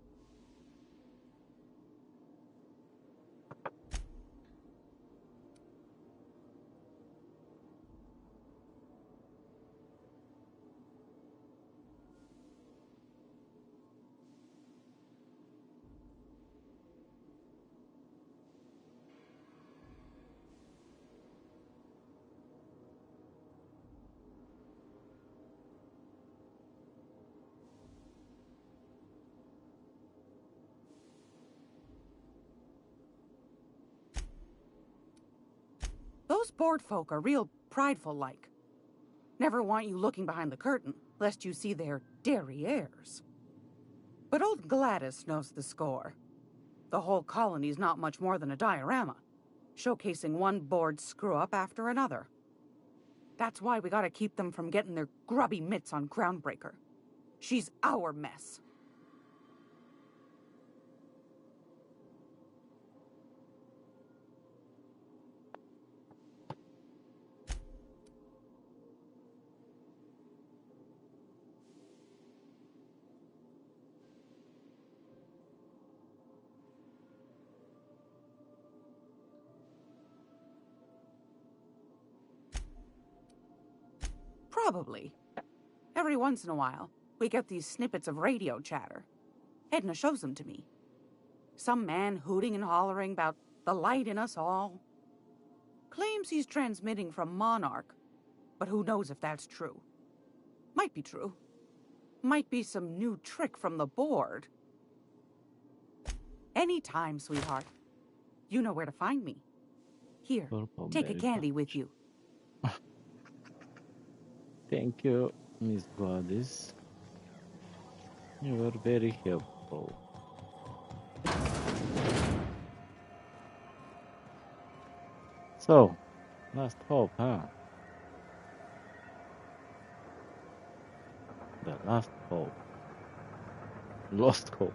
K: Those board folk are real prideful-like. Never want you looking behind the curtain, lest you see their derrieres. But old Gladys knows the score. The whole colony's not much more than a diorama, showcasing one board screw-up after another. That's why we gotta keep them from getting their grubby mitts on Groundbreaker. She's our mess. Probably. Every once in a while, we get these snippets of radio chatter. Edna shows them to me. Some man hooting and hollering about the light in us all. Claims he's transmitting from Monarch, but who knows if that's true. Might be true. Might be some new trick from the board. Anytime, sweetheart. You know where to find me. Here, take a candy with you.
A: Thank you, Miss Gladys. You were very helpful. So, last hope, huh? The last hope. Lost hope.